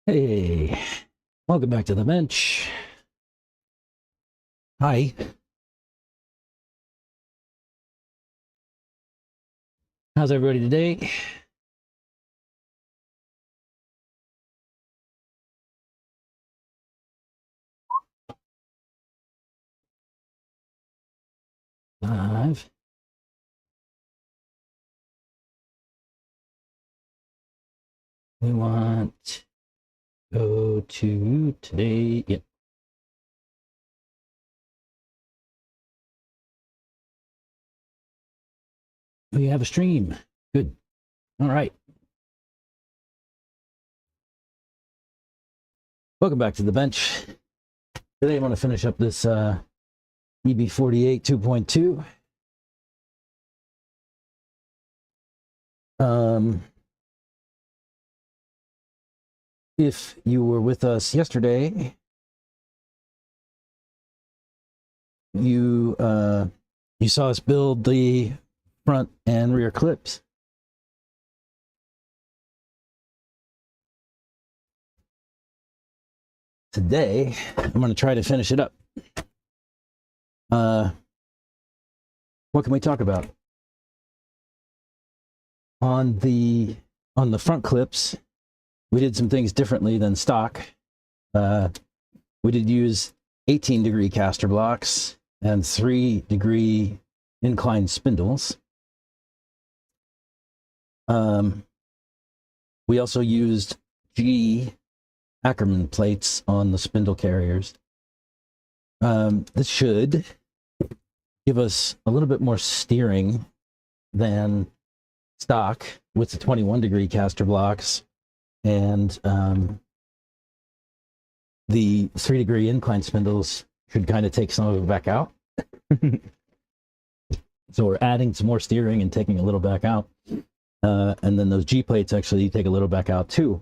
Hey, welcome back to the bench. Hi, how's everybody today? Live. We want to go to today. Yep. We have a stream. Good. All right. Welcome back to the bench. Today I want to finish up this EB48 2.2. If you were with us yesterday, you saw us build the front and rear clips. Today, I'm going to try to finish it up. What can we talk about? On the front clips, we did some things differently than stock. We did use 18-degree caster blocks and 3-degree inclined spindles. We also used G Ackerman plates on the spindle carriers. This should give us a little bit more steering than stock with the 21-degree caster blocks and the 3-degree incline spindles should kind of take some of it back out. So we're adding some more steering and taking a little back out. And then those G plates actually take a little back out too.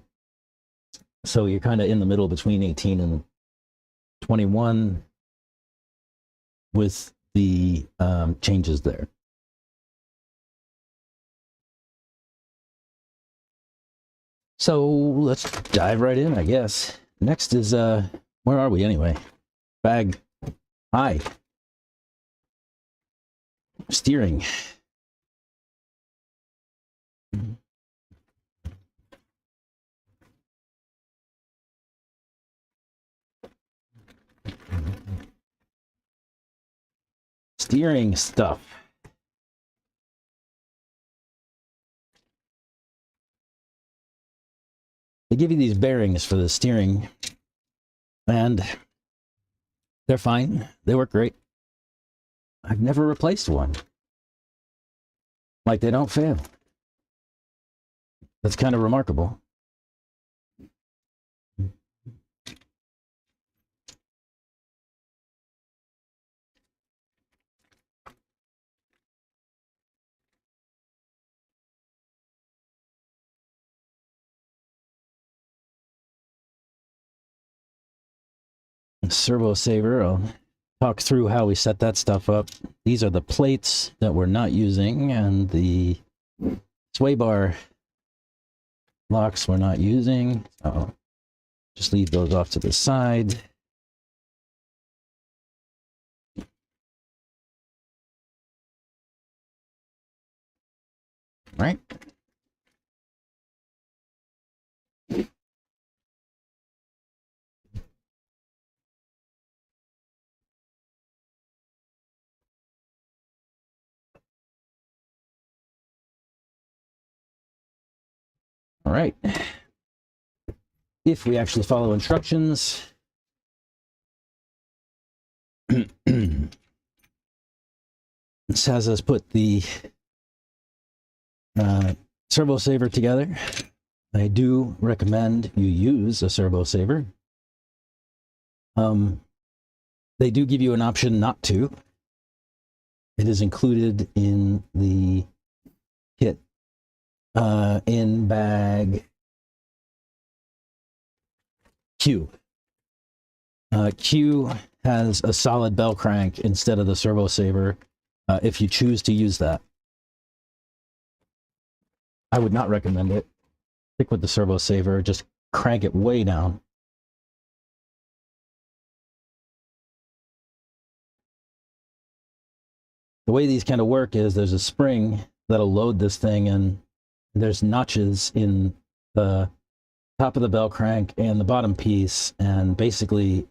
So you're kind of in the middle between 18 and 21 with the changes there. So let's dive right in, I guess. Next is, where are we anyway? Bag. Hi. Steering. Steering stuff. They give you these bearings for the steering, and they're fine. They work great. I've never replaced one. Like, they don't fail. That's kind of remarkable. Servo saver, I'll talk through how we set that stuff up. These are the plates that we're not using, and the sway bar locks we're not using. So just leave those off to the side. Right. All right. If we actually follow instructions, this has us put the servo saver together. I do recommend you use a servo saver. They do give you an option not to. It is included in the kit in bag Q. Q has a solid bell crank instead of the servo saver if you choose to use that. I would not recommend it. Stick with the servo saver. Just crank it way down. The way these kind of work is there's a spring that'll load this thing, and there's notches in the top of the bell crank and the bottom piece, and basically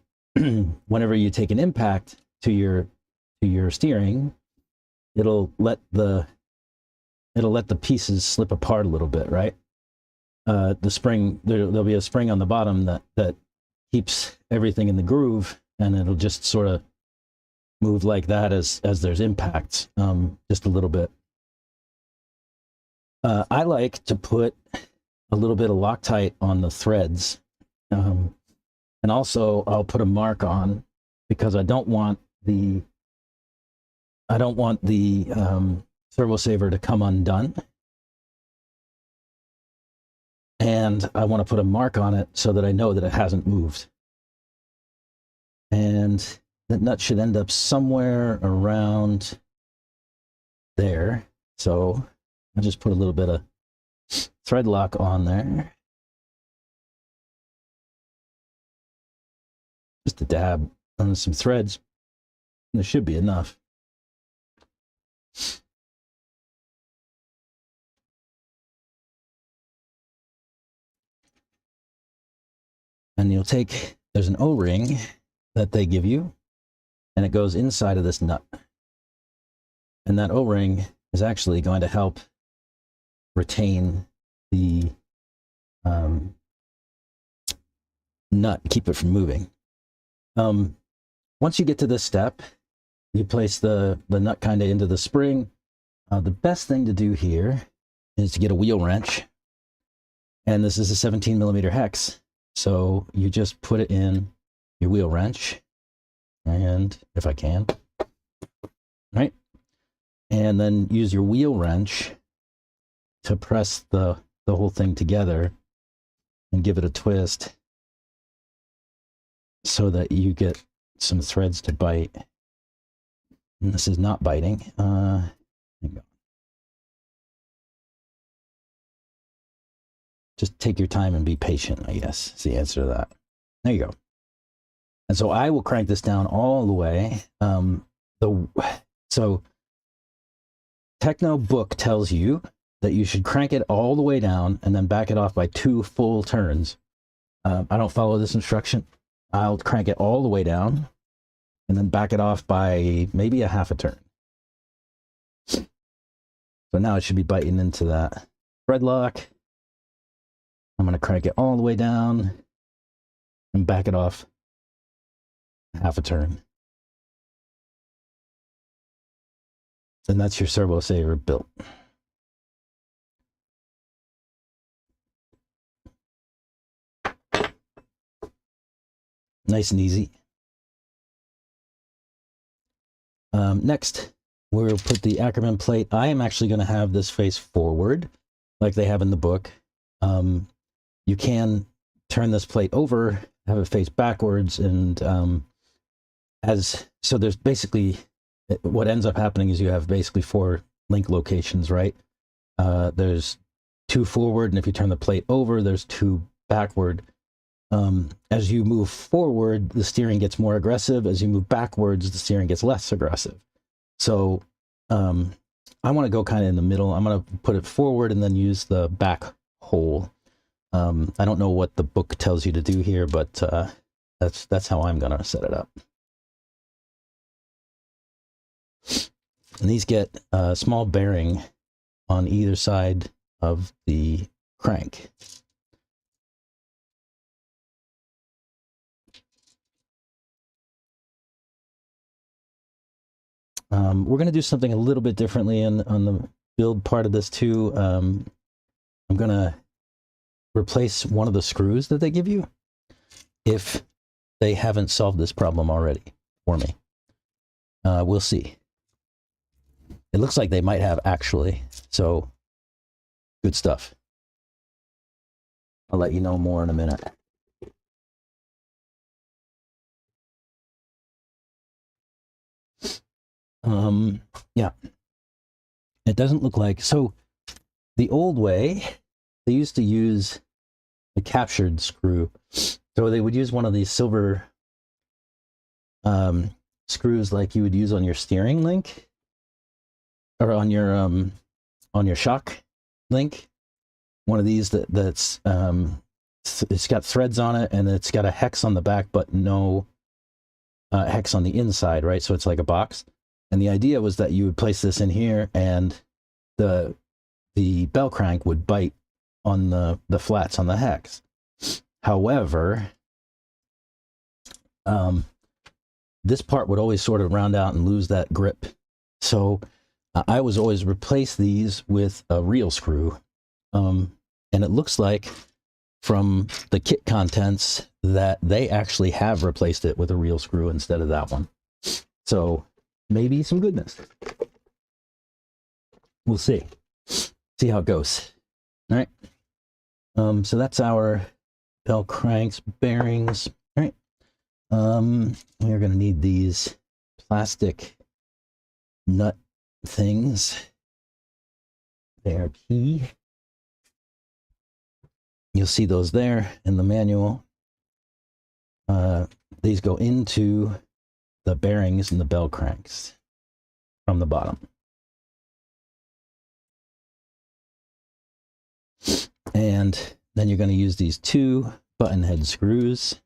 whenever you take an impact to your steering, it'll let the pieces slip apart a little bit, right? The spring, there'll be a spring on the bottom that keeps everything in the groove, and it'll just sort of move like that as there's impacts, just a little bit. I like to put a little bit of Loctite on the threads, and also I'll put a mark on, because I don't want the servo saver to come undone, and I want to put a mark on it so that I know that it hasn't moved. And that nut should end up somewhere around there. So I'll just put a little bit of thread lock on there. Just a dab on some threads. There should be enough. And you'll take, there's an O-ring that they give you, and it goes inside of this nut. And that O-ring is actually going to help retain the nut, keep it from moving. Once you get to this step, you place the nut kind of into the spring. The best thing to do here is to get a wheel wrench. And this is a 17 millimeter hex. So you just put it in your wheel wrench, and if I can, right? And then use your wheel wrench to press the whole thing together and give it a twist so that you get some threads to bite. And this is not biting. There you go. Just take your time and be patient, I guess, is the answer to that. There you go. And so I will crank this down all the way. So Techno book tells you that you should crank it all the way down and then back it off by 2 full turns. I don't follow this instruction. I'll crank it all the way down and then back it off by maybe a half a turn. So now it should be biting into that thread lock. I'm going to crank it all the way down and back it off half a turn. And that's your servo saver built. Nice and easy. Next, we'll put the Ackerman plate. I am actually going to have this face forward, like they have in the book. You can turn this plate over, have it face backwards, and so there's basically, what ends up happening is you have basically 4 link locations, right? There's 2 forward, and if you turn the plate over, there's 2 backward. As you move forward, the steering gets more aggressive. As you move backwards, the steering gets less aggressive. So I want to go kind of in the middle. I'm going to put it forward and then use the back hole. I don't know what the book tells you to do here, but that's how I'm going to set it up. And these get a small bearing on either side of the crank. We're going to do something a little bit differently on the build part of this too. I'm going to replace one of the screws that they give you if they haven't solved this problem already for me. We'll see. It looks like they might have, actually. So, good stuff. I'll let you know more in a minute. Yeah. It doesn't look like... So, the old way, they used to use a captured screw. So they would use one of these silver screws like you would use on your steering link or on your shock link. One of these that's it's got threads on it and it's got a hex on the back, but no hex on the inside, right? So it's like a box. And the idea was that you would place this in here and the bell crank would bite on the flats on the hex. However, this part would always sort of round out and lose that grip. So I was always replace these with a real screw. And it looks like from the kit contents that they actually have replaced it with a real screw instead of that one. So maybe some goodness. We'll see. See how it goes. All right. So that's our bell cranks, bearings. All right. We're going to need these plastic nut things. They are key. You'll see those there in the manual. These go into the bearings and the bell cranks from the bottom. And then you're going to use these two button head screws.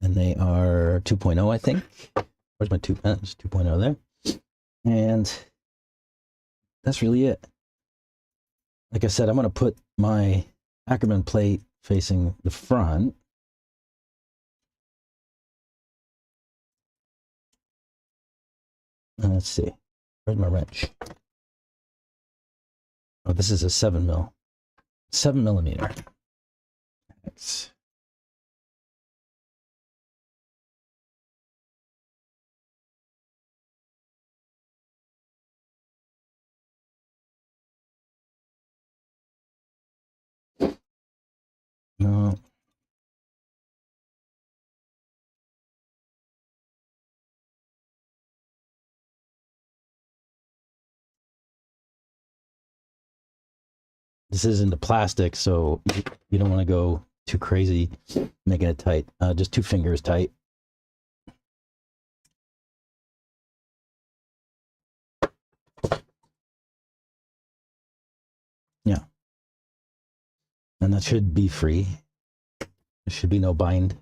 And they are 2.0, I think. Where's my 2.0 there? And that's really it. Like I said, I'm going to put my Ackerman plate facing the front. And let's see. Where's my wrench? Oh, this is a 7 millimeter. Thanks. No. This is into plastic, so you don't want to go too crazy making it tight. Just 2 fingers tight. Yeah. And that should be free. There should be no bind.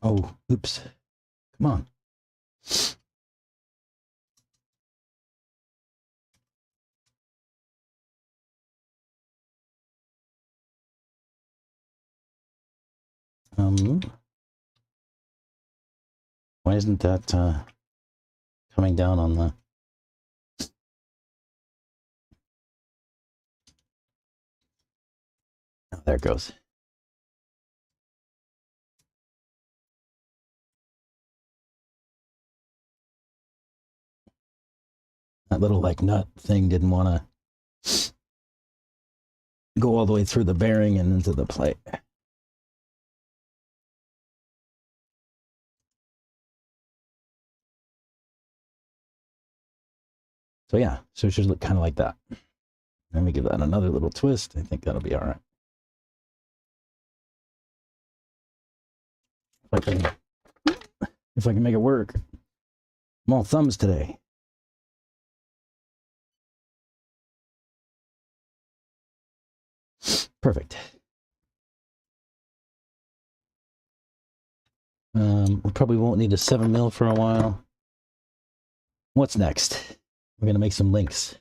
Oh, oops. Come on. Why isn't that coming down on the... Oh, there it goes. That little like nut thing didn't want to go all the way through the bearing and into the plate. So yeah, so it should look kind of like that. Let me give that another little twist. I think that'll be all right. If I can make it work. I'm all thumbs today. Perfect. We probably won't need a 7 mil for a while. What's next? We're gonna make some links.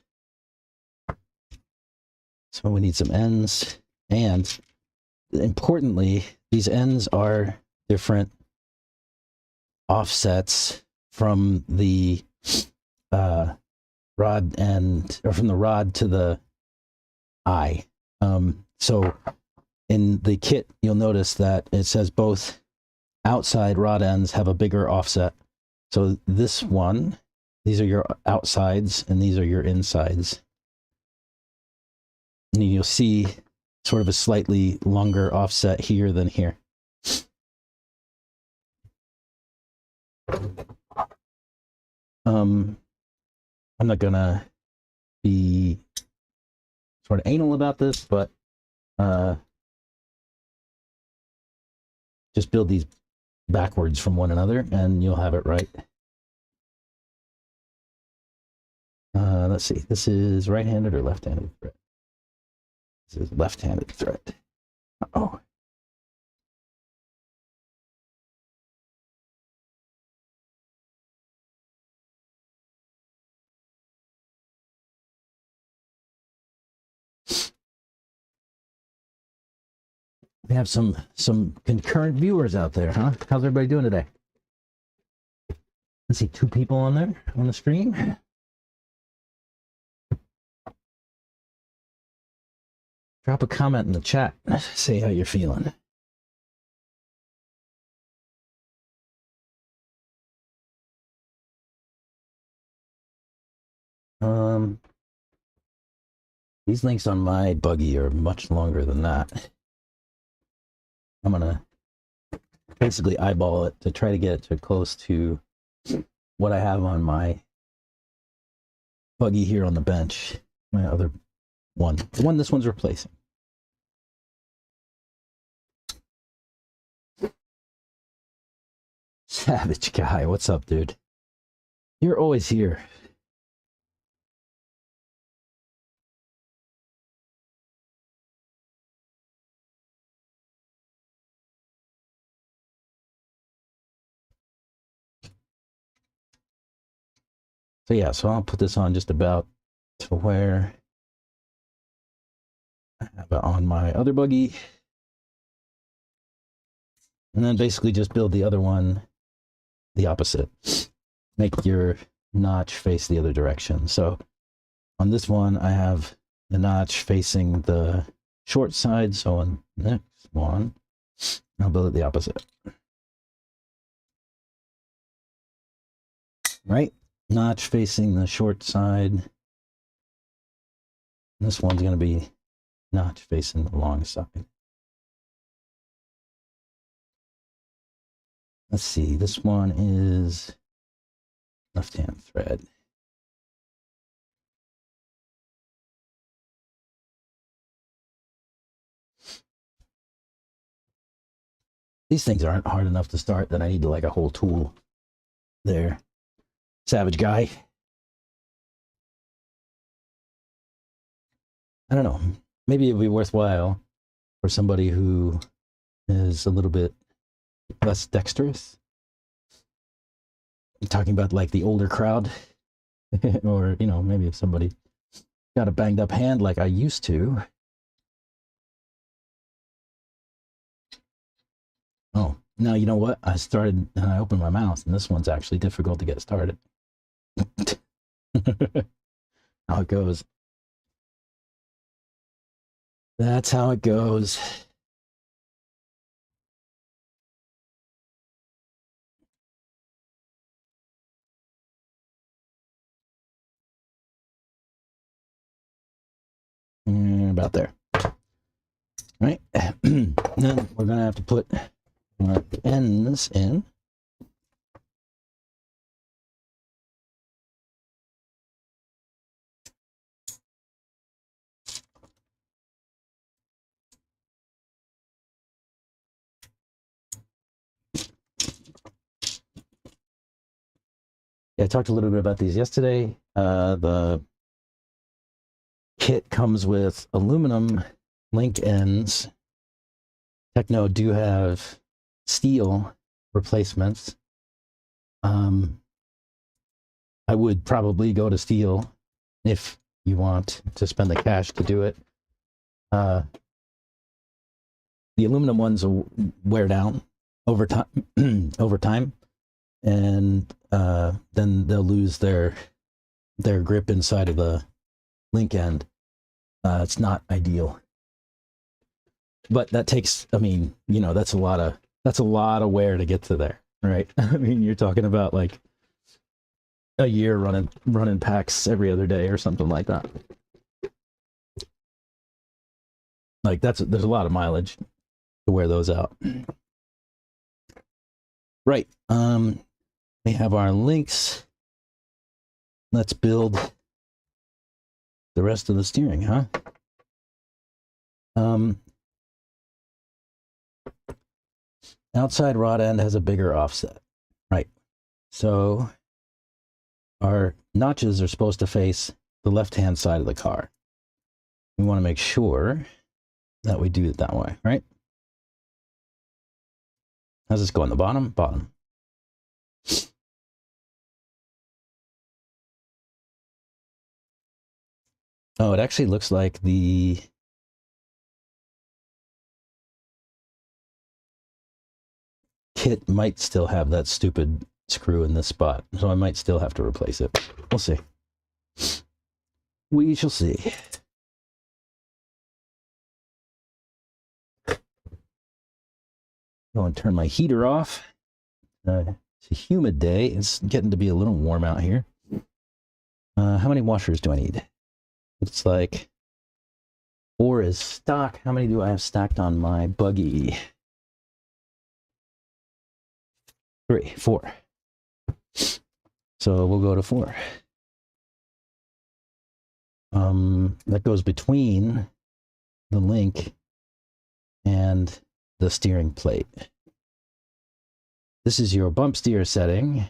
So we need some ends, and importantly, these ends are different offsets from the rod end, or from the rod to the eye. So in the kit, you'll notice that it says both outside rod ends have a bigger offset. So this one, these are your outsides and these are your insides. And you'll see sort of a slightly longer offset here than here. I'm not gonna be sort of anal about this, but just build these backwards from one another and you'll have it right. Let's see, this is right-handed or left-handed thread? This is left-handed thread. Uh-oh. We have some concurrent viewers out there, huh? How's everybody doing today? Let's see, 2 people on there on the stream. Drop a comment in the chat. Say how you're feeling. These links on my buggy are much longer than that. I'm gonna basically eyeball it to try to get it to close to what I have on my buggy here on the bench. My other one, the one this one's replacing. Savage guy, what's up, dude? You're always here. So yeah, so I'll put this on just about to where I have it on my other buggy. And then basically just build the other one the opposite. Make your notch face the other direction. So on this one, I have the notch facing the short side. So on the next one, I'll build it the opposite. Right? Notch facing the short side. This one's going to be notch facing the long side. Let's see, this one is left-hand thread. These things aren't hard enough to start that I need to like a whole tool there. Savage guy. I don't know. Maybe it'd be worthwhile for somebody who is a little bit less dexterous. I'm talking about like the older crowd. Or, you know, maybe if somebody got a banged up hand like I used to. Oh, now you know what? I started and I opened my mouth, and this one's actually difficult to get started. How it goes. That's how it goes. And about there. All right. Then we're going to have to put our ends in. Yeah, I talked a little bit about these yesterday. The kit comes with aluminum link ends. Techno do have steel replacements. I would probably go to steel if you want to spend the cash to do it. The aluminum ones will wear down over time, and then they'll lose their grip inside of the link end. It's not ideal, but that takes, I mean, you know, that's a lot of wear to get to there, right? I mean, you're talking about like a year running packs every other day or something like that. Like there's a lot of mileage to wear those out. Right. We have our links. Let's build the rest of the steering, huh? Outside rod end has a bigger offset, right? So our notches are supposed to face the left-hand side of the car. We want to make sure that we do it that way, right? How's this go on the bottom? Bottom. Oh, it actually looks like the kit might still have that stupid screw in this spot, so I might still have to replace it. We'll see. We shall see. Go and turn my heater off. It's a humid day. It's getting to be a little warm out here. How many washers do I need? It's like 4 is stock. How many do I have stacked on my buggy? 4. So we'll go to 4. That goes between the link and the steering plate. This is your bump steer setting.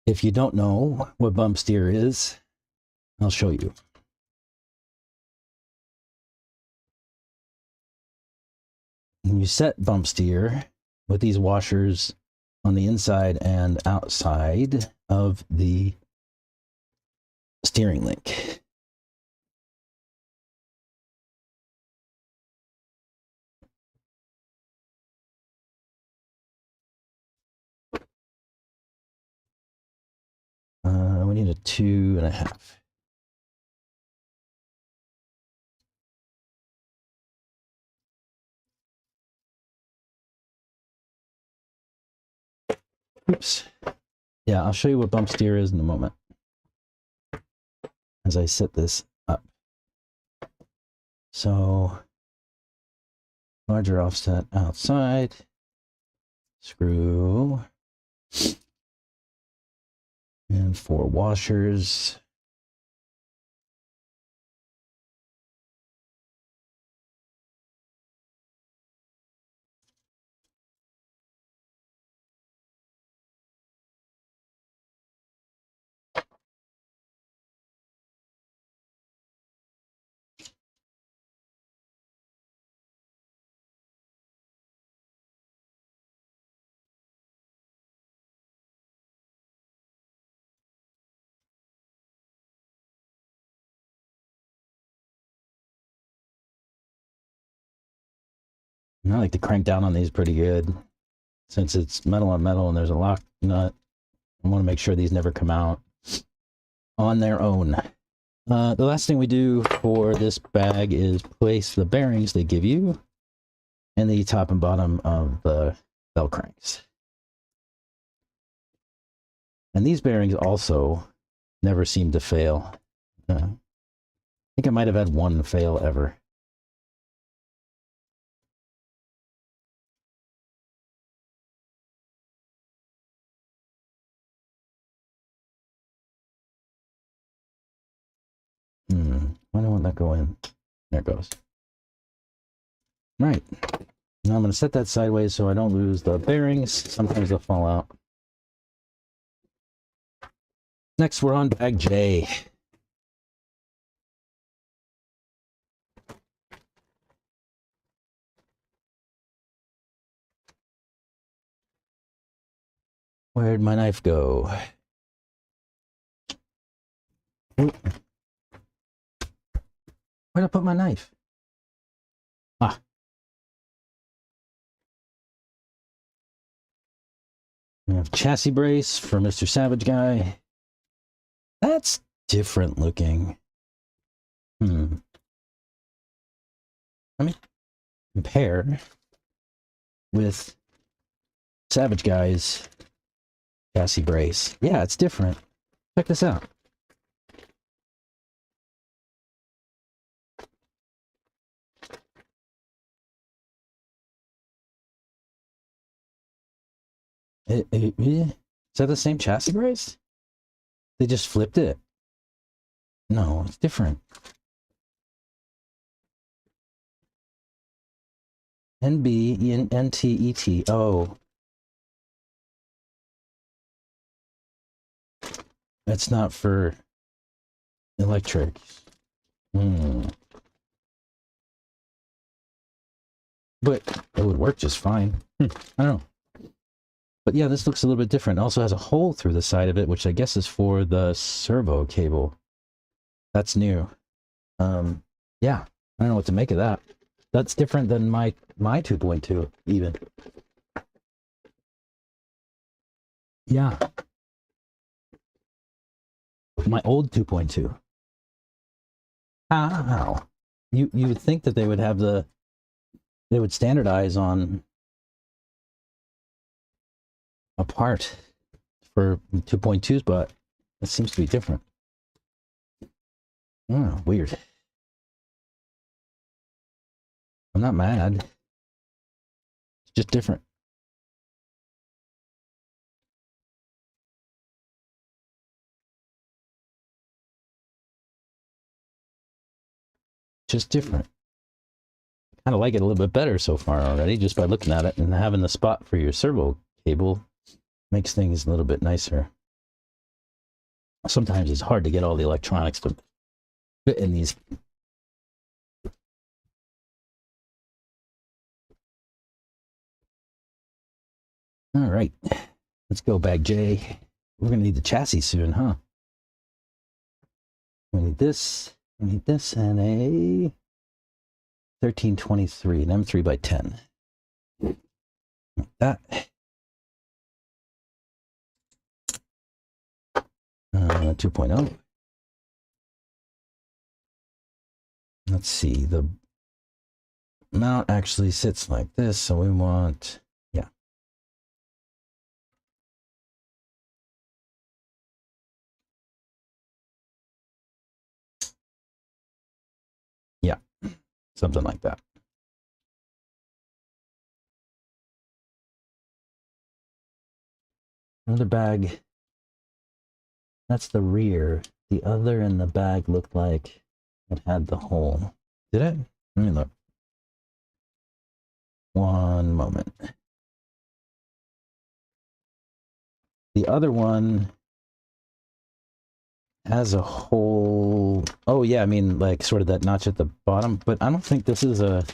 If you don't know what bump steer is, I'll show you. And you set bump steer with these washers on the inside and outside of the steering link. We need a 2.5. Oops. Yeah, I'll show you what bump steer is in a moment as I set this up. So, larger offset outside, screw, and 4 washers. And I like to crank down on these pretty good. Since it's metal on metal and there's a lock nut, I want to make sure these never come out on their own. The last thing we do for this bag is place the bearings they give you in the top and bottom of the bell cranks. And these bearings also never seem to fail. I think I might have had one fail ever. Why don't that go in? There it goes. Right. Now I'm going to set that sideways so I don't lose the bearings. Sometimes they'll fall out. Next, we're on bag J. Where'd my knife go? Where'd I put my knife? Ah. We have chassis brace for Mr. Savage Guy. That's different looking. Let me compare with Savage Guy's chassis brace. Yeah, it's different. Check this out. Is that the same chassis brace? They just flipped it. No, it's different. NB, NT, ET. Oh. That's not for electrics. But it would work just fine. I don't know. But yeah, this looks a little bit different. It also has a hole through the side of it, which I guess is for the servo cable. That's new. Yeah, I don't know what to make of that. That's different than my 2.2 even. Yeah. My old 2.2. How? You would think that they would have they would standardize on a part for 2.2s, but it seems to be different. Oh, weird. I'm not mad. It's just different. Just different. Kind of like it a little bit better so far already, just by looking at it, and having the spot for your servo cable makes things a little bit nicer. Sometimes it's hard to get all the electronics to fit in these. All right, let's go back, Jay. We're gonna need the chassis soon, huh? We need this, and a 1323, an M3 by 10. Like that. 2.0. Let's see, the mount actually sits like this, so we want, yeah. Yeah, something like that. Another bag. That's the rear. The other in the bag looked like it had the hole. Did it? Let me look. One moment. The other one has a hole. Oh, yeah, I mean, like, sort of that notch at the bottom. But I don't think this is a...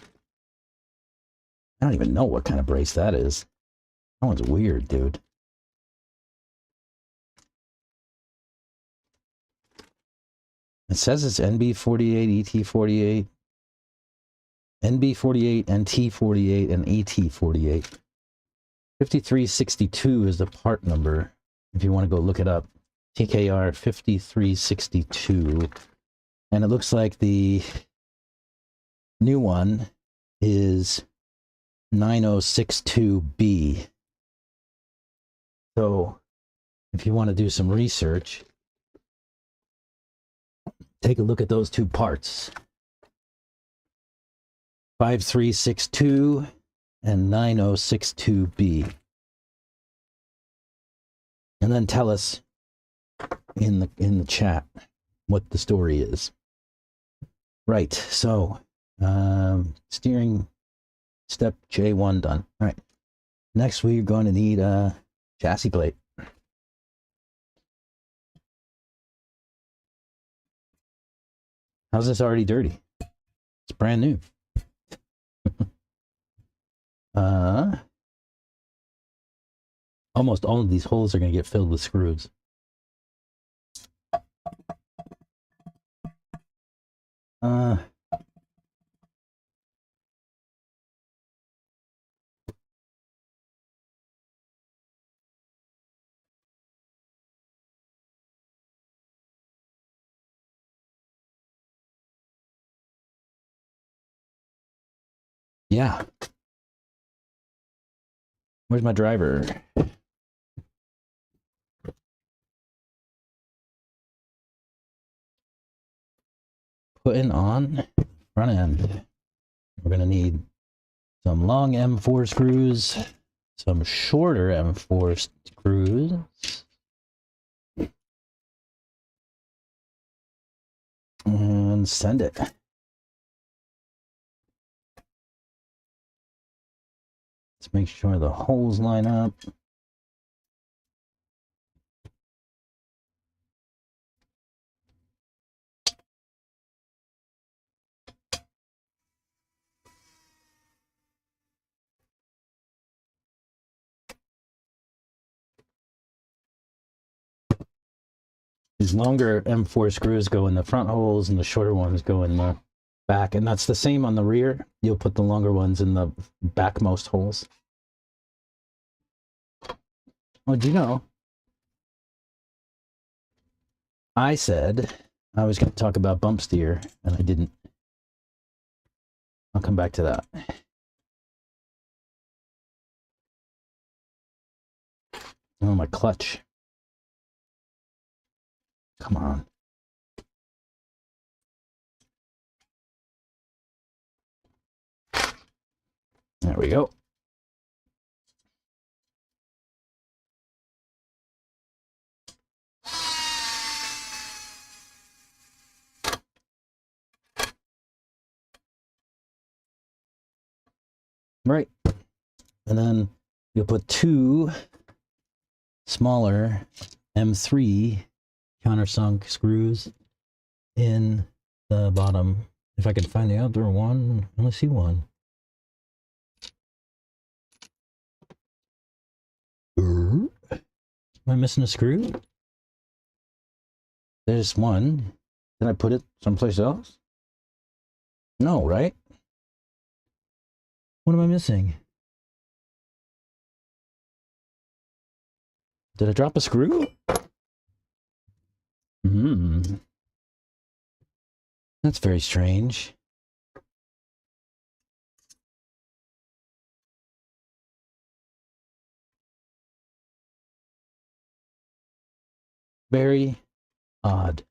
I don't even know what kind of brace that is. That one's weird, dude. It says it's NB48, ET48, NB48, and T48, and AT48. 5362 is the part number, if you want to go look it up. TKR 5362. And it looks like the new one is 9062B. So if you want to do some research, take a look at those two parts. 5362 and 9062B. And then tell us in the chat what the story is. Right, so steering step J1 done. All right, next we're going to need a chassis plate. How's this already dirty? It's brand new. Almost all of these holes are going to get filled with screws. Yeah. Where's my driver? Putting on front end. We're going to need some long M4 screws, some shorter M4 screws. And send it. Let's make sure the holes line up. These longer M4 screws go in the front holes and the shorter ones go in the back. And that's the same on the rear. You'll put the longer ones in the backmost holes. Oh, do you know? I said I was going to talk about bump steer, and I didn't. I'll come back to that. Oh, my clutch. Come on. There we go. Right. And then you'll put two smaller M3 countersunk screws in the bottom. If I can find the other one, I only see one. Am I missing a screw? There's one. Did I put it someplace else? No, right? What am I missing? Did I drop a screw? That's very strange. Very odd.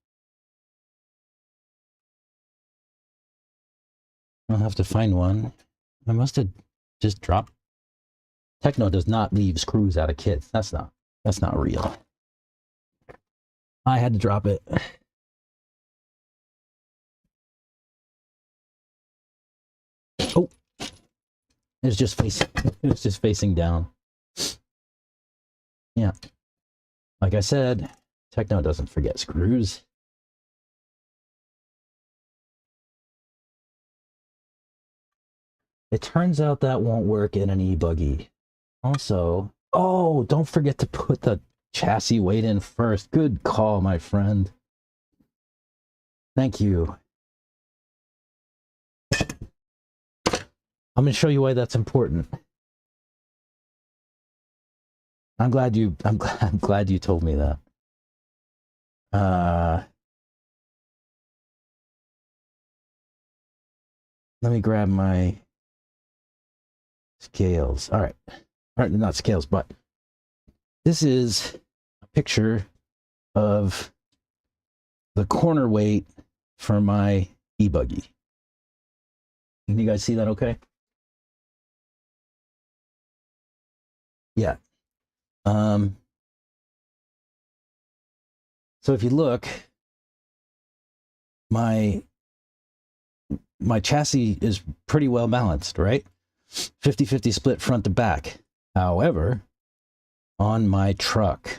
I'll have to find one. I must have just dropped. Techno does not leave screws out of kits. That's not real. I had to drop it. Oh, it's just facing down. Yeah, like I said, Techno doesn't forget screws. It turns out that won't work in an e-buggy. Also, oh, don't forget to put the chassis weight in first. Good call, my friend. Thank you. I'm going to show you why that's important. I'm glad you told me that. Let me grab my scales. All right, not scales, but this is a picture of the corner weight for my e-buggy. Can you guys see that okay? Yeah. So if you look, my chassis is pretty well balanced, right? 50-50 split front to back. However, on my truck,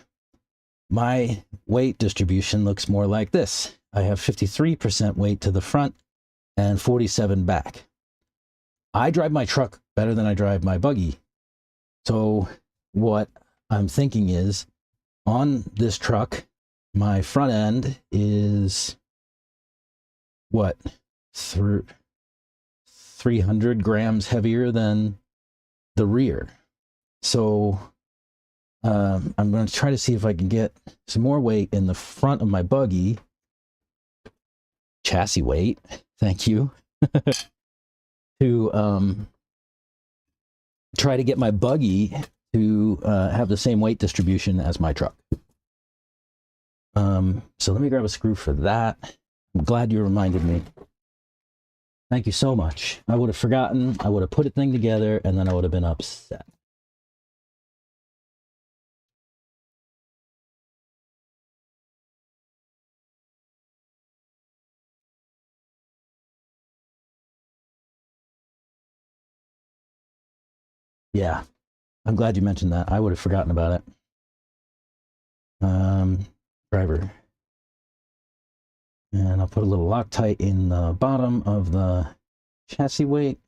my weight distribution looks more like this. I have 53% weight to the front and 47 back. I drive my truck better than I drive my buggy. So what I'm thinking is, on this truck, my front end is what, 300 grams heavier than the rear. So I'm going to try to see if I can get some more weight in the front of my buggy. Chassis weight, thank you. To try to get my buggy to have the same weight distribution as my truck. So let me grab a screw for that. I'm glad you reminded me. Thank you so much. I would have forgotten. I would have put a thing together and then I would have been upset. Yeah, I'm glad you mentioned that. I would have forgotten about it. Driver. And I'll put a little Loctite in the bottom of the chassis weight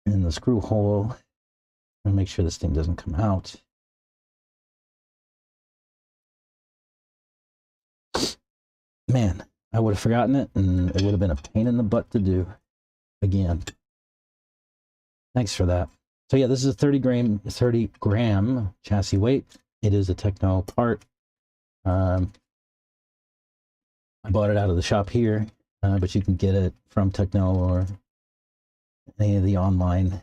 in the screw hole and make sure this thing doesn't come out. Man, I would have forgotten it, and it would have been a pain in the butt to do again. Thanks for that. So yeah, this is a 30 gram chassis weight. It is a Techno part. I bought it out of the shop here, but you can get it from Techno or any of the online.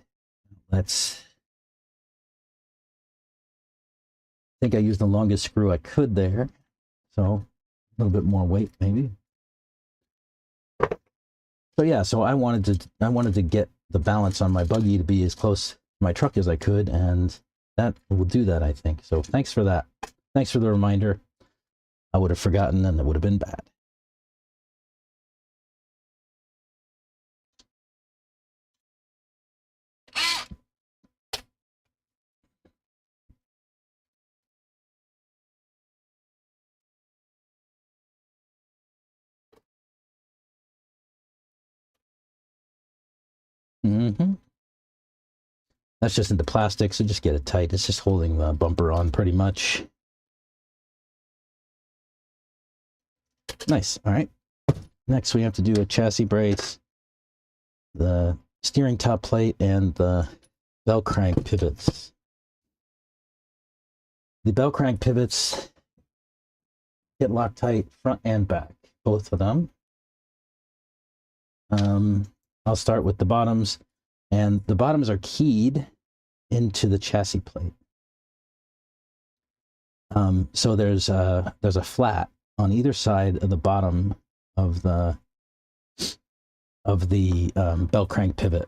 I think I used the longest screw I could there, so a little bit more weight maybe. So yeah, so I wanted to get the balance on my buggy to be as close to my truck as I could, and that will do that, I think. So thanks for that. Thanks for the reminder. I would have forgotten, and it would have been bad. That's just into plastic, so just get it tight. It's just holding the bumper on pretty much. Nice. All right. Next, we have to do a chassis brace, the steering top plate, and the bell crank pivots. The bell crank pivots get Loctite front and back, both of them. I'll start with the bottoms, and the bottoms are keyed into the chassis plate. So there's a flat on either side of the bottom of the bell crank pivot.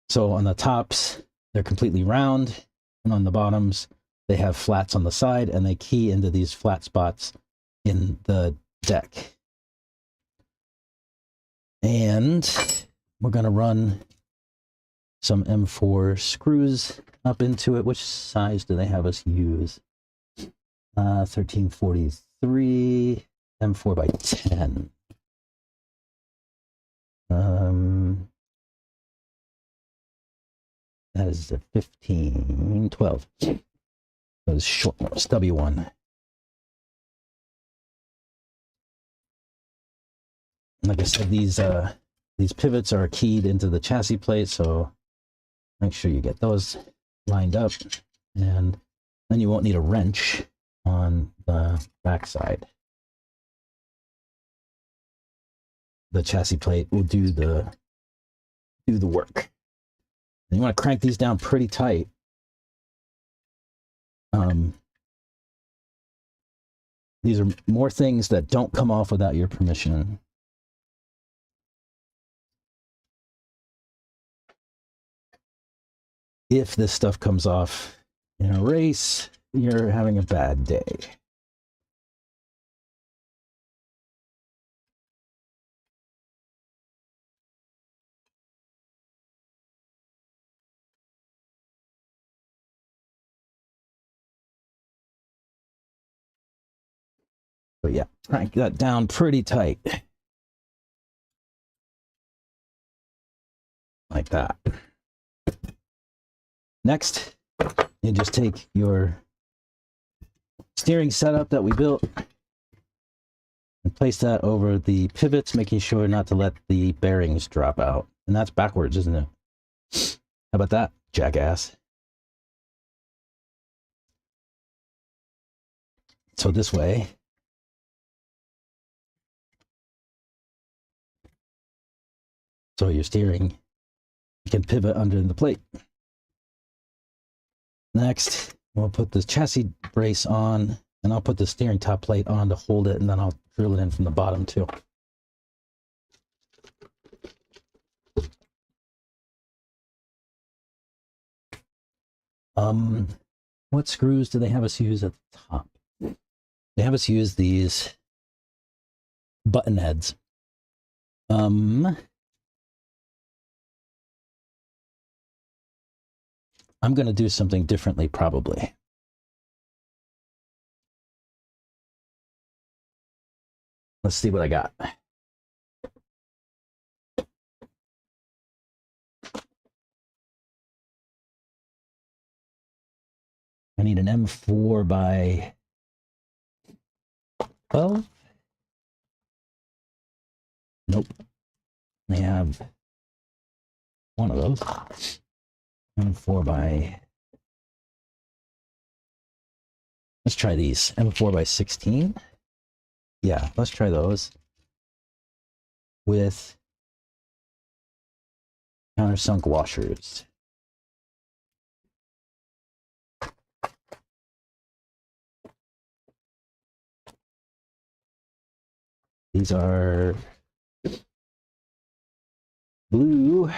So on the tops, they're completely round, and on the bottoms, they have flats on the side, and they key into these flat spots in the deck. And we're going to run some M4 screws up into it. Which size do they have us use? 1343 M4 by 10. That is a 12. That is short, stubby one. Like I said, these pivots are keyed into the chassis plate, so make sure you get those lined up, and then you won't need a wrench on the backside. The chassis plate will do the work. And you want to crank these down pretty tight. These are more things that don't come off without your permission. If this stuff comes off in a race, you're having a bad day. But yeah, crank that down pretty tight. Like that. Next, you just take your steering setup that we built and place that over the pivots, making sure not to let the bearings drop out. And that's backwards, isn't it? How about that, jackass? So this way, so your steering can pivot under the plate. Next, we'll put the chassis brace on, and I'll put the steering top plate on to hold it, and then I'll drill it in from the bottom too. What screws do they have us use at the top? They have us use these button heads. I'm going to do something differently probably. Let's see what I got. I need an M4 by 12. Nope. I have one of those. M4 by... Let's try these. M4 by 16. Yeah, let's try those. With countersunk washers. These are blue.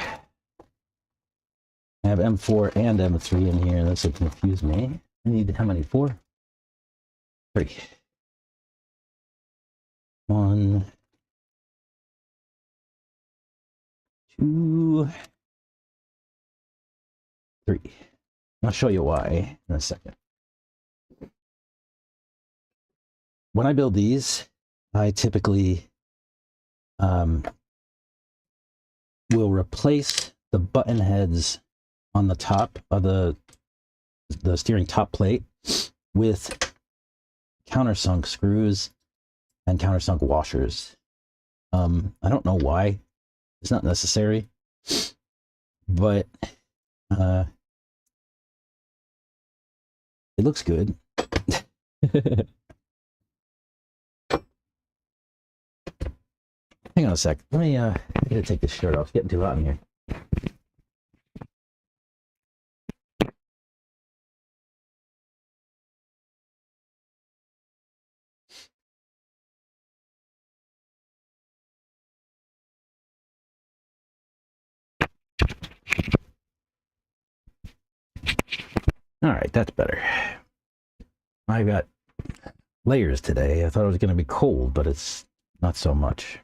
I have M4 and M3 in here. This will confuse me. I need how many? 4? 3. 1, 2, 3. I'll show you why in a second. When I build these, I typically will replace the button heads on the top of the steering top plate with countersunk screws and countersunk washers. I don't know why. It's not necessary, but it looks good. Hang on a sec. Let me I gotta take this shirt off. It's getting too hot in here. All right, that's better. I got layers today. I thought it was going to be cold, but it's not so much.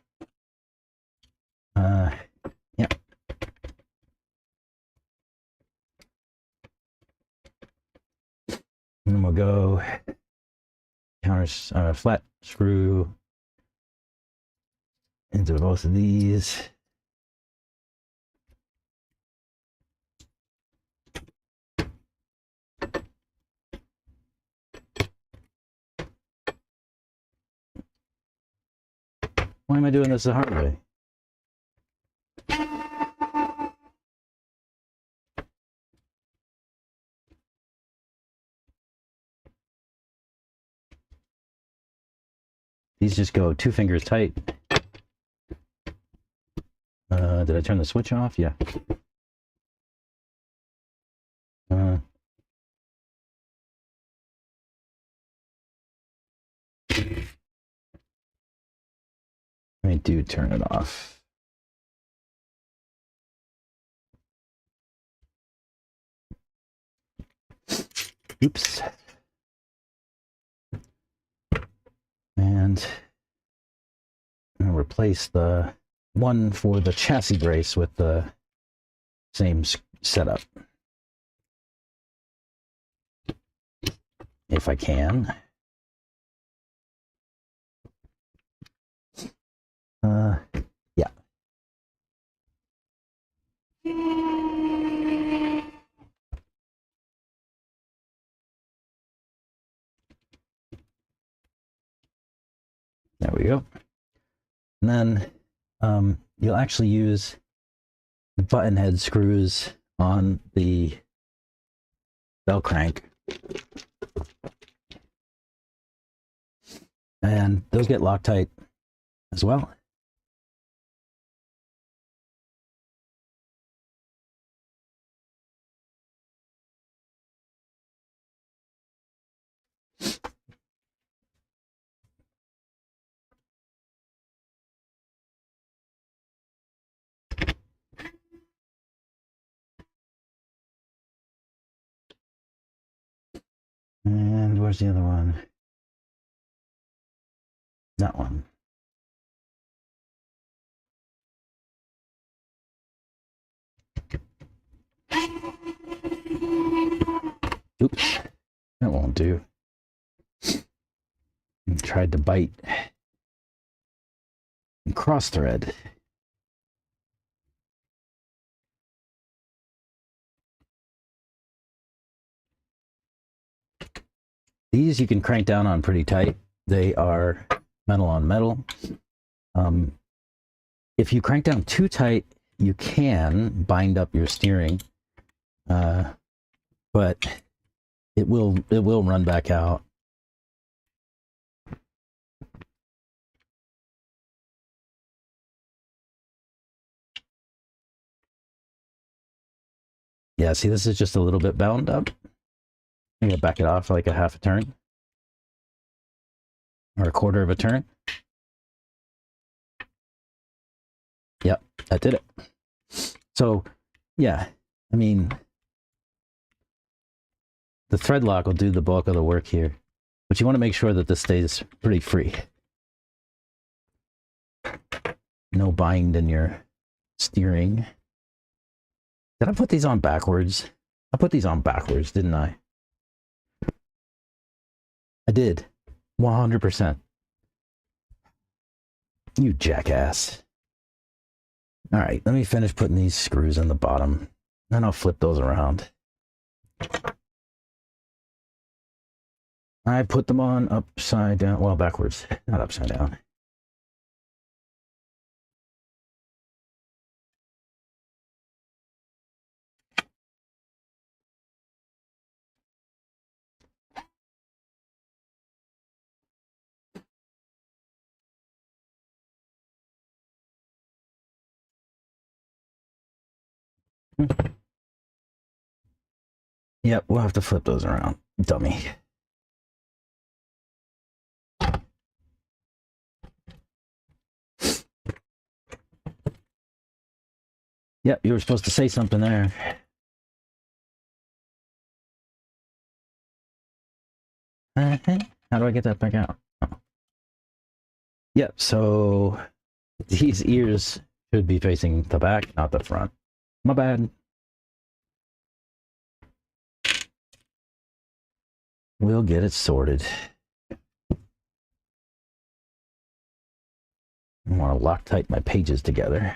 Yeah. And then we'll go flat screw into both of these. Why am I doing this the hard way? These just go 2 fingers tight. Did I turn the switch off? Yeah. I do turn it off. Oops. And I'm going to replace the one for the chassis brace with the same setup. If I can. Yeah. There we go. And then you'll actually use the button head screws on the bell crank. And those get Loctite as well. And where's the other one? That one. Oops, that won't do. Tried to bite and cross thread. These you can crank down on pretty tight. They are metal on metal. If you crank down too tight, you can bind up your steering, but it will run back out. Yeah, see, this is just a little bit bound up. I'm gonna back it off like a half a turn or a quarter of a turn. Yep, that did it. So, yeah, I mean, the thread lock will do the bulk of the work here, but you want to make sure that this stays pretty free. No bind in your steering. Did I put these on backwards? I put these on backwards, didn't I? I did. 100%. You jackass. All right, let me finish putting these screws in the bottom. Then I'll flip those around. I put them on upside down, well, backwards, not upside down. Yep, we'll have to flip those around, dummy. Yep, you were supposed to say something there. How do I get that back out? Oh. Yep, so these ears should be facing the back, not the front. My bad. We'll get it sorted. I want to Loctite my pages together.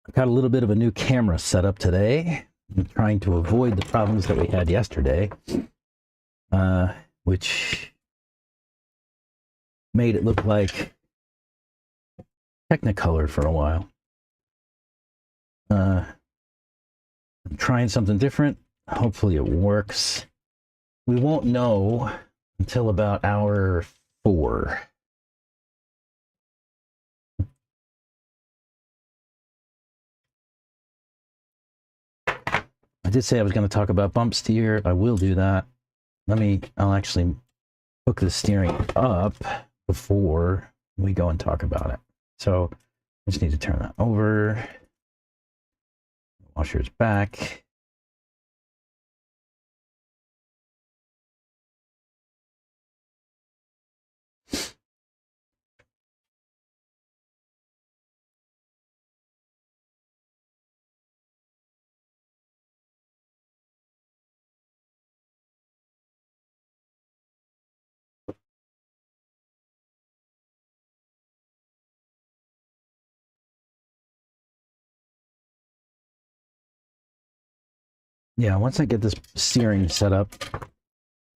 I got a little bit of a new camera set up today. I'm trying to avoid the problems that we had yesterday, which made it look like Technicolor for a while. I'm trying something different. Hopefully it works. We won't know until about hour 4. I did say I was going to talk about bump steer. I will do that. I'll actually hook the steering up before we go and talk about it. So I just need to turn that over. Washer's back. Yeah, once I get this steering set up,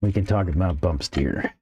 we can talk about bump steer.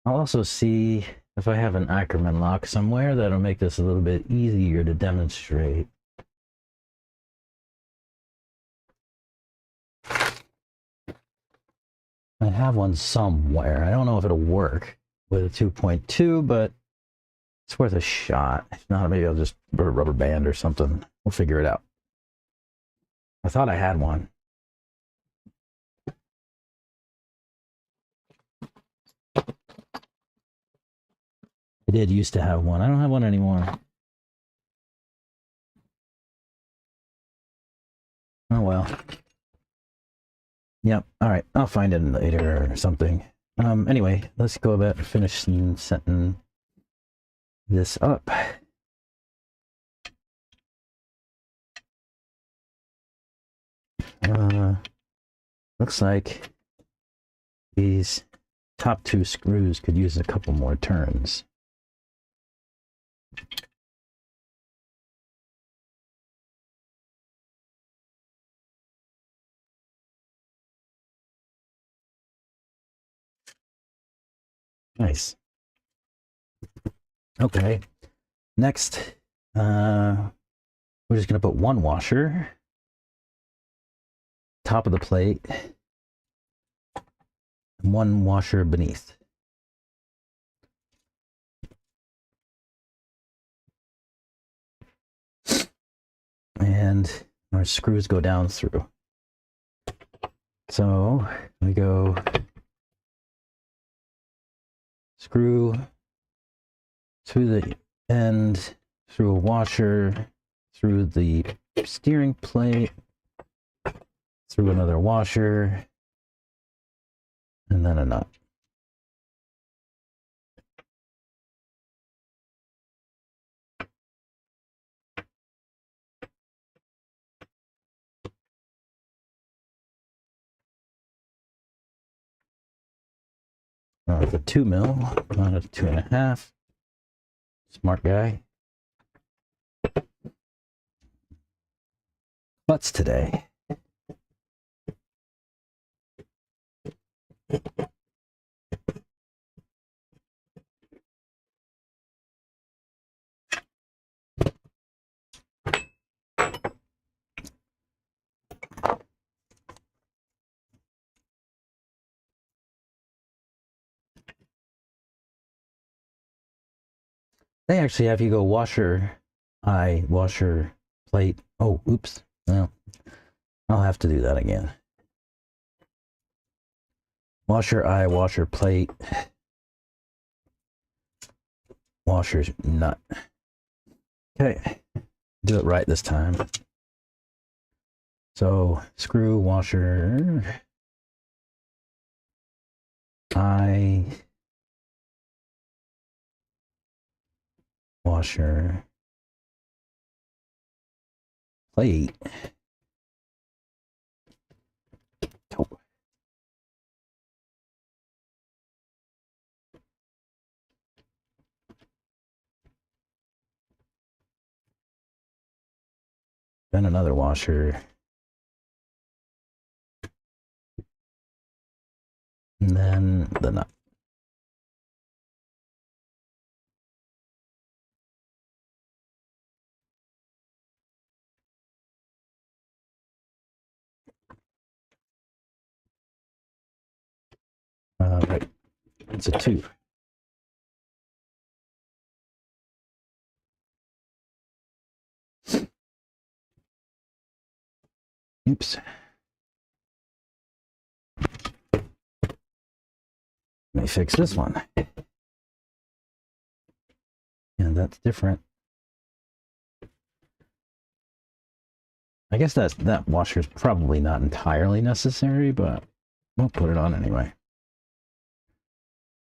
I'll also see if I have an Ackerman lock somewhere that'll make this a little bit easier to demonstrate. I have one somewhere. I don't know if it'll work with a 2.2, but it's worth a shot. If not, maybe I'll just put a rubber band or something. We'll figure it out. I thought I had one. I did used to have one. I don't have one anymore. Oh well. Yep. All right. I'll find it later or something. Anyway, let's go about and finish setting this up. Looks like these top two screws could use a couple more turns. Nice. Okay. Next, we're just going to put one washer, top of the plate, and one washer beneath. And our screws go down through. So we go screw through the end, through a washer, through the steering plate, through another washer, and then a nut. It's a 2 mil, not a 2.5. Smart guy. Butts today. They actually have you go washer, eye, washer, plate. Oh, oops. Well, I'll have to do that again. Washer, eye, washer, plate, washer, nut. Okay, do it right this time. So, screw, washer, eye, washer, plate. Oh. Then another washer. And then the nut. Right. It's a 2. Oops. Let me fix this one. And that's different. I guess that washer is probably not entirely necessary, but we'll put it on anyway.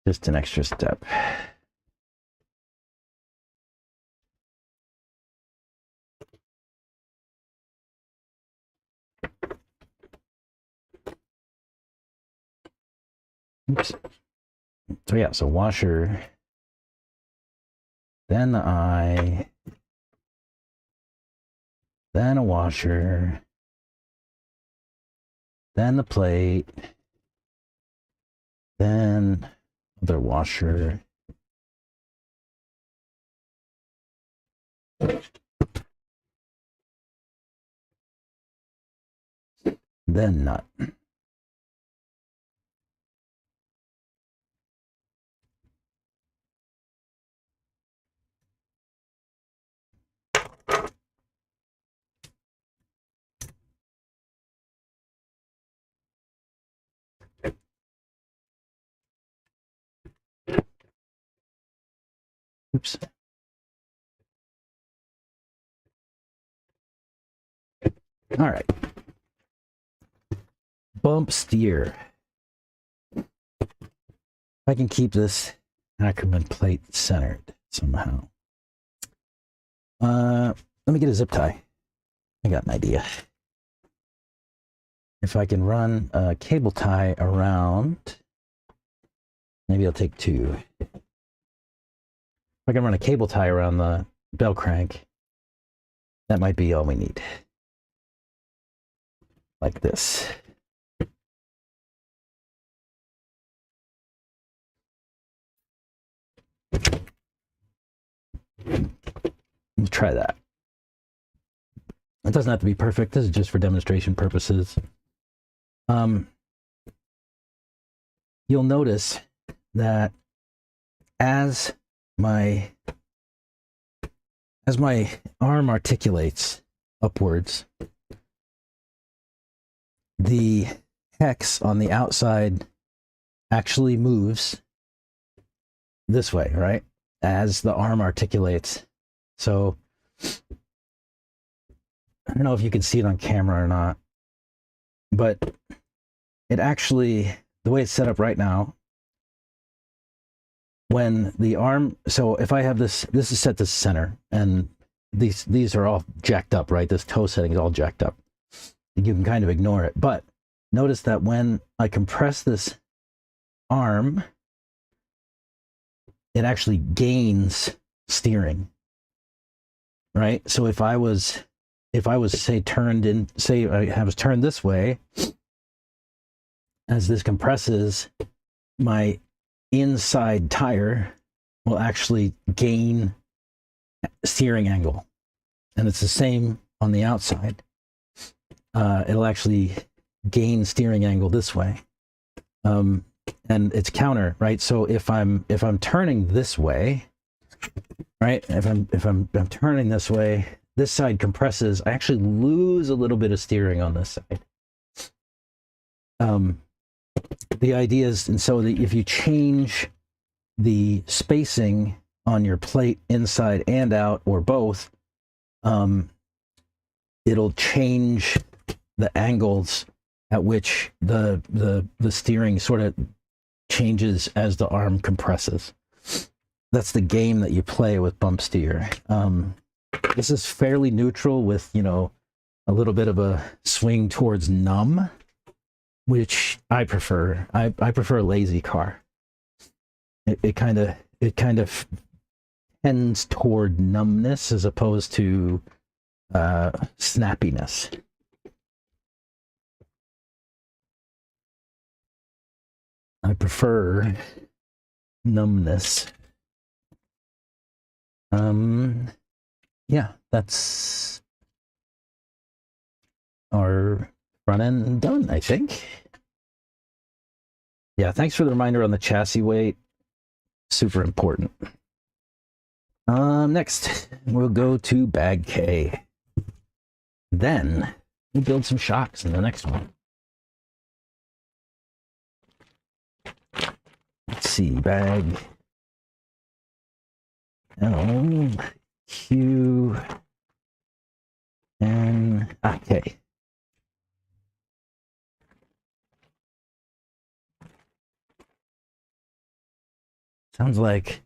Just an extra step. Oops. So yeah, so washer, then the eye, then a washer, then the plate, then other washer. Then nut. Oops. All right. Bump steer. If I can keep this Ackerman plate centered somehow. Let me get a zip tie. I got an idea. If I can run a cable tie around, maybe I'll take two. If I can run a cable tie around the bell crank, that might be all we need. Like this. We'll try that. It doesn't have to be perfect. This is just for demonstration purposes. You'll notice that as my arm articulates upwards, the hex on the outside actually moves this way, right? As the arm articulates. So I don't know if you can see it on camera or not, but it actually, the way it's set up right now, when the arm, so if I have this is set to center, and these are all jacked up, right? This toe setting is all jacked up. You can kind of ignore it, but notice that when I compress this arm, it actually gains steering, right? So if I was say turned in, say I was turned this way, as this compresses, my inside tire will actually gain steering angle, and it's the same on the outside. It'll actually gain steering angle this way, and it's counter, right? So if I'm turning this way, right? If I'm turning this way, this side compresses. I actually lose a little bit of steering on this side. The idea is, and so that if you change the spacing on your plate inside and out, or both, it'll change the angles at which the steering sort of changes as the arm compresses. That's the game that you play with bump steer. This is fairly neutral with, you know, a little bit of a swing towards numb, which I prefer. I prefer a lazy car. It kind of tends toward numbness as opposed to snappiness. I prefer numbness. Yeah, that's our front end done, I think. Yeah, thanks for the reminder on the chassis weight. Super important. Next, we'll go to bag K. Then we'll build some shocks in the next one. Let's see, bag L, Q, N, K. Sounds like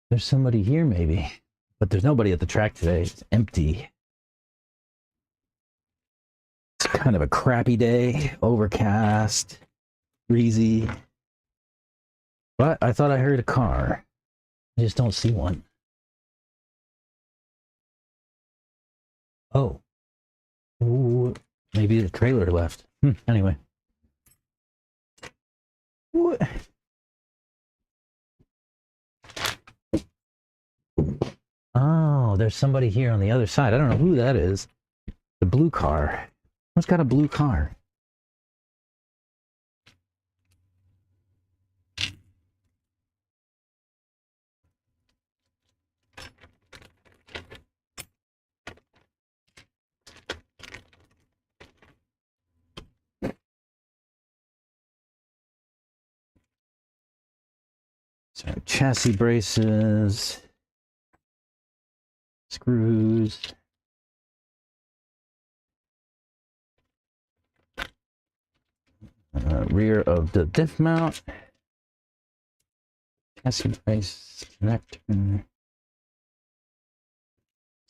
there's somebody here, maybe, but there's nobody at the track today. It's empty. It's kind of a crappy day, overcast, breezy. But I thought I heard a car. I just don't see one. Oh. Ooh, maybe the trailer left. Anyway. What? Oh, there's somebody here on the other side. I don't know who that is. The blue car. Who's got a blue car? So chassis braces, screws. Rear of the diff mount. Chassis brace connector.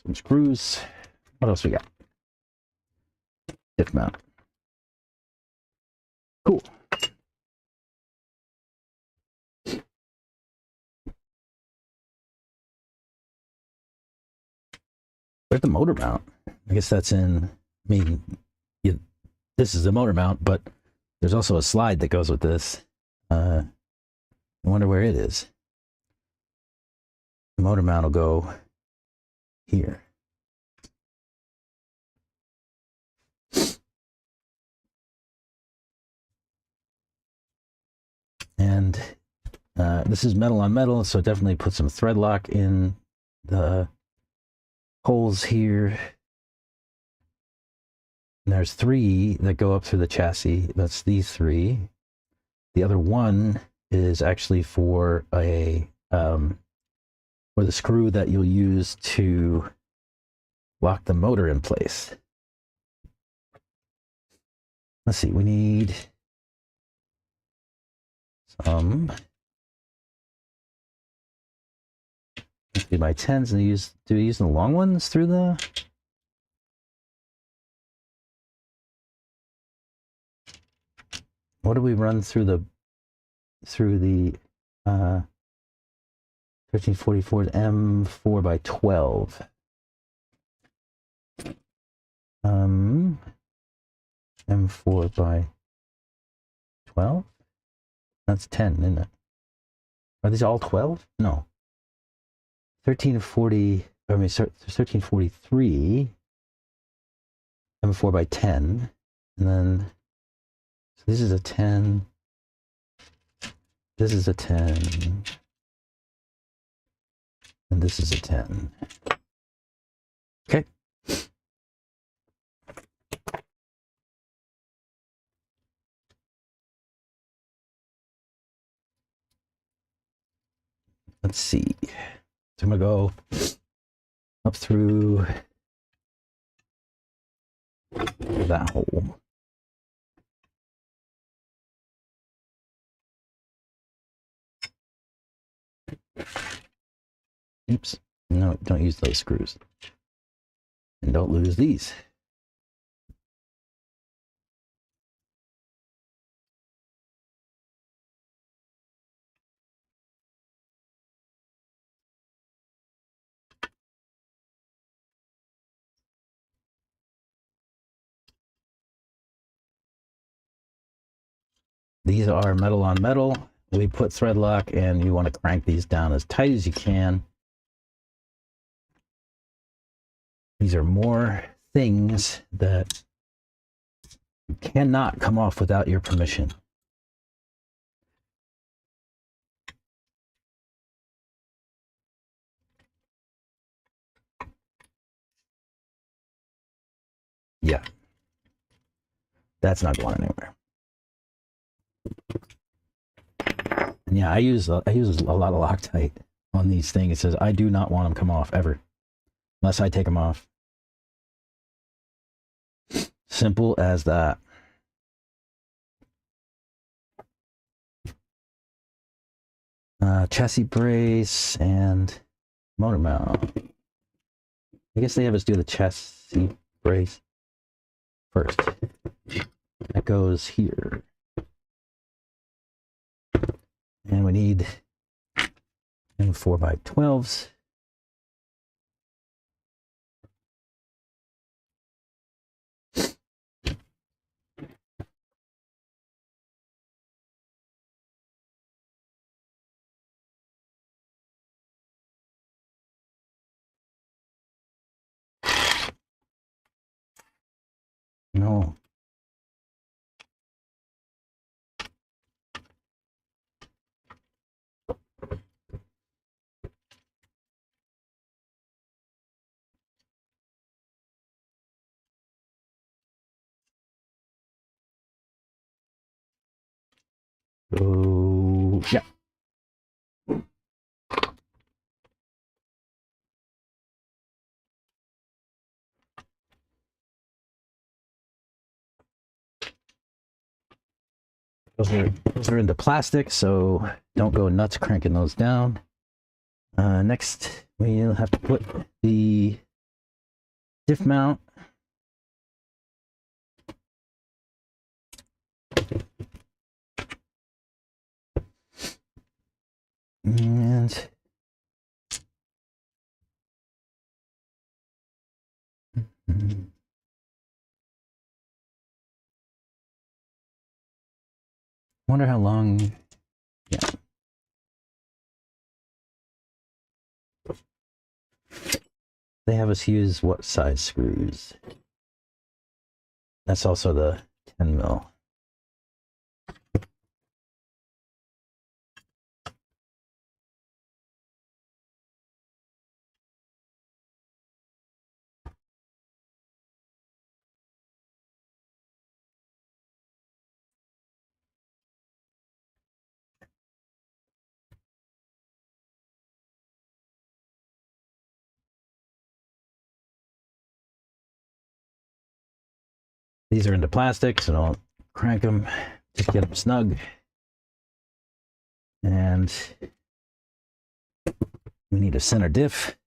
Some screws. What else we got? Diff mount. Cool. Where's the motor mount? I guess that's in, I mean, this is the motor mount, but there's also a slide that goes with this. I wonder where it is. The motor mount will go here. And this is metal on metal, so definitely put some thread lock in the holes here. And there's 3 that go up through the chassis. That's these 3. The other one is actually for a for the screw that you'll use to lock the motor in place. Let's see, we need some 3x10s, and do we use the long ones through the? What do we run through the 1344 M4x12? M4x12? That's 10, isn't it? Are these all 12? No. 1343 M4x10, and then so this is a 10. This is a 10. And this is a 10. Okay. Let's see. So I'm going to go up through that hole. Oops. No, don't use those screws. And don't lose these. These are metal on metal. We put thread lock, and you want to crank these down as tight as you can. These are more things that cannot come off without your permission. Yeah. That's not going anywhere. And yeah, I use a lot of Loctite on these things. It says I do not want them to come off ever, unless I take them off. Simple as that. Chassis brace and motor mount. I guess they have us do the chassis brace first. That goes here. And we need M4x12s. No. Oh, yeah. Those are into plastic, so don't go nuts cranking those down. Next, we'll have to put the diff mount and wonder how long. Yeah. They have us use what size screws? That's also the 10 mil. These are into plastic, so don't crank them. Just get them snug. And we need a center diff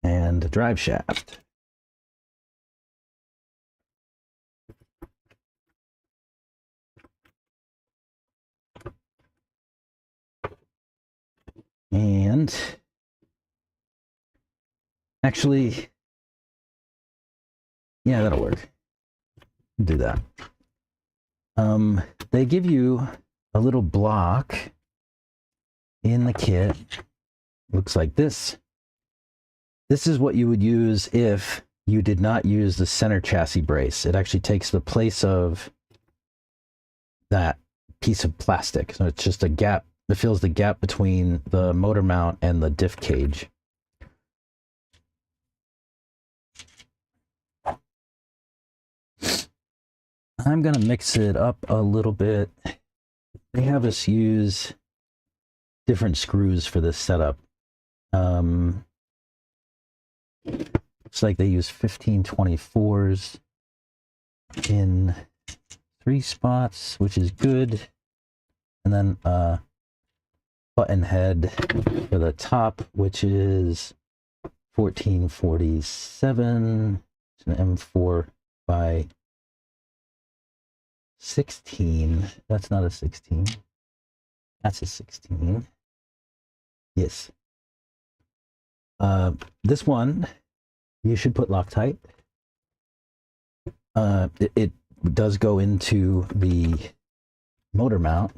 and a drive shaft. And actually, yeah, that'll work. Do that. They give you a little block in the kit. Looks like this. This is what you would use if you did not use the center chassis brace. It actually takes the place of that piece of plastic. So it's just a gap. It fills the gap between the motor mount and the diff cage. I'm going to mix it up a little bit. They have us use different screws for this setup. Looks like they use 1524s in 3 spots, which is good. And then button head for the top, which is 1447. It's an M4 by 16. That's not a 16. That's a 16. Yes. This one, you should put Loctite. It does go into the motor mount.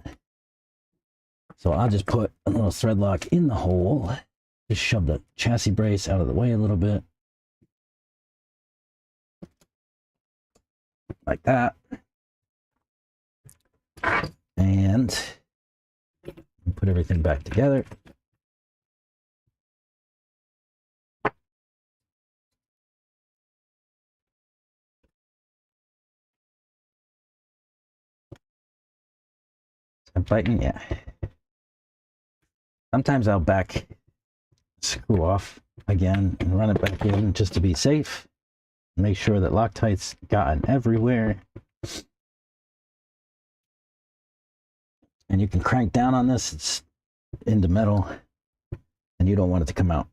So I'll just put a little thread lock in the hole. Just shove the chassis brace out of the way a little bit. Like that. And put everything back together. I'm biting, yeah. Sometimes I'll back screw off again and run it back in just to be safe. Make sure that Loctite's gotten everywhere. And you can crank down on this, it's into metal, and you don't want it to come out.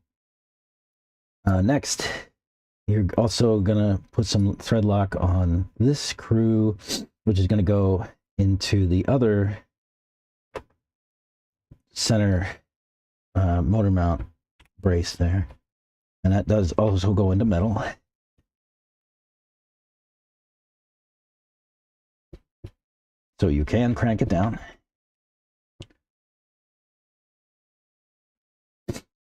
Next, you're also gonna put some thread lock on this screw, which is gonna go into the other center motor mount brace there. And that does also go into metal. So you can crank it down.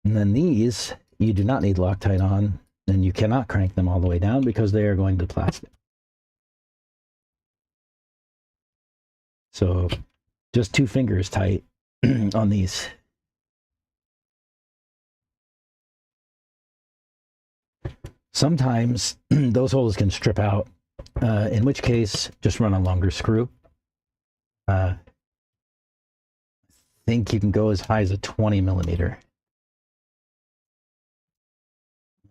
And then these, you do not need Loctite on. And you cannot crank them all the way down because they are going to plastic. So just 2 fingers tight on these. Sometimes those holes can strip out, in which case just run a longer screw. I think you can go as high as a 20 millimeter.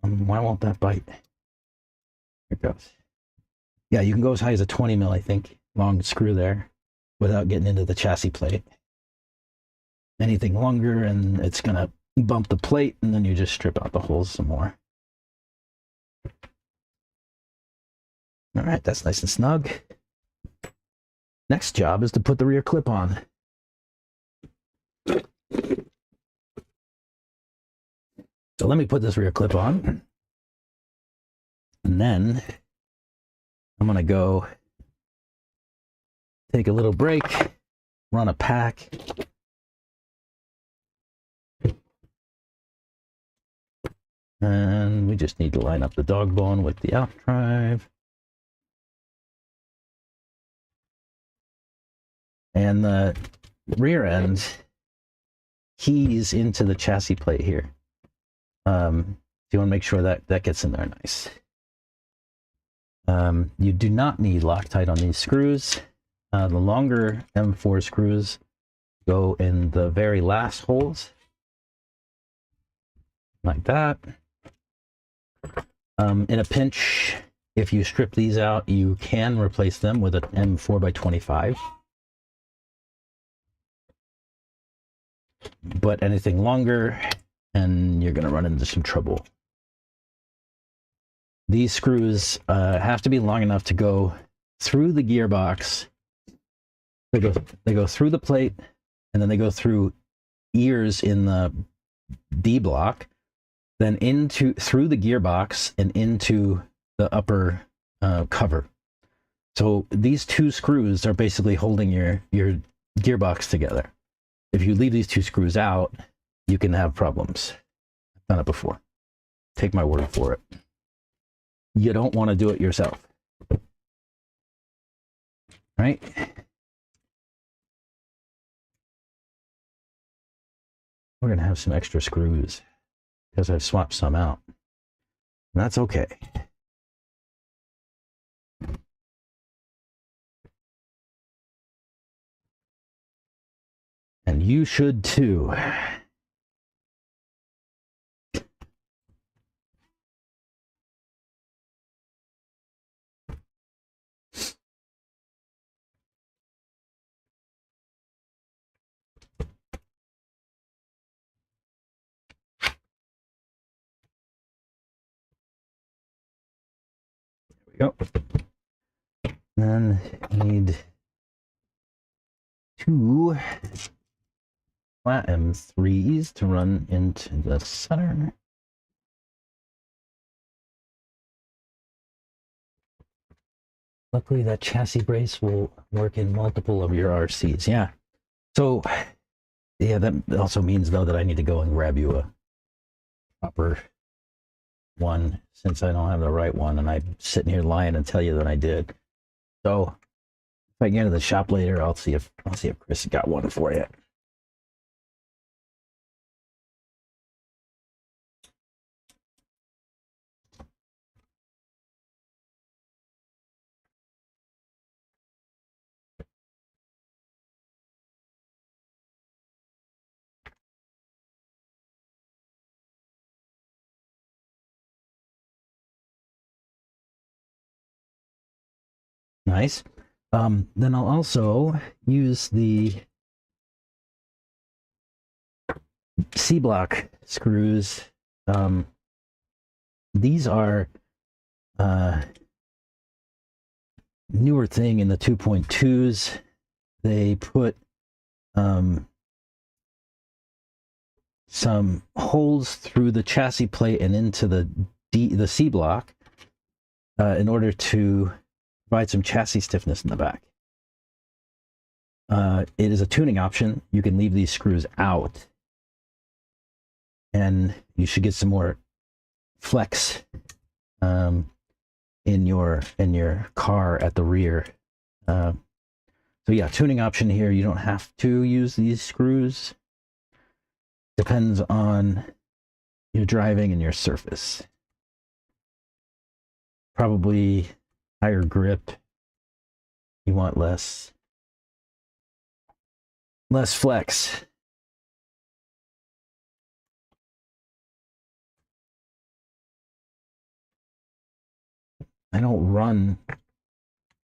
Why won't that bite? Here it goes. Yeah, you can go as high as a 20 mil, I think, long screw there without getting into the chassis plate. Anything longer and it's going to bump the plate, and then you just strip out the holes some more. All right, that's nice and snug. Next job is to put the rear clip on. So let me put this rear clip on. And then I'm going to go take a little break, run a pack. And we just need to line up the dog bone with the out drive. And the rear end keys into the chassis plate here. So you want to make sure that that gets in there nice. You do not need Loctite on these screws. The longer M4 screws go in the very last holes, like that. In a pinch, if you strip these out, you can replace them with an M4x25. But anything longer, and you're going to run into some trouble. These screws have to be long enough to go through the gearbox. They go through the plate, and then they go through ears in the D block, then through the gearbox and into the upper cover. So these 2 screws are basically holding your gearbox together. If you leave these 2 screws out, you can have problems. I've done it before. Take my word for it. You don't want to do it yourself. Right? We're going to have some extra screws because I've swapped some out. And that's okay. And you should too. There we go. Then I need 2 flat M3s to run into the center. Luckily, that chassis brace will work in multiple of your RCs. Yeah. So, yeah, that also means, though, that I need to go and grab you a proper one, since I don't have the right one, and I'm sitting here lying and tell you that I did. So, if I get to the shop later, I'll see if Chris got one for you. Nice. Then I'll also use the C-block screws. These are newer thing in the 2.2s. They put some holes through the chassis plate and into the C-block in order to provide some chassis stiffness in the back. It is a tuning option. You can leave these screws out, and you should get some more flex in your car at the rear. So yeah, tuning option here. You don't have to use these screws. Depends on your driving and your surface. Probably higher grip. You want less flex. I don't run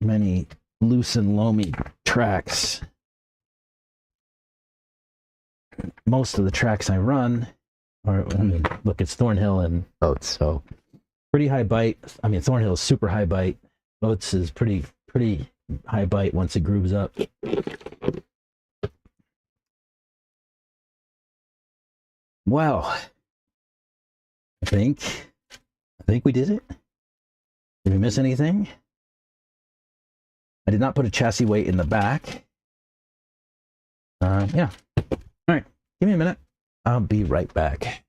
many loose and loamy tracks. Most of the tracks I run are, I mean, look, it's Thornhill and Oates, so pretty high bite. I mean, Thornhill is super high bite. Oates is pretty high bite once it grooves up. Well, I think we did it. Did we miss anything? I did not put a chassis weight in the back. Yeah. All right. Give me a minute. I'll be right back.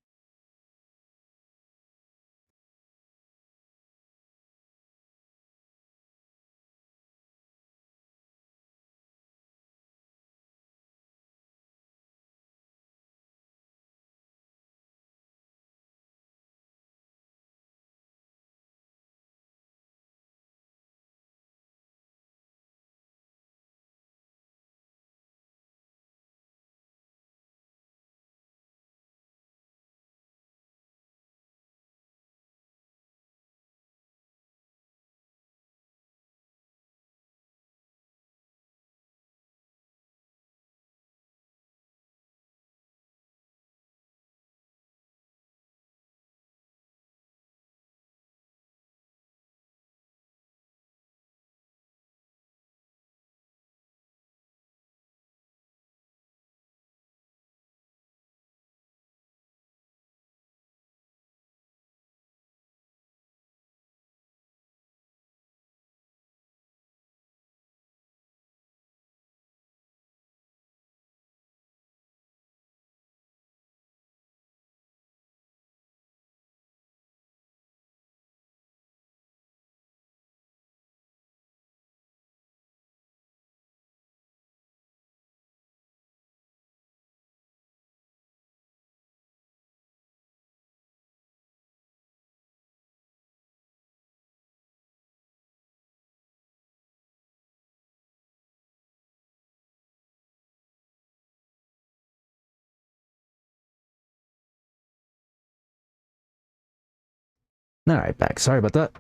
All right, back. Sorry about that.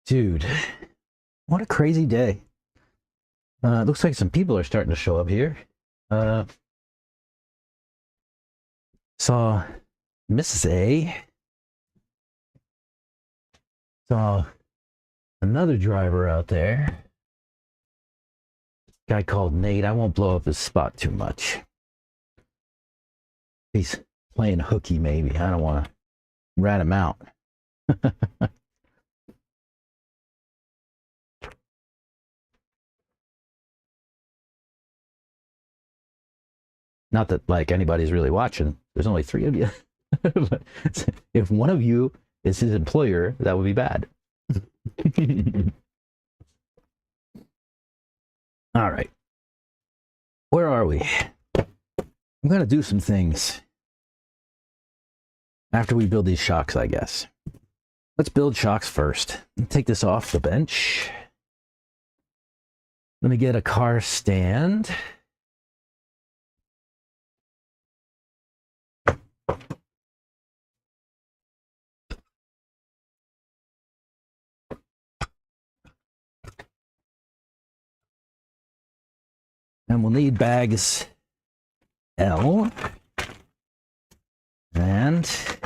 Dude, what a crazy day. Looks like some people are starting to show up here. Saw Mrs. A. Saw another driver out there. Guy called Nate. I won't blow up his spot too much. He's playing hooky, maybe. I don't want to rat him out. Not that like anybody's really watching. There's only 3 of you. But if one of you is his employer, that would be bad. All right. Where are we? I'm going to do some things after we build these shocks, I guess. Let's build shocks first. Take this off the bench. Let me get a car stand. And we'll need bags L and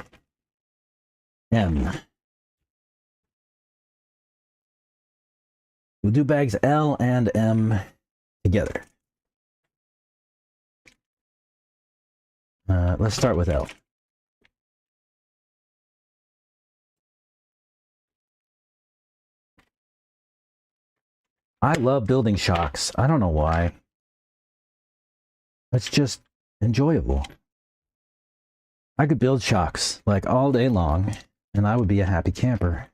M. We'll do bags L and M together. Let's start with L. I love building shocks. I don't know why. It's just enjoyable. I could build shocks like all day long, and I would be a happy camper.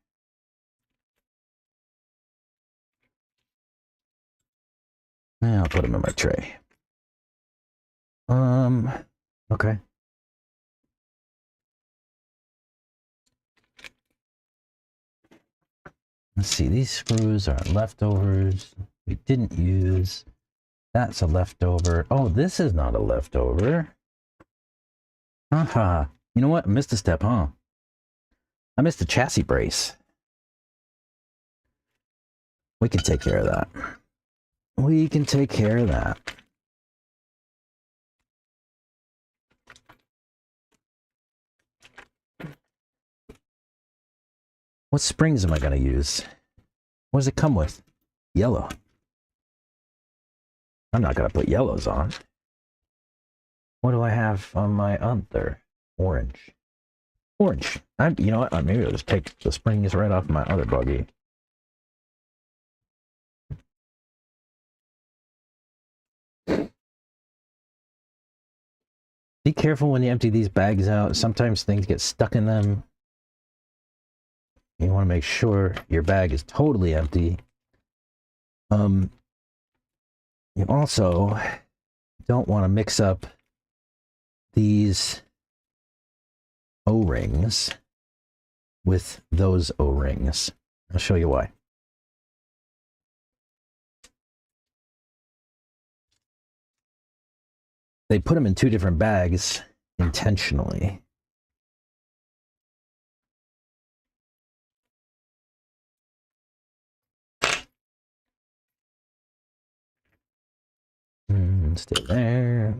Yeah, I'll put them in my tray. Okay. Let's see, these screws are leftovers. We didn't use. That's a leftover. Oh, this is not a leftover. Haha. You know what? I missed a step, huh? I missed the chassis brace. We can take care of that. We can take care of that. What springs am I going to use? What does it come with? Yellow. I'm not going to put yellows on. What do I have on my other? Orange. Orange. You know what? Maybe I'll just take the springs right off my other buggy. Be careful when you empty these bags out. Sometimes things get stuck in them. You want to make sure your bag is totally empty. You also don't want to mix up these O-rings with those O-rings. I'll show you why. They put them in two different bags intentionally. Stay there.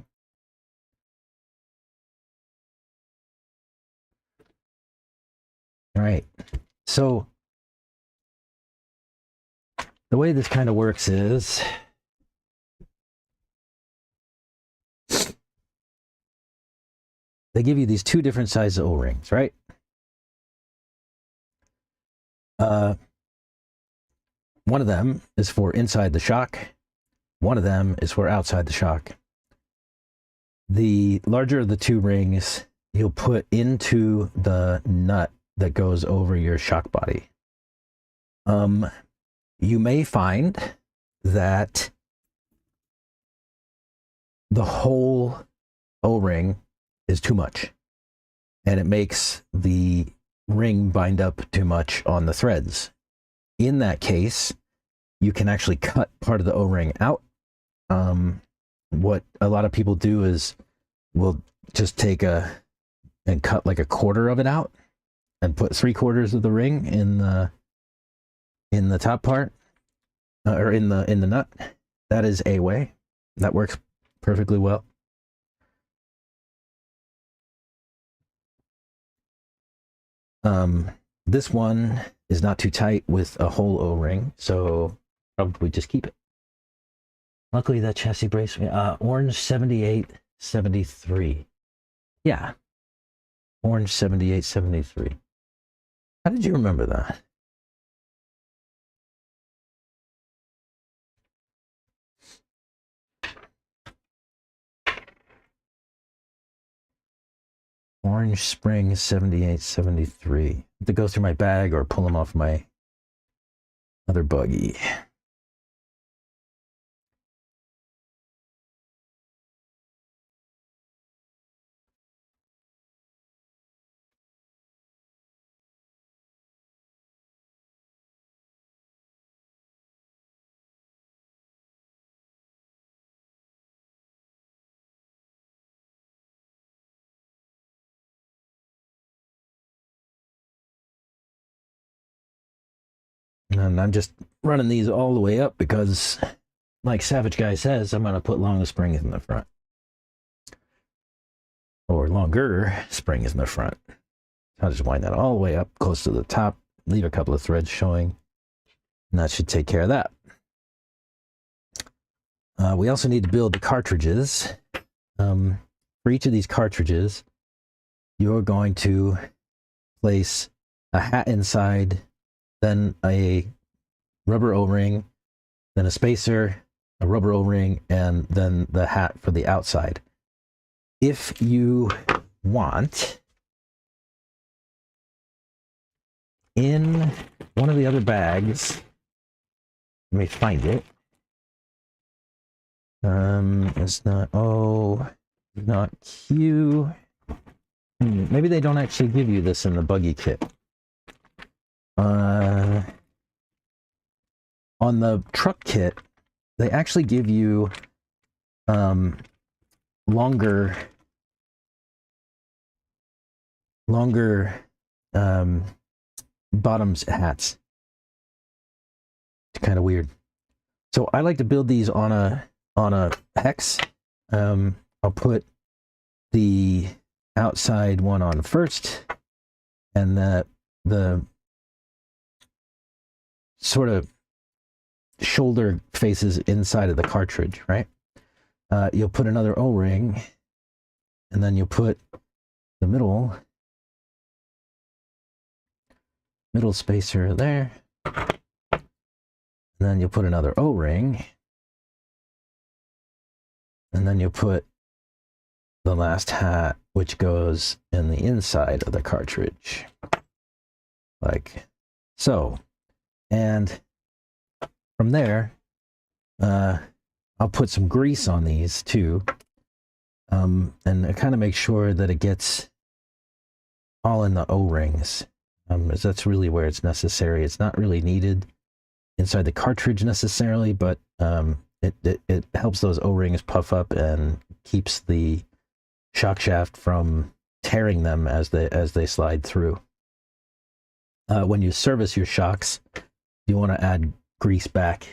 All right. So the way this kind of works is they give you these two different sizes of O-rings, right? One of them is for inside the shock. One of them is for outside the shock. The larger of the two rings you'll put into the nut that goes over your shock body. You may find that the whole O-ring is too much, and it makes the ring bind up too much on the threads. In that case, you can actually cut part of the O-ring out. What a lot of people do is we'll just take and cut like a quarter of it out and put 3/4 of the ring in the top part, or in the nut. That is a way. That works perfectly well. This one is not too tight with a whole O-ring, so probably just keep it. Luckily, that chassis brace, orange 7873. Yeah, orange 7873. How did you remember that? Orange spring 7873. I have to go through my bag or pull them off my other buggy. And I'm just running these all the way up because, like Savage Guy says, I'm going to put longer springs in the front. Or longer springs in the front. I'll just wind that all the way up close to the top, leave a couple of threads showing, and that should take care of that. We also need to build the cartridges. For each of these cartridges, you're going to place a hat inside, then a rubber O-ring, then a spacer, a rubber O-ring, and then the hat for the outside. If you want, in one of the other bags, let me find it. It's not, not Q. Maybe they don't actually give you this in the buggy kit. On the truck kit, they actually give you longer bottoms hats. It's kind of weird. So I like to build these on a hex. I'll put the outside one on first, and the sort of shoulder faces inside of the cartridge, right? You'll put another O-ring, and then you'll put the middle spacer there, and then you'll put another O-ring, and then you'll put the last hat, which goes in the inside of the cartridge, like so. And from there, I'll put some grease on these too, and I kind of make sure that it gets all in the O-rings, as that's really where it's necessary. It's not really needed inside the cartridge necessarily, but it helps those O-rings puff up and keeps the shock shaft from tearing them as they slide through. When you service your shocks, you want to add grease back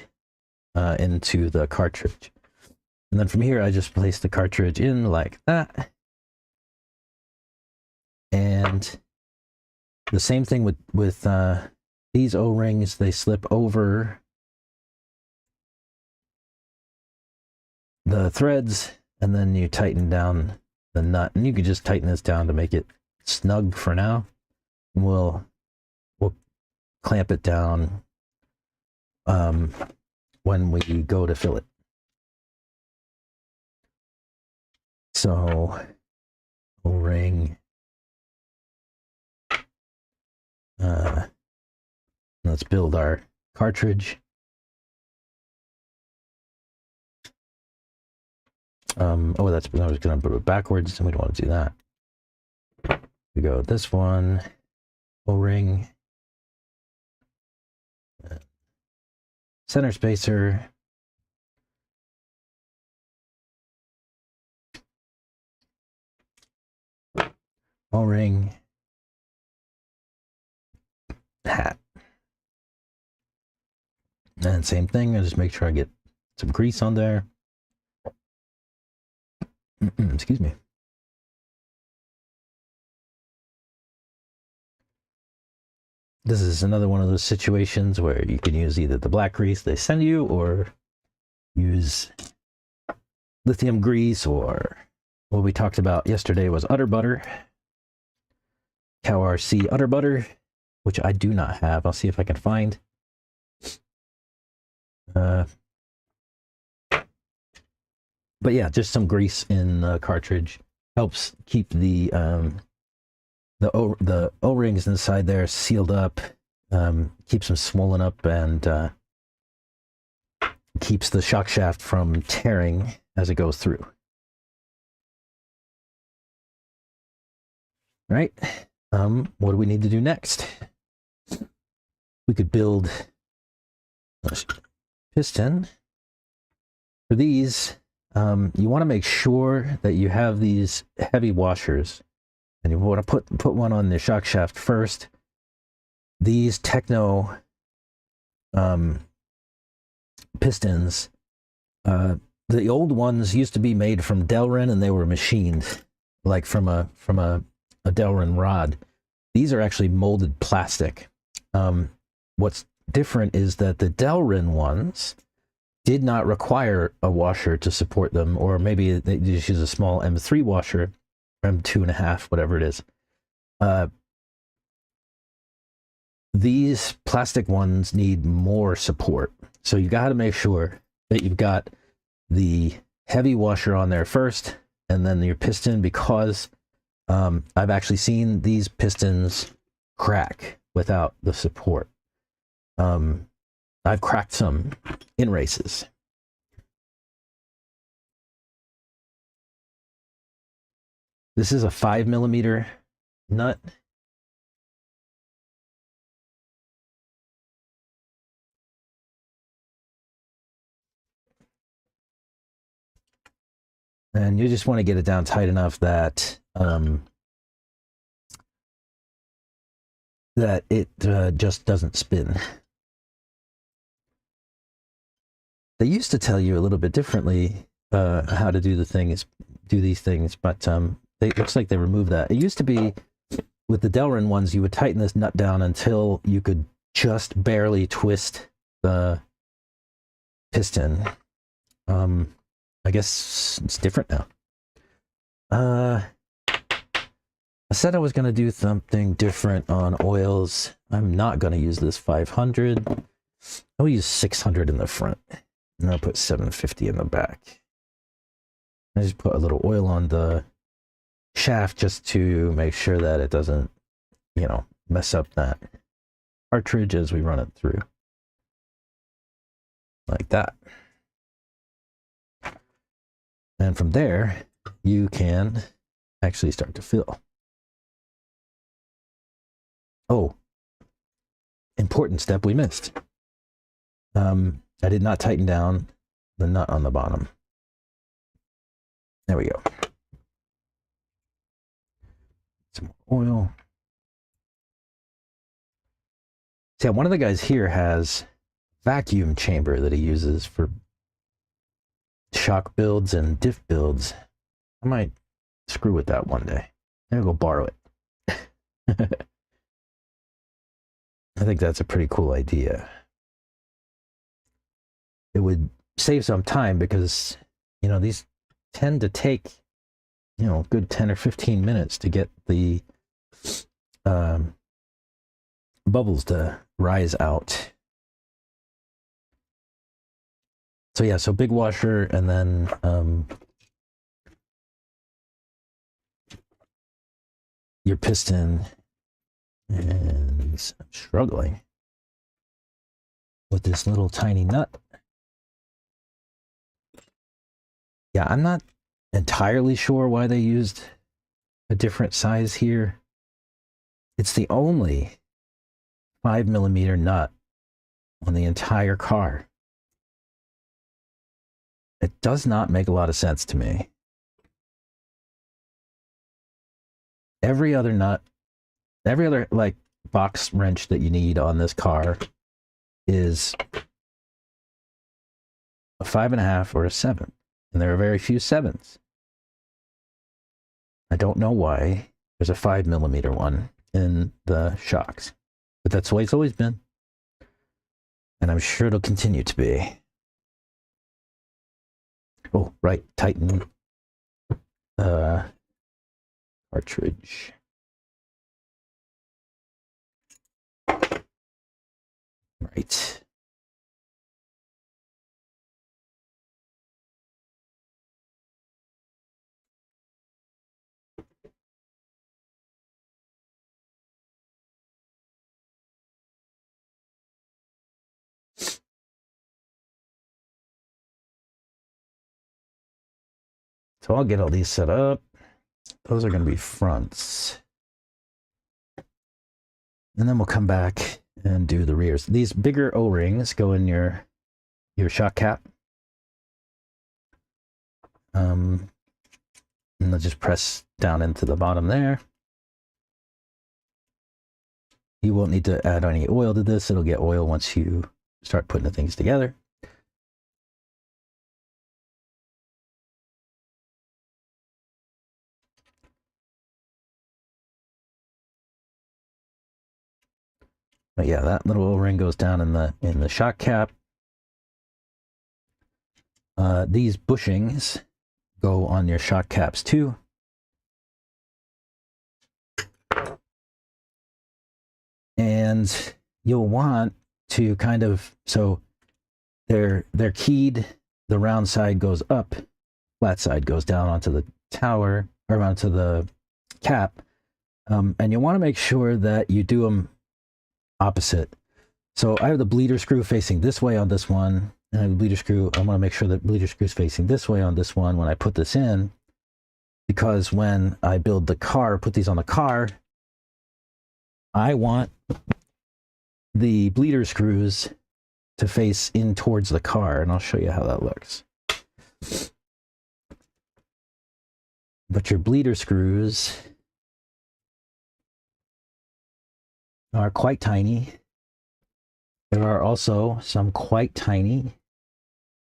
into the cartridge. And then from here, I just place the cartridge in like that. And the same thing with these O-rings, they slip over the threads, and then you tighten down the nut. And you can just tighten this down to make it snug for now. And we'll clamp it down when we go to fill it. So, O-ring. Let's build our cartridge. I was going to put it backwards, and we don't want to do that. We go this one, O-ring, center spacer, O-ring, hat. And same thing, I just make sure I get some grease on there. Excuse me. This is another one of those situations where you can use either the black grease they send you, or use lithium grease, or what we talked about yesterday was udder butter. Cow RC udder butter, which I do not have. I'll see if I can find. But yeah, just some grease in the cartridge helps keep the O-rings inside there sealed up, keeps them swollen up, and keeps the shock shaft from tearing as it goes through. Right? What do we need to do next? We could build a piston. For these, you want to make sure that you have these heavy washers, and you want to put one on the shock shaft first. These Techno pistons, the old ones used to be made from Delrin, and they were machined like from a Delrin rod. These are actually molded plastic. What's different is that the Delrin ones, did not require a washer to support them, or maybe they just use a small M3 washer, M2.5, whatever it is. These plastic ones need more support. So you got to make sure that you've got the heavy washer on there first, and then your piston, because I've actually seen these pistons crack without the support. I've cracked some in races. This is a 5mm nut. And you just want to get it down tight enough that that it just doesn't spin. They used to tell you a little bit differently how to do these things, but it looks like they removed that. It used to be with the Delrin ones, you would tighten this nut down until you could just barely twist the piston. I guess it's different now. I said I was going to do something different on oils. I'm not going to use this 500. I'll use 600 in the front. And I'll put 750 in the back. I just put a little oil on the shaft just to make sure that it doesn't, you know, mess up that cartridge as we run it through. Like that. And from there, you can actually start to fill. Oh, important step we missed. I did not tighten down the nut on the bottom. There we go. Some more oil. See, one of the guys here has vacuum chamber that he uses for shock builds and diff builds. I might screw with that one day. I'll go borrow it. I think that's a pretty cool idea. It would save some time because, you know, these tend to take, you know, a good 10 or 15 minutes to get the bubbles to rise out. So yeah, so big washer, and then your piston. And I'm struggling with this little tiny nut. Yeah, I'm not entirely sure why they used a different size here. It's the only 5mm nut on the entire car. It does not make a lot of sense to me. Every other nut, every other like box wrench that you need on this car is a 5.5 or a 7, and there are very few 7s. I don't know why there's a 5mm one in the shocks, but that's the way it's always been, and I'm sure it'll continue to be. Oh, right, tighten cartridge. Right. So I'll get all these set up. Those are going to be fronts. And then we'll come back and do the rears. These bigger O-rings go in your shock cap. And they'll just press down into the bottom there. You won't need to add any oil to this. It'll get oil once you start putting the things together. But yeah, that little O-ring goes down in the shock cap. These bushings go on your shock caps too. And you'll want to kind of, so they're keyed, the round side goes up, flat side goes down onto the tower, or onto the cap. And you want to make sure that you do them opposite. So I have the bleeder screw facing this way on this one, and I have the bleeder screw, I want to make sure that bleeder screw is facing this way on this one when I put this in, because when I build the car, put these on the car, I want the bleeder screws to face in towards the car, and I'll show you how that looks. But your bleeder screws are quite tiny. There are also some quite tiny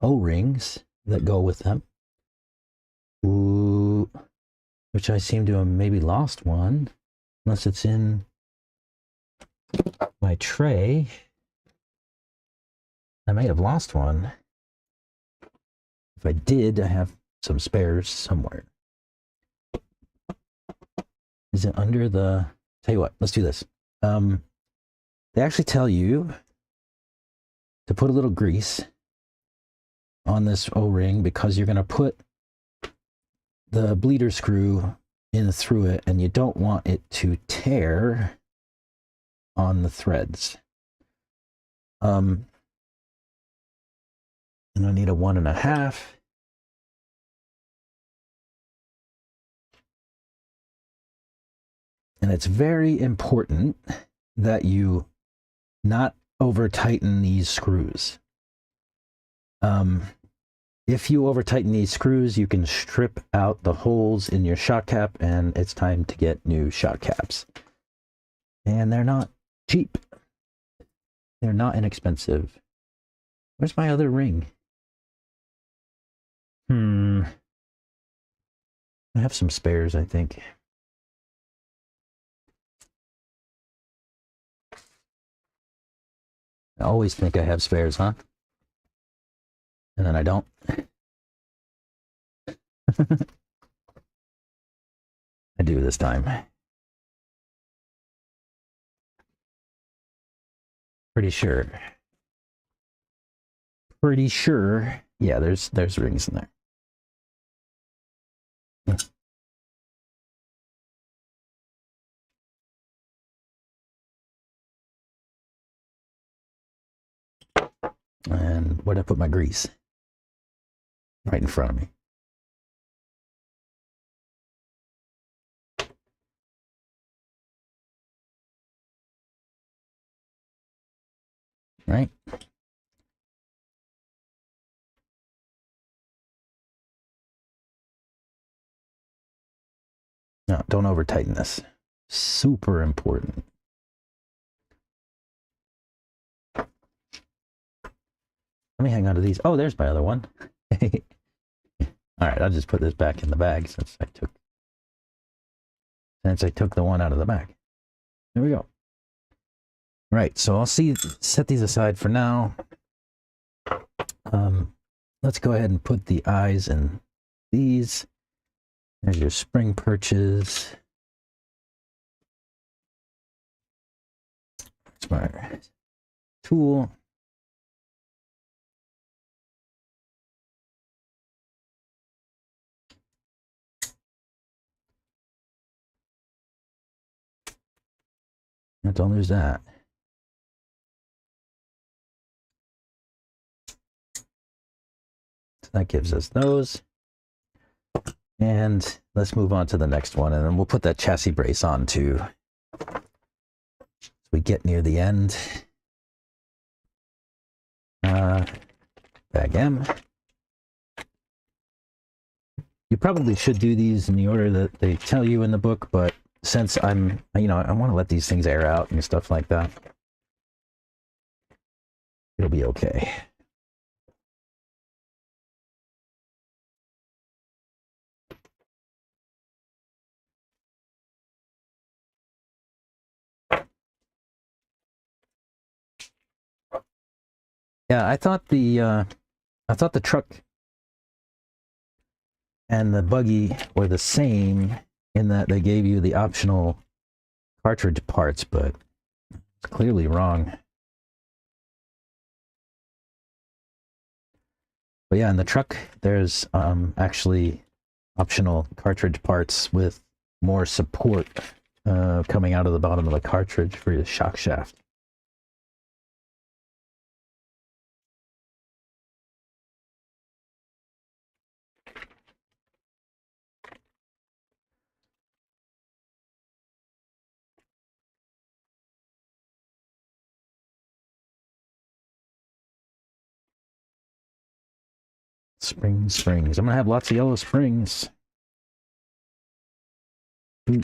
O-rings that go with them. Ooh, which I seem to have maybe lost one, unless it's in my tray. I may have lost one. If I did, I have some spares somewhere. Is it under the... Tell you what, let's do this. They actually tell you to put a little grease on this O-ring because you're going to put the bleeder screw in through it, and you don't want it to tear on the threads. And I need a 1.5. And it's very important that you not over tighten these screws. If you over tighten these screws, you can strip out the holes in your shock cap, and it's time to get new shock caps. And they're not cheap. They're not inexpensive. Where's my other ring? I have some spares, I think. I always think I have spares, huh? And then I don't. I do this time. Pretty sure. Pretty sure. Yeah, there's rings in there. And where'd I put my grease? Right in front of me. Right? No, don't over tighten this. Super important. Let me hang on to these. Oh, there's my other one. All right, I'll just put this back in the bag since I took the one out of the bag. There we go. Right, so I'll set these aside for now. Let's go ahead and put the eyes in these. There's your spring perches. That's my tool. Don't lose that. So that gives us those. And let's move on to the next one, and then we'll put that chassis brace on too. As we get near the end. Bag M. You probably should do these in the order that they tell you in the book, but since I want to let these things air out and stuff like that, it'll be okay. Yeah, I thought the truck and the buggy were the same in that they gave you the optional cartridge parts, but it's clearly wrong. But yeah, in the truck, there's actually optional cartridge parts with more support coming out of the bottom of the cartridge for your shock shaft. Springs. I'm gonna have lots of yellow springs. Ooh.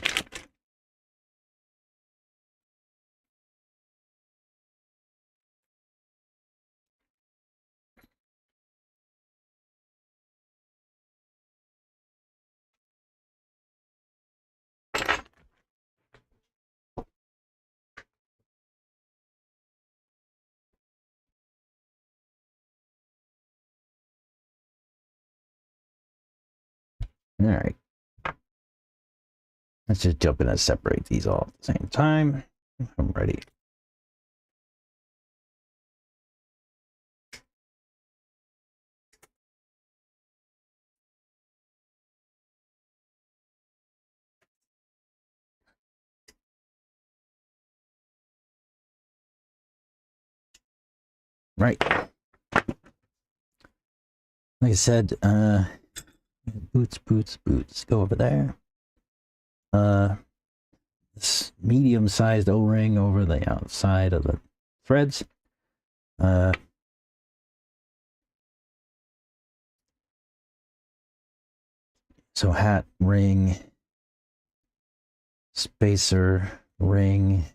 All right. Let's just jump in and separate these all at the same time. I'm ready. Right. Like I said, boots, go over there. This medium-sized O-ring over the outside of the threads. So hat, ring, spacer, ring,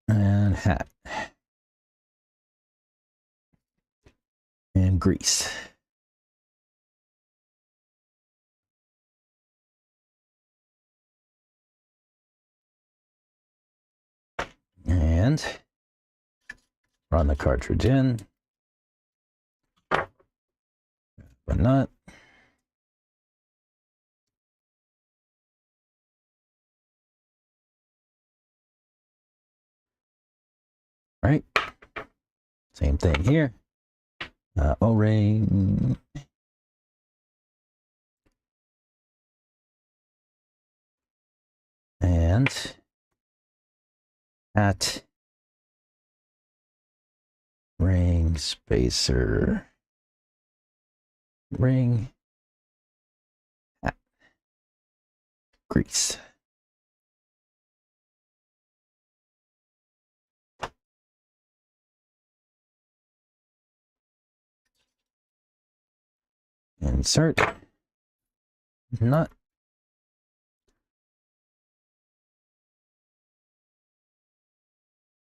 and hat. And grease. And run the cartridge in. But nut. Right. Same thing here. O-ring. And hat, ring, spacer, ring, hat, grease. Insert nut.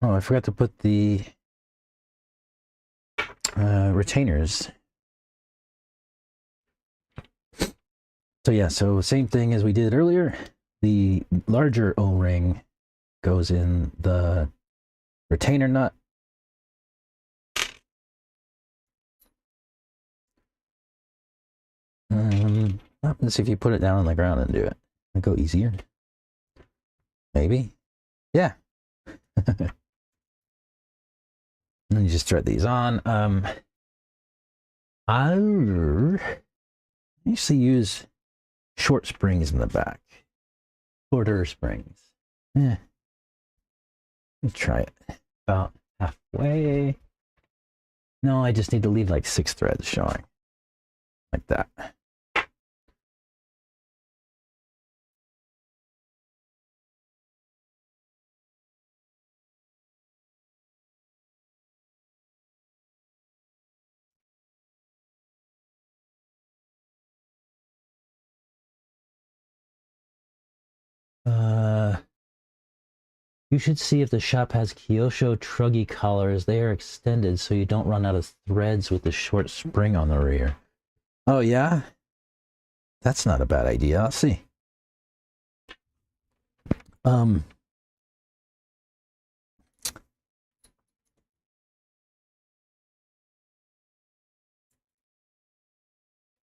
Oh, I forgot to put the retainers. So yeah, so same thing as we did earlier. The larger O-ring goes in the retainer nut. What happens if you put it down on the ground and do it? It'll go easier. Maybe. Yeah. And you just thread these on. I usually use short springs in the back. Shorter springs. Yeah. Let's try it. About halfway. No, I just need to leave like 6 threads showing. Like that. You should see if the shop has Kyosho truggy collars. They are extended so you don't run out of threads with the short spring on the rear. Oh, yeah? That's not a bad idea. I'll see.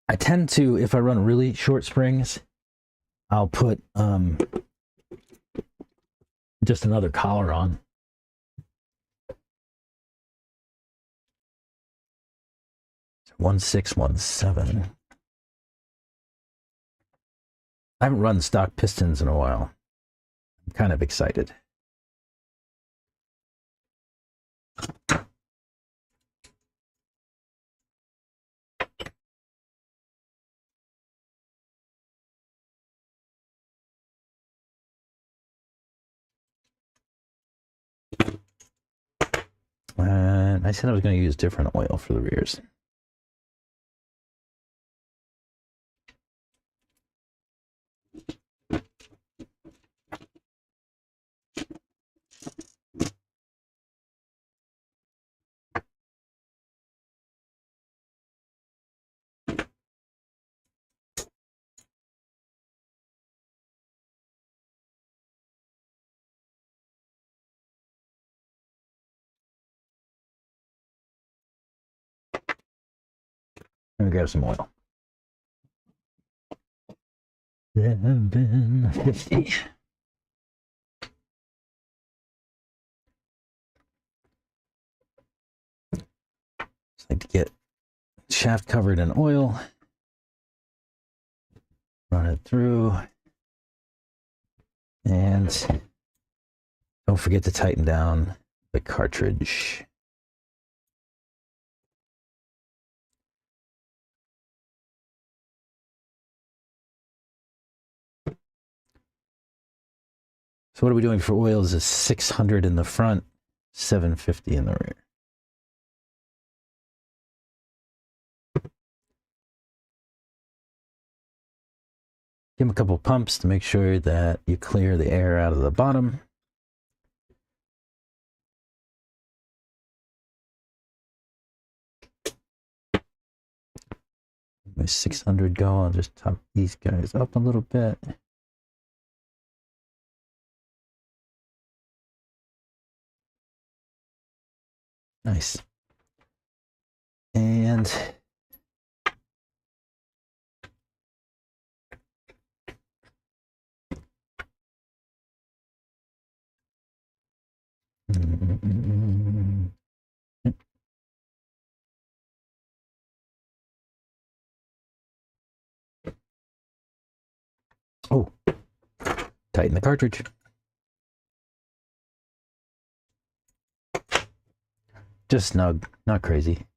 I tend to, if I run really short springs, I'll put just another collar on. So 1617. I haven't run stock pistons in a while. I'm kind of excited. And I said I was going to use different oil for the rears. Let me grab some oil. 750. Just like to get shaft covered in oil. Run it through. And don't forget to tighten down the cartridge. So what are we doing for oils? Is 600 in the front, 750 in the rear. Give them a couple pumps to make sure that you clear the air out of the bottom. My 600 go. I'll just top these guys up a little bit. Nice. And oh, tighten the cartridge. Just snug, not crazy.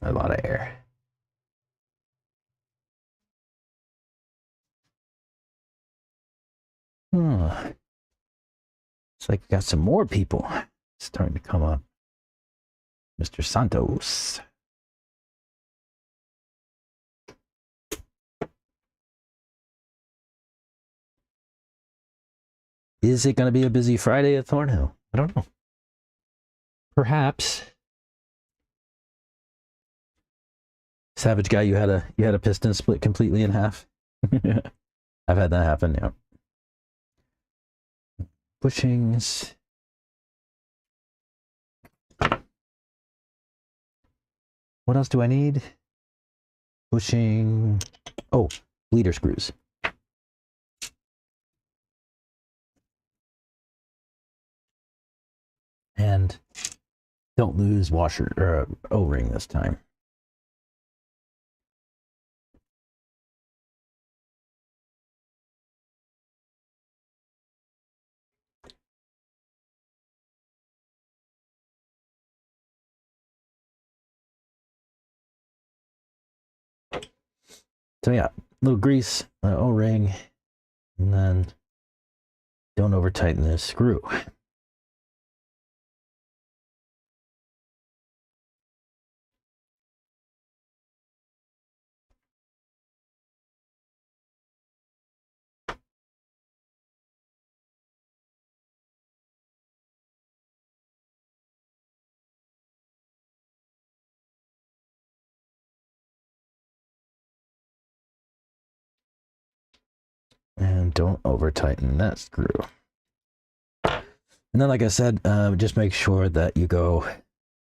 A lot of air. It's like we got some more people starting to come up. Mr. Santos. Is it going to be a busy Friday at Thornhill? I don't know. Perhaps. Savage guy, you had a piston split completely in half. I've had that happen, yeah. Bushings. What else do I need? Bushing. Oh, bleeder screws. And don't lose washer or O-ring this time. So yeah, little grease, O-ring, and then don't over tighten this screw. And don't over tighten that screw. And then, like I said, just make sure that you go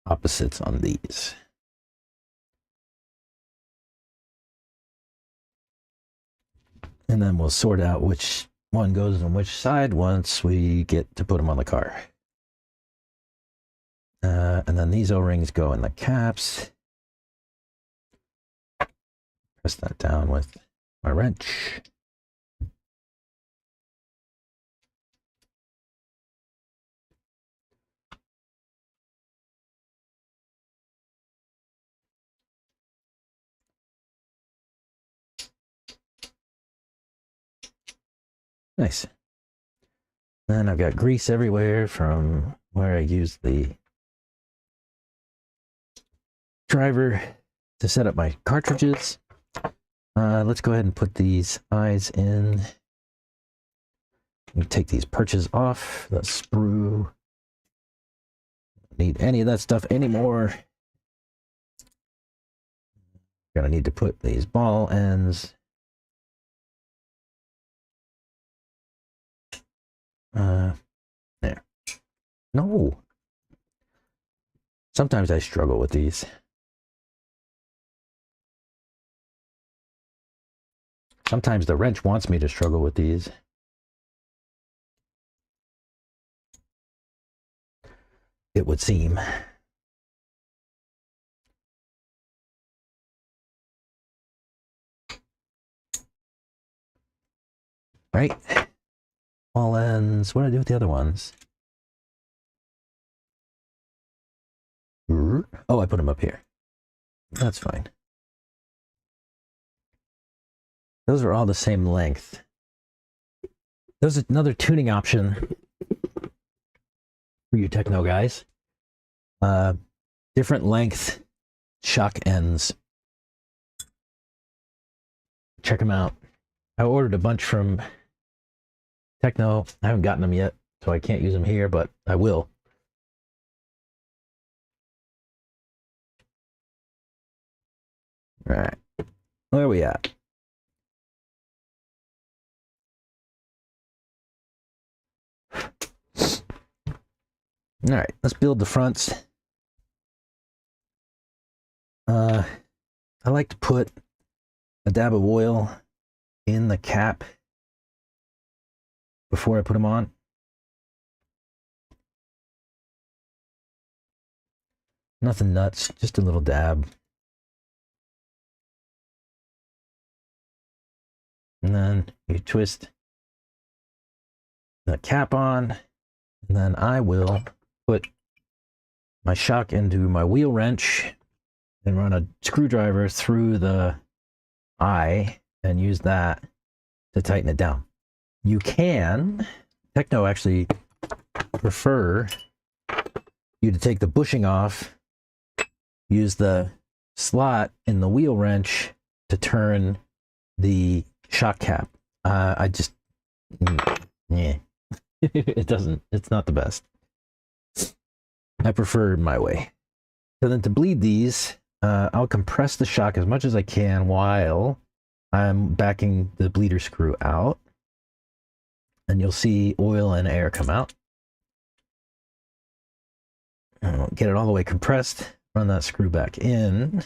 opposites on these. And then we'll sort out which one goes on which side once we get to put them on the car. And then these O-rings go in the caps. Press that down with my wrench. Nice. Then I've got grease everywhere from where I used the driver to set up my cartridges. Let's go ahead and put these eyes in. Take these perches off, the sprue. Don't need any of that stuff anymore. Gonna need to put these ball ends. There. No. Sometimes I struggle with these. Sometimes the wrench wants me to struggle with these. It would seem. Right? Ball ends. What do I do with the other ones? Oh, I put them up here. That's fine. Those are all the same length. There's another tuning option for you techno guys. Different length shock ends. Check them out. I ordered a bunch from Techno. I haven't gotten them yet, so I can't use them here, but I will. All right, where are we at? All right, let's build the fronts. I like to put a dab of oil in the cap before I put them on. Nothing nuts, just a little dab. And then you twist the cap on, and then I will put my shock into my wheel wrench and run a screwdriver through the eye and use that to tighten it down. You can, Techno actually prefer you to take the bushing off, use the slot in the wheel wrench to turn the shock cap. I just, yeah, it's not the best. I prefer my way. So then to bleed these, I'll compress the shock as much as I can while I'm backing the bleeder screw out. And you'll see oil and air come out. I'll get it all the way compressed, run that screw back in.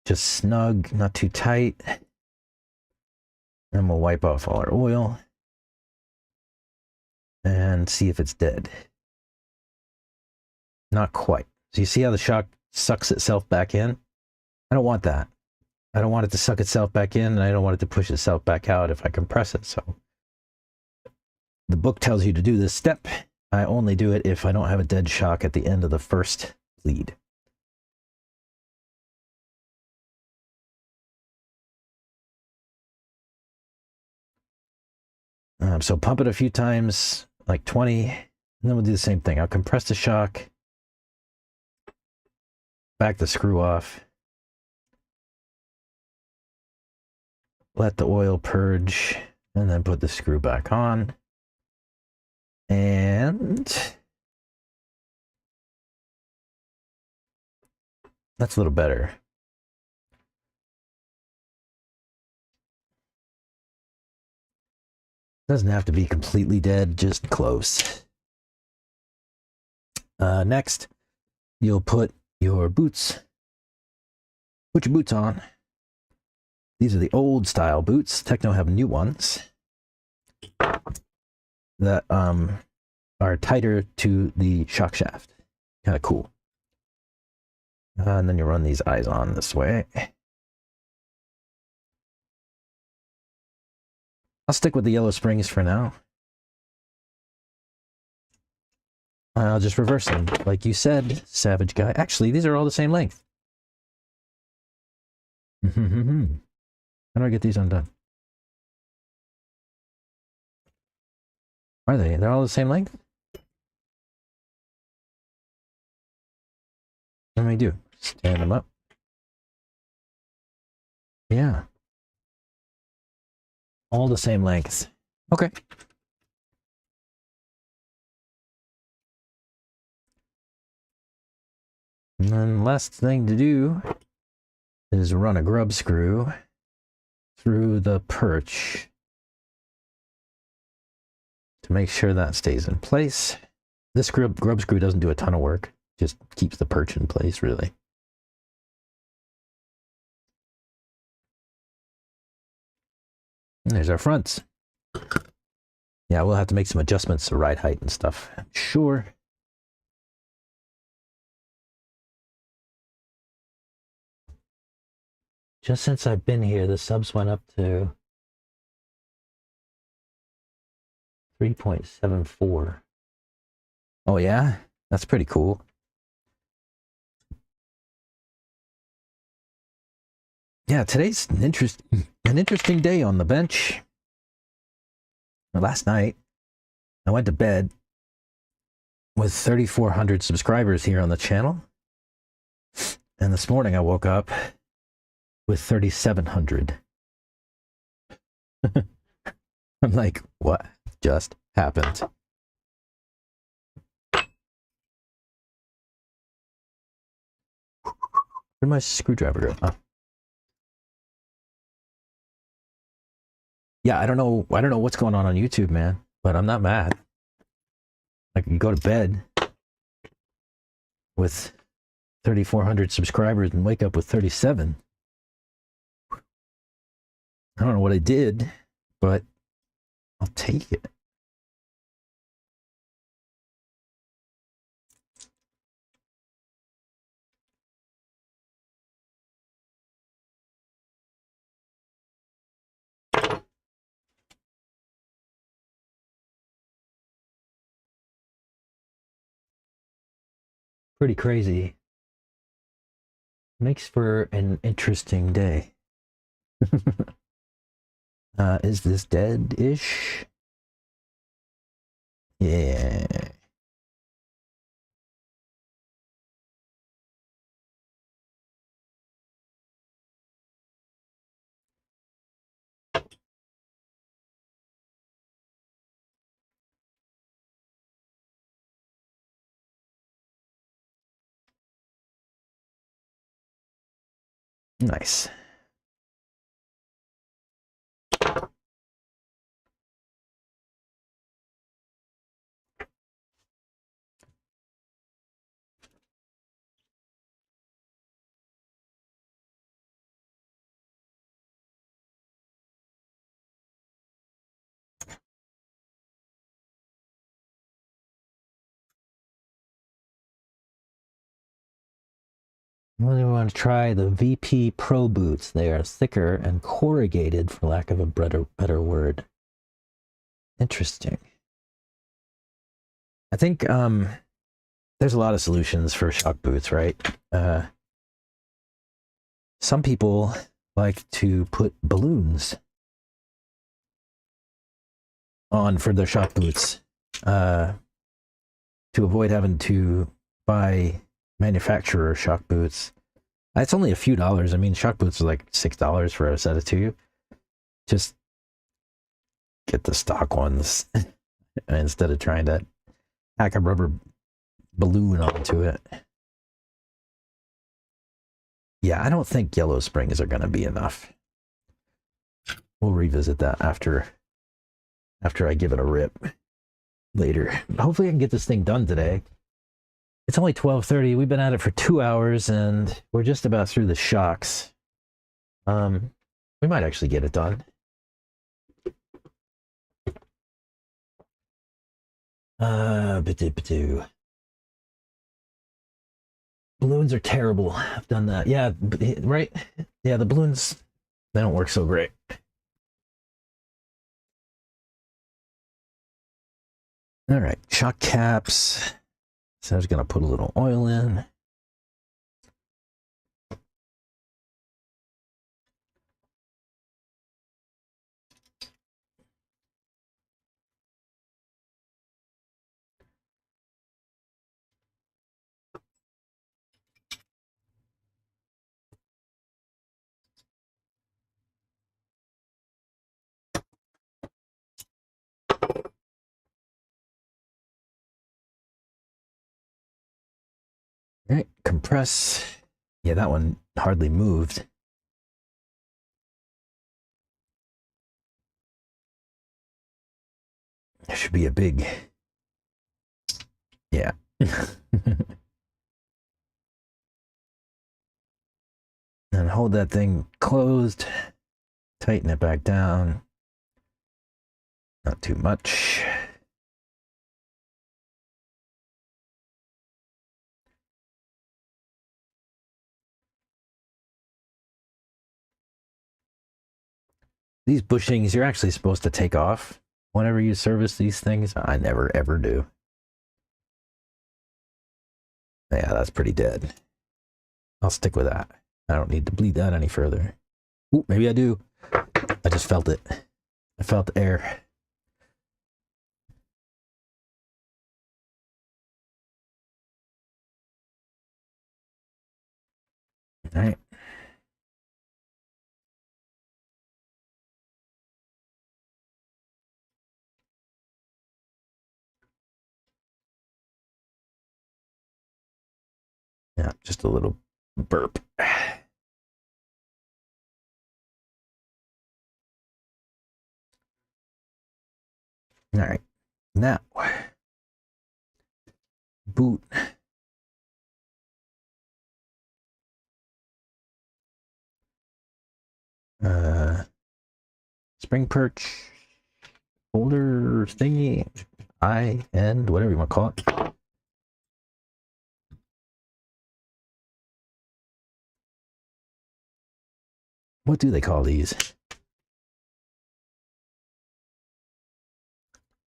Just snug, not too tight. And we'll wipe off all our oil and see if it's dead. Not quite. So you see how the shock sucks itself back in? I don't want that. I don't want it to suck itself back in, and I don't want it to push itself back out if I compress it. So the book tells you to do this step. I only do it if I don't have a dead shock at the end of the first bleed. So pump it a few times, like 20, and then we'll do the same thing. I'll compress the shock, back the screw off, let the oil purge, and then put the screw back on. And that's a little better. Doesn't have to be completely dead, just close. Next, you'll put your boots. Put your boots on. These are the old style boots. Techno have new ones that are tighter to the shock shaft. Kind of cool. And then you run these eyes on this way. I'll stick with the yellow springs for now. I'll just reverse them, like you said, Savage Guy. Actually, these are all the same length. How do I get these undone? Are they? They're all the same length? What do I do? Stand them up. Yeah. All the same length. Okay. And then last thing to do is run a grub screw through the perch to make sure that stays in place. This grub screw doesn't do a ton of work, just keeps the perch in place, really. And there's our fronts. Yeah, we'll have to make some adjustments to ride height and stuff, I'm sure. Just since I've been here, the subs went up to 3.74. Oh yeah? That's pretty cool. Yeah, today's an interesting day on the bench. Last night, I went to bed with 3,400 subscribers here on the channel. And this morning I woke up with 3,700. I'm like, what just happened? Where'd my screwdriver go? Oh. Yeah, I don't know what's going on YouTube, man, but I'm not mad. I can go to bed with 3,400 subscribers and wake up with 37. I don't know what I did, but I'll take it. Pretty crazy. Makes for an interesting day. Is this dead-ish? Yeah. Nice. Well, we want to try the VP Pro boots. They are thicker and corrugated, for lack of a better word. Interesting. I think there's a lot of solutions for shock boots, right? Some people like to put balloons on for their shock boots to avoid having to buy manufacturer shock boots. It's only a few dollars. I mean, shock boots are like $6 for a set of two. Just get the stock ones instead of trying to hack a rubber balloon onto it. Yeah, I don't think yellow springs are going to be enough. We'll revisit that after I give it a rip later. Hopefully I can get this thing done today. It's only 12:30. We've been at it for 2 hours, and we're just about through the shocks. We might actually get it done. Balloons are terrible. I've done that. Yeah, right? Yeah, the balloons, they don't work so great. All right, shock caps. So I was going to put a little oil in. All right, compress. Yeah, that one hardly moved. There should be a big, yeah. And hold that thing closed, tighten it back down. Not too much. These bushings, you're actually supposed to take off whenever you service these things. I never, ever do. Yeah, that's pretty dead. I'll stick with that. I don't need to bleed that any further. Ooh, maybe I do. I just felt it. I felt the air. All right. Yeah, just a little burp. All right. Now, boot. Spring perch holder thingy. End, whatever you want to call it. What do they call these?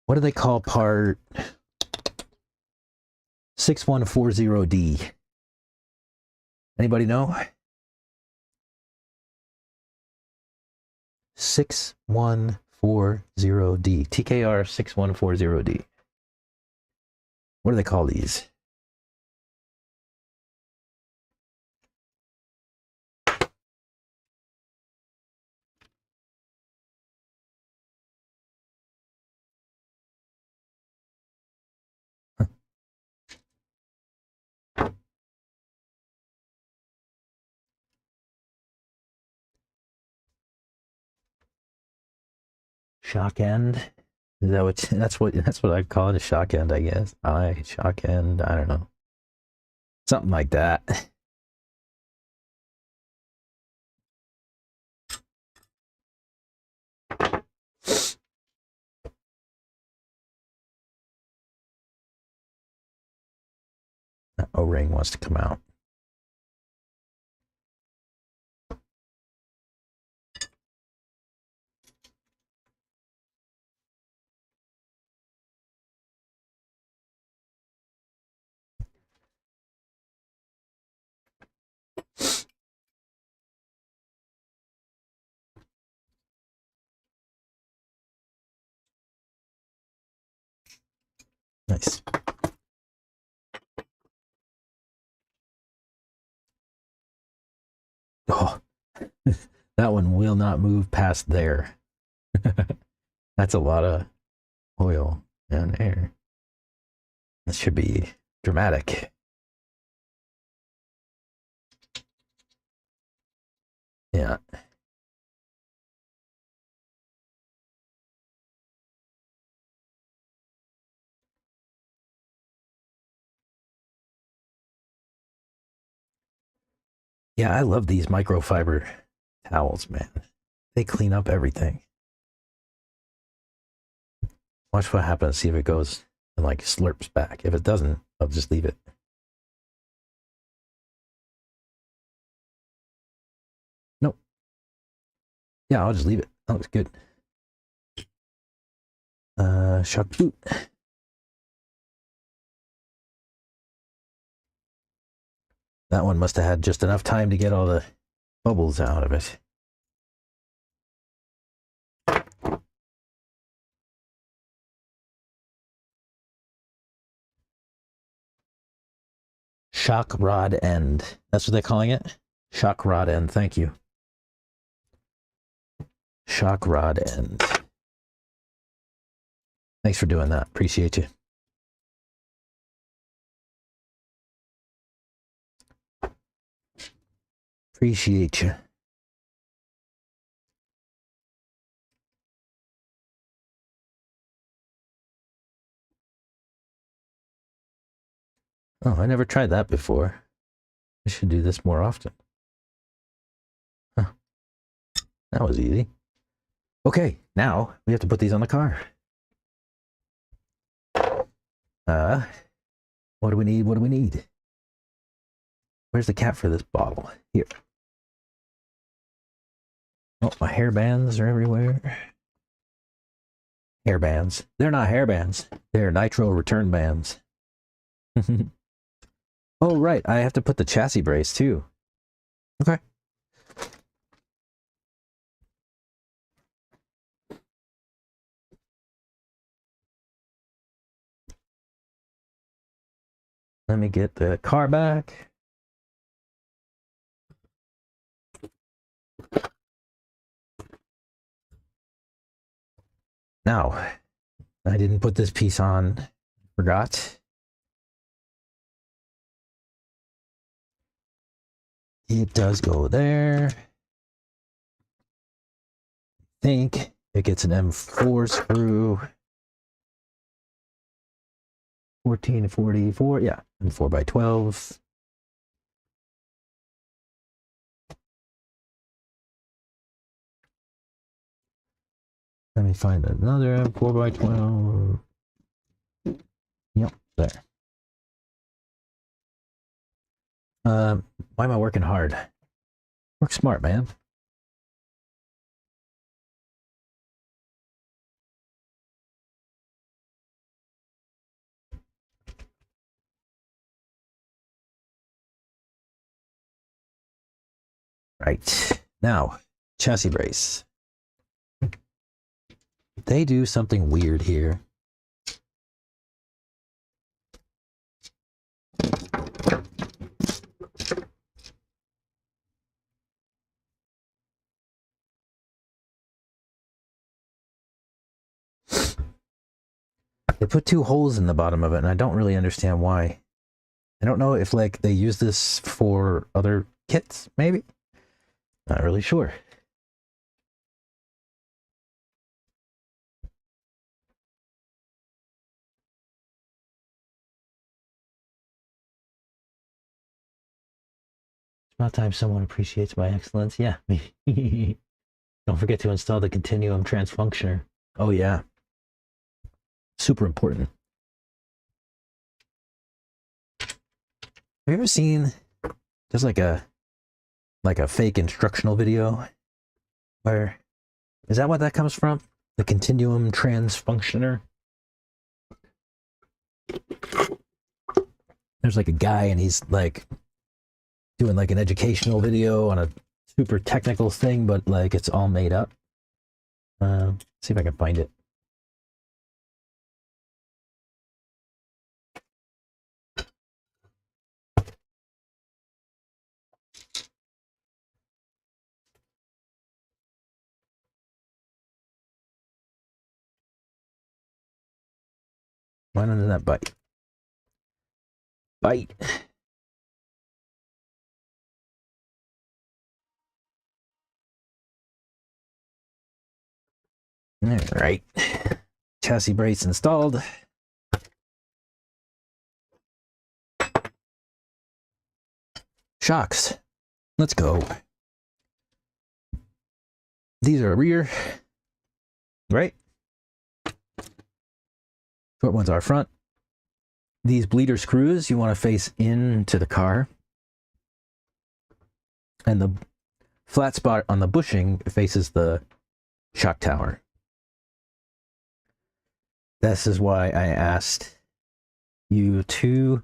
What do they call part 6140D? Anybody know? 6140D. TKR 6140D. What do they call these? Shock end? Is that what that's what I call it, a shock end, I guess. Shock end, I don't know. Something like that. That O-ring wants to come out. Nice. Oh, that one will not move past there. That's a lot of oil and air. This should be dramatic. Yeah. Yeah, I love these microfiber towels, man. They clean up everything. Watch what happens, see if it goes and like slurps back. If it doesn't, I'll just leave it. Nope. Yeah, I'll just leave it. That looks good. Shock boot. That one must have had just enough time to get all the bubbles out of it. Shock rod end. That's what they're calling it? Shock rod end. Thank you. Shock rod end. Thanks for doing that. Appreciate you. Appreciate you. Oh, I never tried that before. I should do this more often. Huh. That was easy. Okay, now we have to put these on the car. What do we need? What do we need? Where's the cap for this bottle? Here. Oh, my hair bands are everywhere. Hair bands. They're not hair bands. They're nitro return bands. Oh, right. I have to put the chassis brace too. Okay. Let me get the car back. Now, I didn't put this piece on. Forgot. It does go there. I think it gets an M4 screw. 1444, yeah, and 4x12. Let me find another 4x12. Yep, there. Why am I working hard? Work smart, man. Right. Now, chassis brace. They do something weird here. They put two holes in the bottom of it, and I don't really understand why. I don't know if, like, they use this for other kits, maybe? Not really sure. It's about time someone appreciates my excellence. Yeah. Don't forget to install the continuum transfunctioner. Oh, yeah. Super important. Have you ever seen just like a fake instructional video where is that what that comes from? The continuum transfunctioner? There's like a guy and he's like doing like an educational video on a super technical thing, but like it's all made up. See if I can find it. Why doesn't that bite? Bite. All right. Chassis brace installed. Shocks. let's go. These are rear, right? Short ones are front. These bleeder screws you want to face into the car. And the flat spot on the bushing faces the shock tower. This is why I asked you to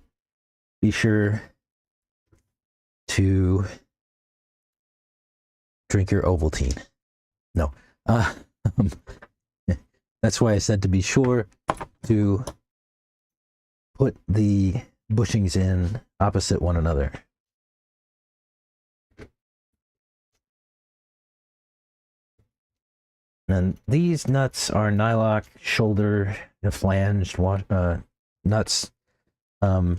be sure to drink your Ovaltine. No. That's why I said to be sure to put the bushings in opposite one another. And these nuts are nylock shoulder flanged nuts. You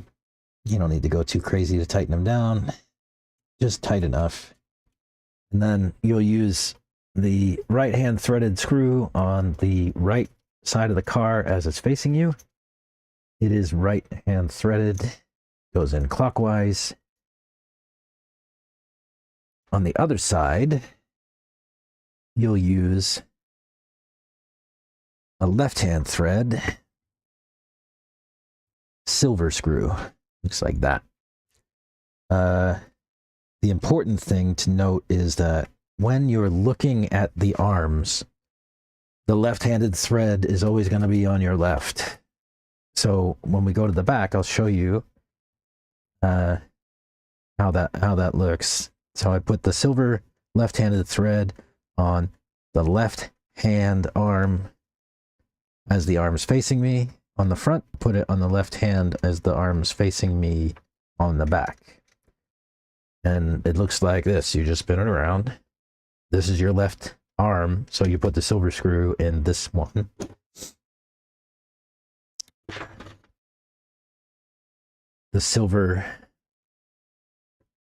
don't need to go too crazy to tighten them down. Just tight enough. And then you'll use the right hand threaded screw on the right side of the car as it's facing you. It is right hand threaded, goes in clockwise. On the other side, you'll use a left hand thread silver screw. Looks like that. The important thing to note is that when you're looking at the arms, the left-handed thread is always going to be on your left. So when we go to the back, I'll show you how that looks. So I put the silver left-handed thread on the left hand arm as the arm's facing me on the front, put it on the left hand as the arm's facing me on the back. And it looks like this. You just spin it around. This is your left arm, so you put the silver screw in this one. The silver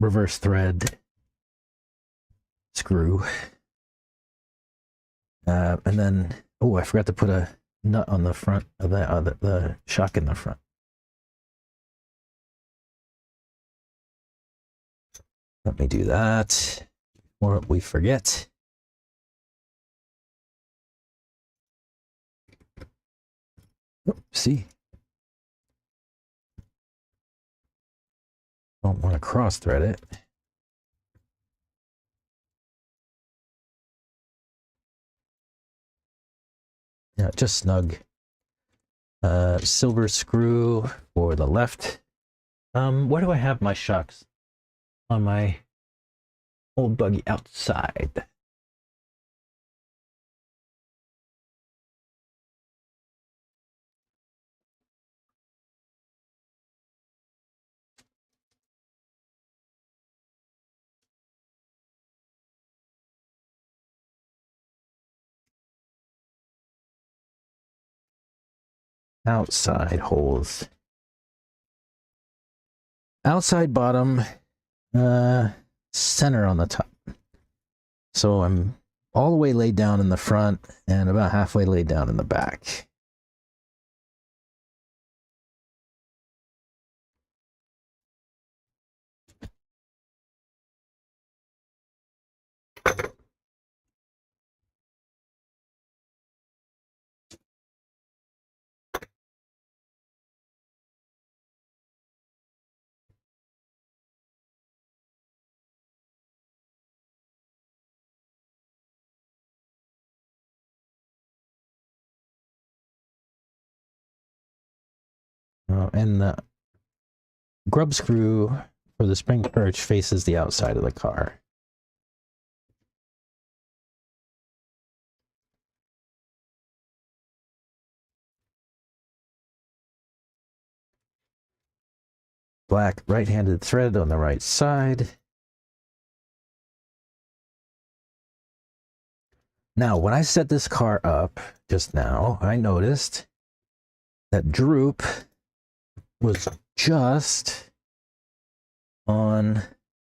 reverse thread screw. And then, oh, I forgot to put a nut on the front of the shock in the front. Let me do that before we forget. See? Don't want to cross thread it. Yeah, just snug. Silver screw for the left. Where do I have my shocks? On my old buggy outside. Outside holes. Outside bottom, center on the top. So I'm all the way laid down in the front and about halfway laid down in the back. And the grub screw for the spring perch faces the outside of the car. Black right-handed thread on the right side. Now, when I set this car up just now, I noticed that droop was just on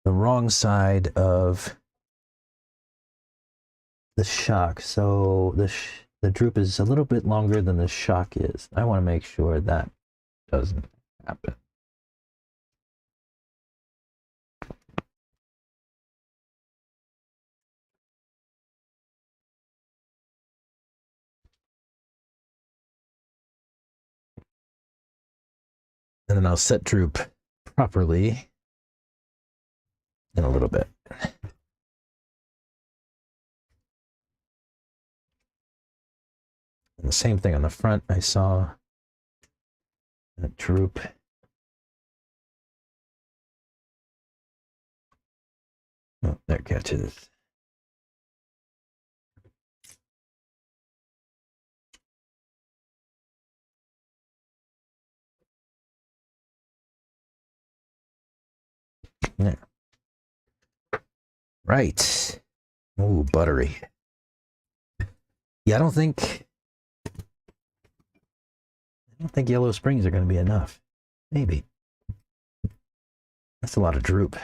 the wrong side of the shock. So the droop is a little bit longer than the shock is. I want to make sure that doesn't happen. And then I'll set droop properly in a little bit. And the same thing on the front. I saw that droop. Oh, there catches. There. Right. Ooh, buttery. Yeah, I don't think Yellow Springs are going to be enough. Maybe. That's a lot of droop.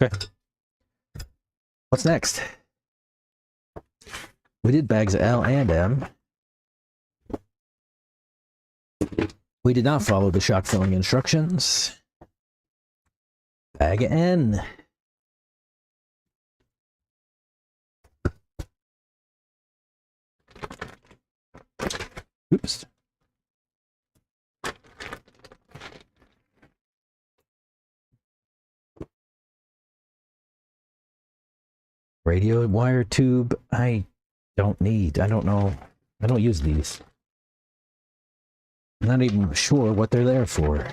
Okay. What's next? We did bags of L and M. We did not follow the shock filling instructions. Bag of N. Oops. Radio wire tube. I don't need. I don't know. I don't use these. I'm not even sure what they're there for.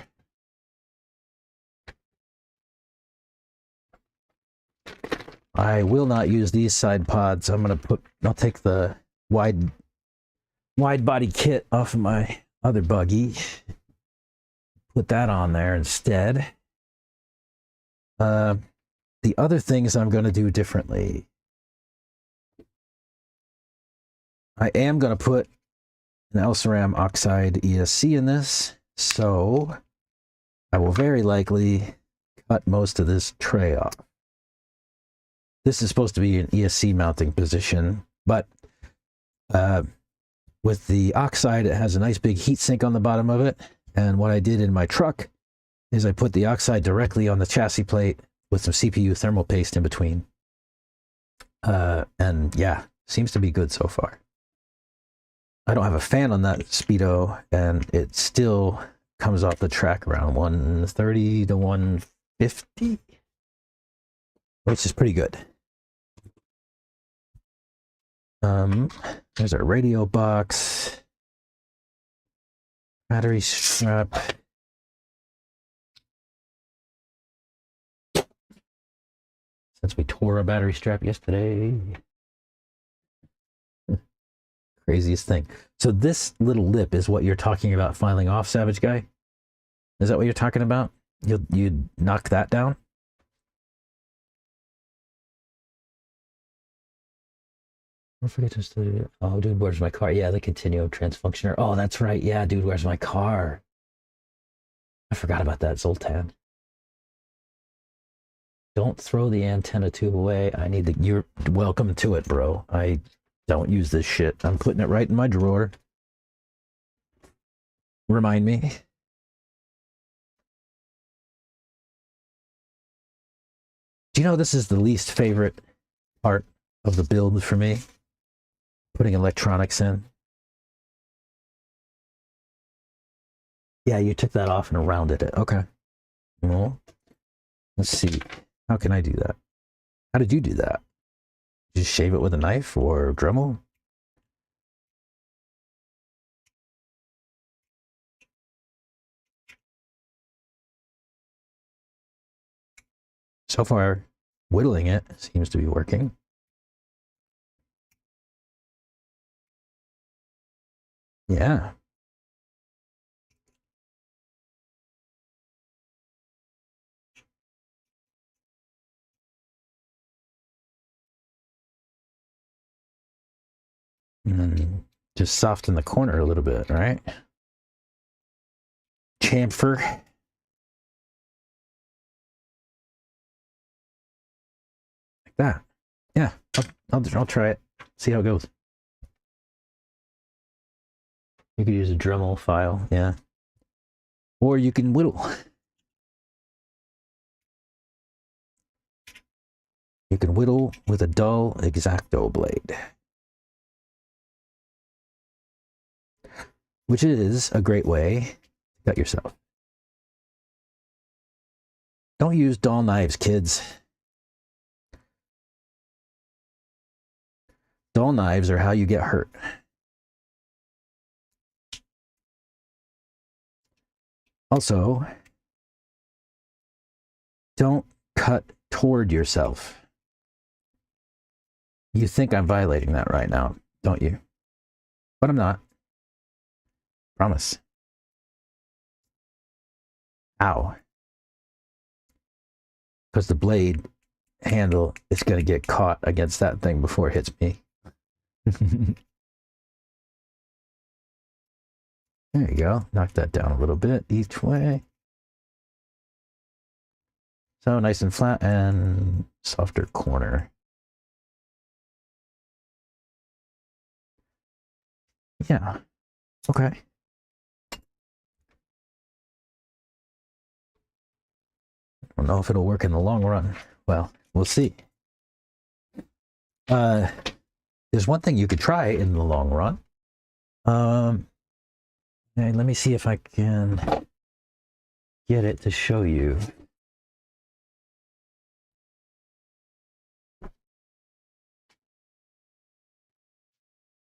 I will not use these side pods. I'll take the wide body kit off of my other buggy. Put that on there instead. The other things I'm going to do differently. I am going to put an LCeram oxide ESC in this, so I will very likely cut most of this tray off. This is supposed to be an ESC mounting position, but with the oxide, it has a nice big heat sink on the bottom of it, and what I did in my truck is I put the oxide directly on the chassis plate with some CPU thermal paste in between. And yeah, seems to be good so far. I don't have a fan on that Speedo, and it still comes off the track around 130 to 150, which is pretty good. There's our radio box, battery strap. Since we tore a battery strap yesterday. Craziest thing. So this little lip is what you're talking about filing off, Savage Guy? Is that what you're talking about? You'd knock that down? Don't forget to study. Oh, dude, where's my car? Yeah, the Continuo Transfunctioner. Oh, that's right. Yeah, dude, where's my car? I forgot about that, Zoltan. Don't throw the antenna tube away. You're welcome to it, bro. I don't use this shit. I'm putting it right in my drawer. Remind me. Do you know this is the least favorite part of the build for me? Putting electronics in. Yeah, you took that off and rounded it. Okay. Well, let's see. How can I do that? How did you do that? Just shave it with a knife or Dremel? So far, whittling it seems to be working. Yeah. And then just soften the corner a little bit, right? Chamfer. Like that. Yeah, I'll try it. See how it goes. You could use a Dremel file, yeah. Or you can whittle. You can whittle with a dull X-Acto blade. which is a great way to cut yourself. Don't use dull knives, kids. Dull knives are how you get hurt. Also, don't cut toward yourself. You think I'm violating that right now, don't you? But I'm not. Promise. Ow. Because the blade handle is going to get caught against that thing before it hits me. There you go. Knock that down a little bit each way. So nice and flat and softer corner. Yeah. Okay. I don't know if it'll work in the long run. Well, we'll see. There's one thing you could try in the long run. Let me see if I can get it to show you.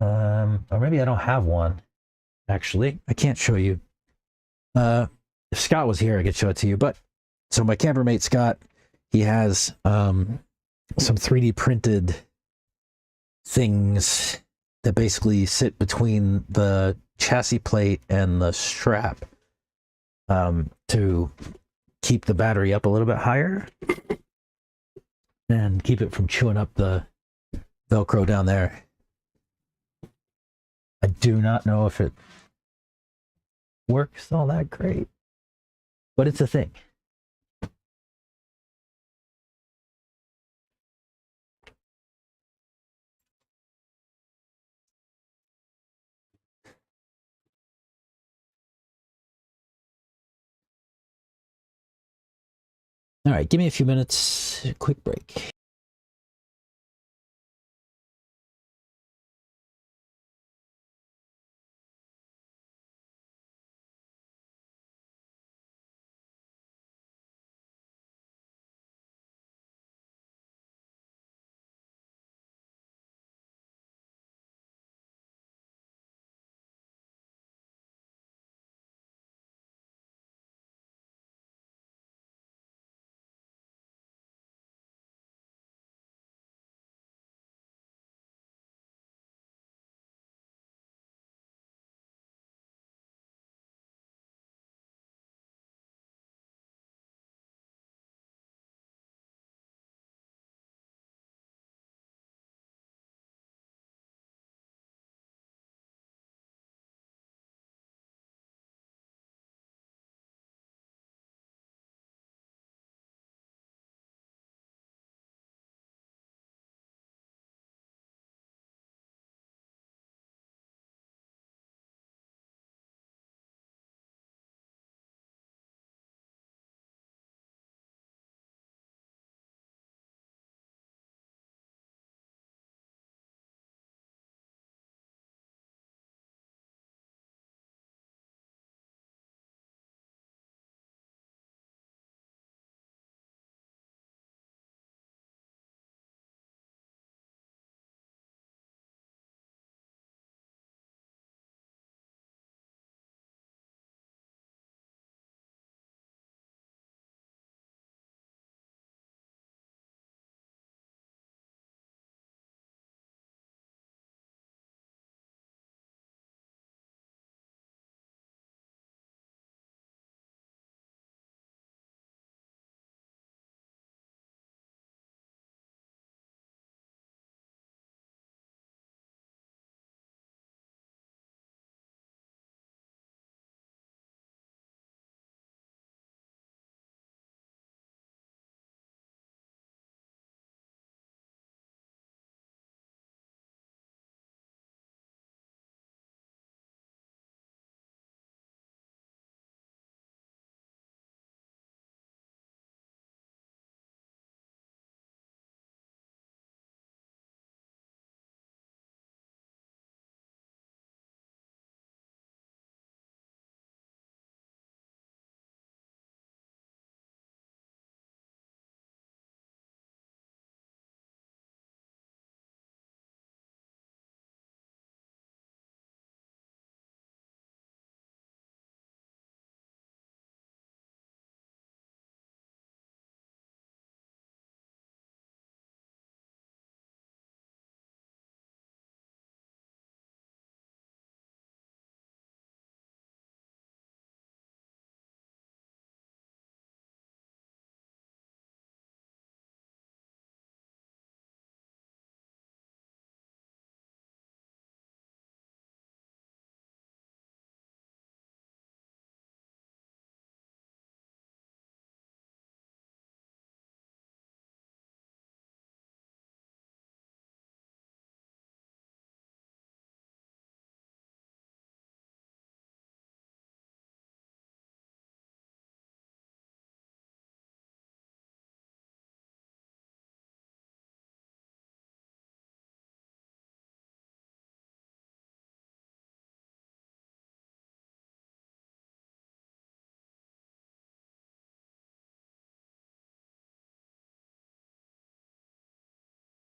Or maybe I don't have one. Actually, I can't show you. If Scott was here, I could show it to you. But so my campermate Scott, he has some 3D printed things that basically sit between the chassis plate and the strap to keep the battery up a little bit higher and keep it from chewing up the Velcro down there. I do not know if it works all that great, but it's a thing. All right, give me a few minutes, quick break.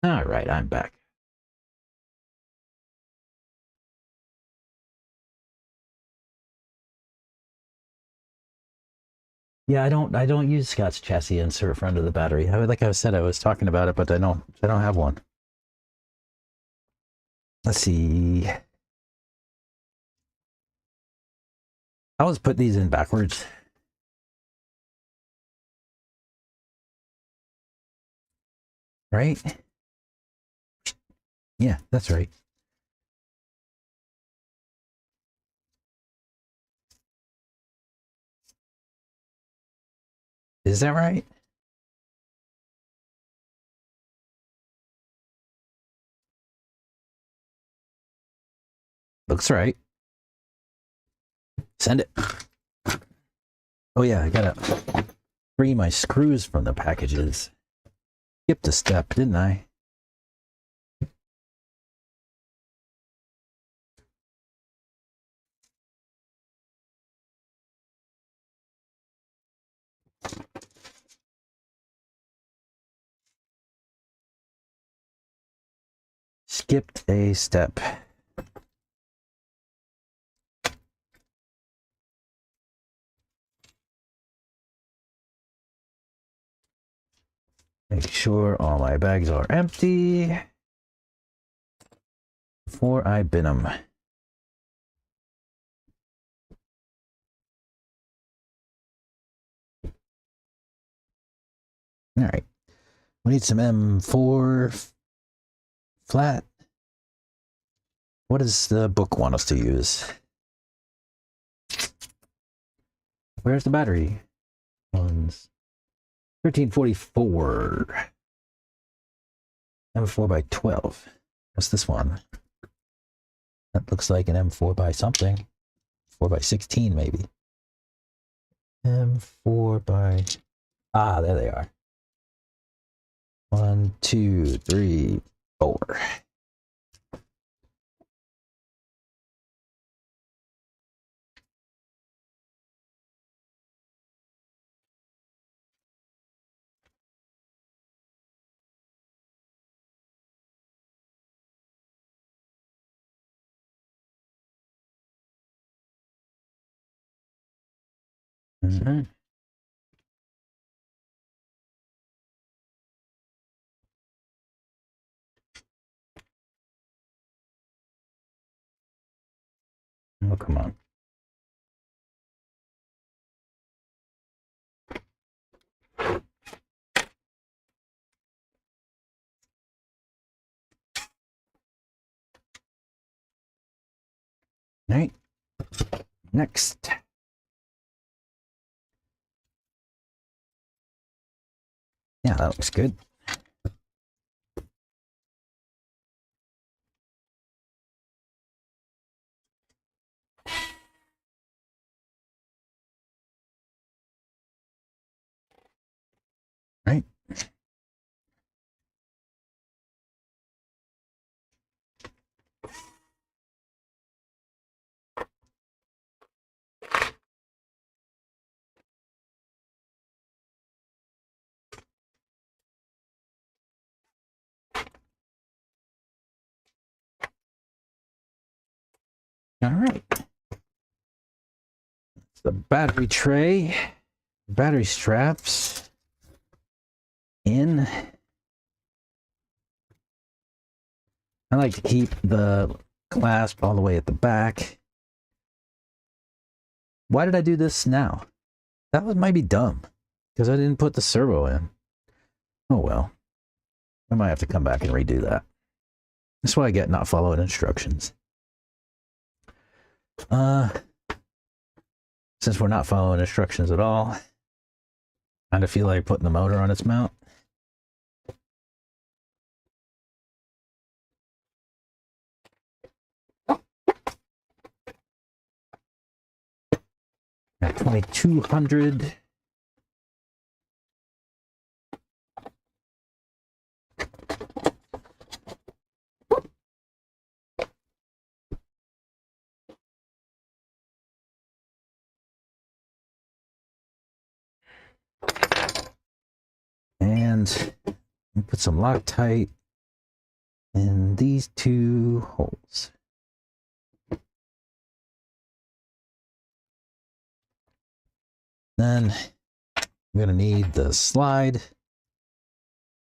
All right, I'm back. Yeah, I don't use Scott's chassis insert for under the battery. Like I said, I was talking about it, but I don't have one. Let's see. I always put these in backwards. Right? Yeah, that's right. Is that right? Looks right. Send it. Oh yeah, I gotta free my screws from the packages. Skipped a step, didn't I? Skipped a step. Make sure all my bags are empty before I bin them. All right. We need some M4 flat. What does the book want us to use? Where's the battery? One's 1344. M4 by 12. What's this one? That looks like an M4 by something. 4 by 16 maybe. M4 by... Ah, there they are. 1, 2, 3, 4. Mm-hmm. Oh, come on. All right. Next. Yeah, that looks good. Right. All right. It's the battery tray, battery straps in. I like to keep the clasp all the way at the back. Why did I do this now? That might be dumb because I didn't put the servo in. Oh well. I might have to come back and redo that. That's what I get not following instructions. Since we're not following instructions at all, kind of feel like putting the motor on its mount. At 2200. And put some Loctite in these two holes. Then I'm going to need the slide.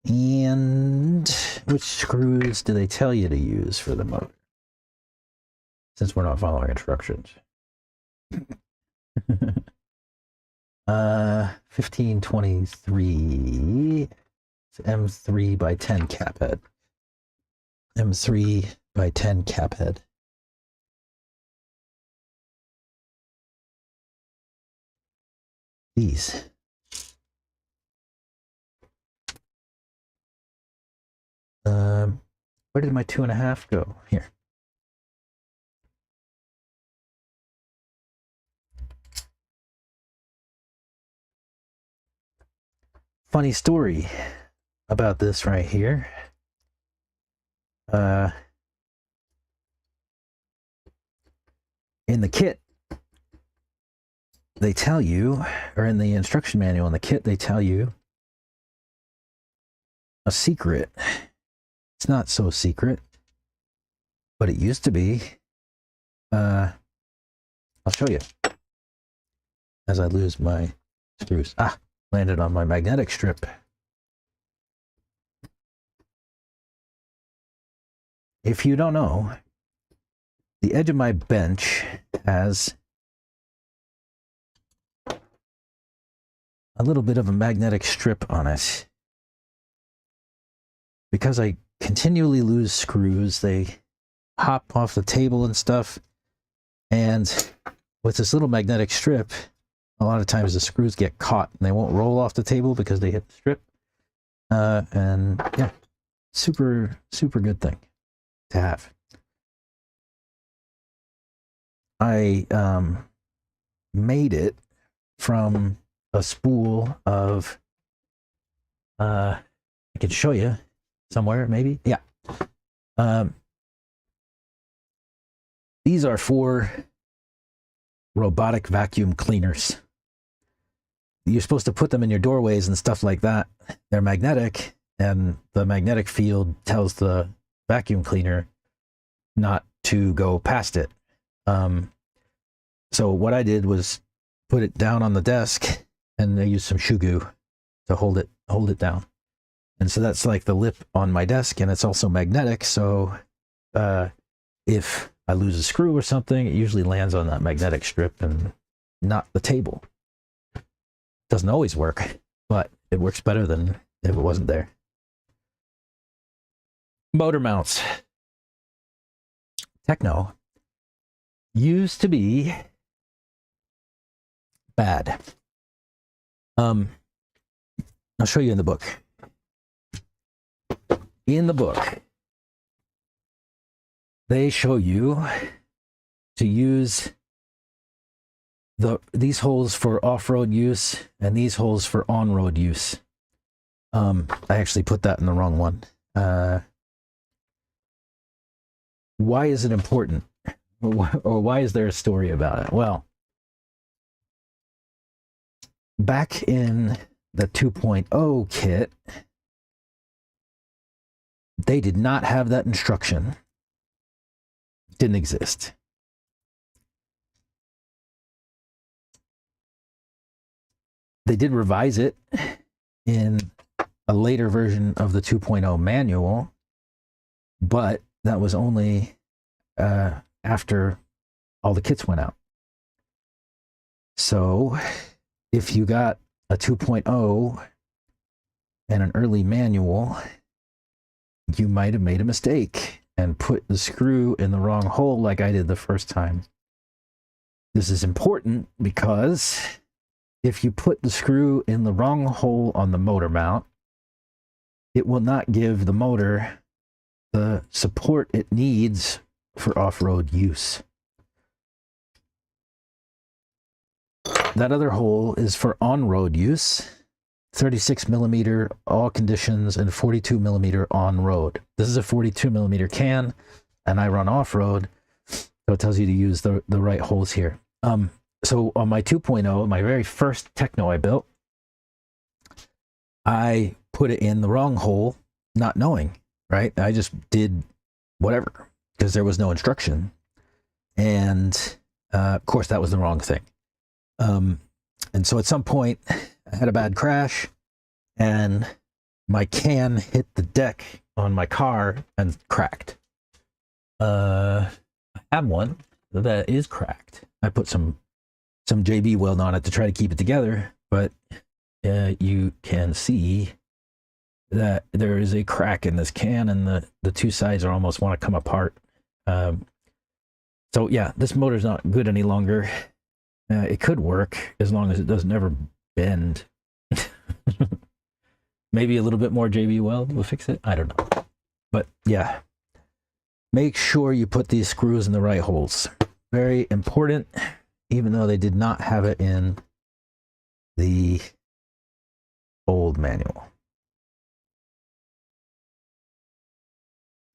And which screws do they tell you to use for the motor? Since we're not following instructions. 1523. It's M3 by 10 cap head. M3 by 10 cap head. These. Where did my 2.5 go? Here. Funny story about this right here. In the kit, they tell you, or in the instruction manual in the kit, they tell you a secret. It's not so secret, but it used to be. I'll show you as I lose my screws. Landed on my magnetic strip. If you don't know, the edge of my bench has a little bit of a magnetic strip on it. Because I continually lose screws, they hop off the table and stuff. And with this little magnetic strip, a lot of times the screws get caught and they won't roll off the table because they hit the strip. And yeah, super, super good thing to have. I made it from a spool of, I can show you somewhere, maybe. Yeah. These are 4 robotic vacuum cleaners. You're supposed to put them in your doorways and stuff like that. They're magnetic, and the magnetic field tells the vacuum cleaner not to go past it. So what I did was put it down on the desk, and I used some shoe goo to hold it down. And so that's like the lip on my desk, and it's also magnetic. So if I lose a screw or something, it usually lands on that magnetic strip and not the table. Doesn't always work, but it works better than if it wasn't there. Motor mounts. Techno used to be bad. I'll show you in the book. In the book, they show you to use these holes for off-road use and these holes for on-road use. I actually put that in the wrong one. Why is it important? Or why is there a story about it? Well, back in the 2.0 kit, they did not have that instruction. It didn't exist. They did revise it in a later version of the 2.0 manual, but that was only after all the kits went out. So if you got a 2.0 and an early manual, you might have made a mistake and put the screw in the wrong hole like I did the first time. This is important because if you put the screw in the wrong hole on the motor mount, it will not give the motor the support it needs for off-road use. That other hole is for on-road use, 36 millimeter all conditions and 42 millimeter on-road. This is a 42 millimeter can, and I run off-road, so it tells you to use the right holes here. So on my 2.0, my very first Techno I built, I put it in the wrong hole, not knowing. right? I just did whatever because there was no instruction. And of course, that was the wrong thing. And so at some point, I had a bad crash and my can hit the deck on my car and cracked. I have one that is cracked. I put some JB weld on it to try to keep it together, but you can see that there is a crack in this can and the two sides are almost want to come apart. So yeah, this motor's not good any longer. It could work as long as it doesn't ever bend. Maybe a little bit more JB weld will fix it. I don't know. But yeah, make sure you put these screws in the right holes. Very important, even though they did not have it in the old manual.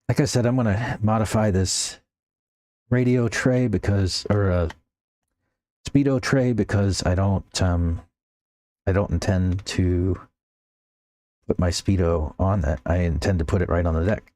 Like I said, I'm going to modify this radio tray because, or a speedo tray, because I don't intend to put my speedo on that. I intend to put it right on the deck.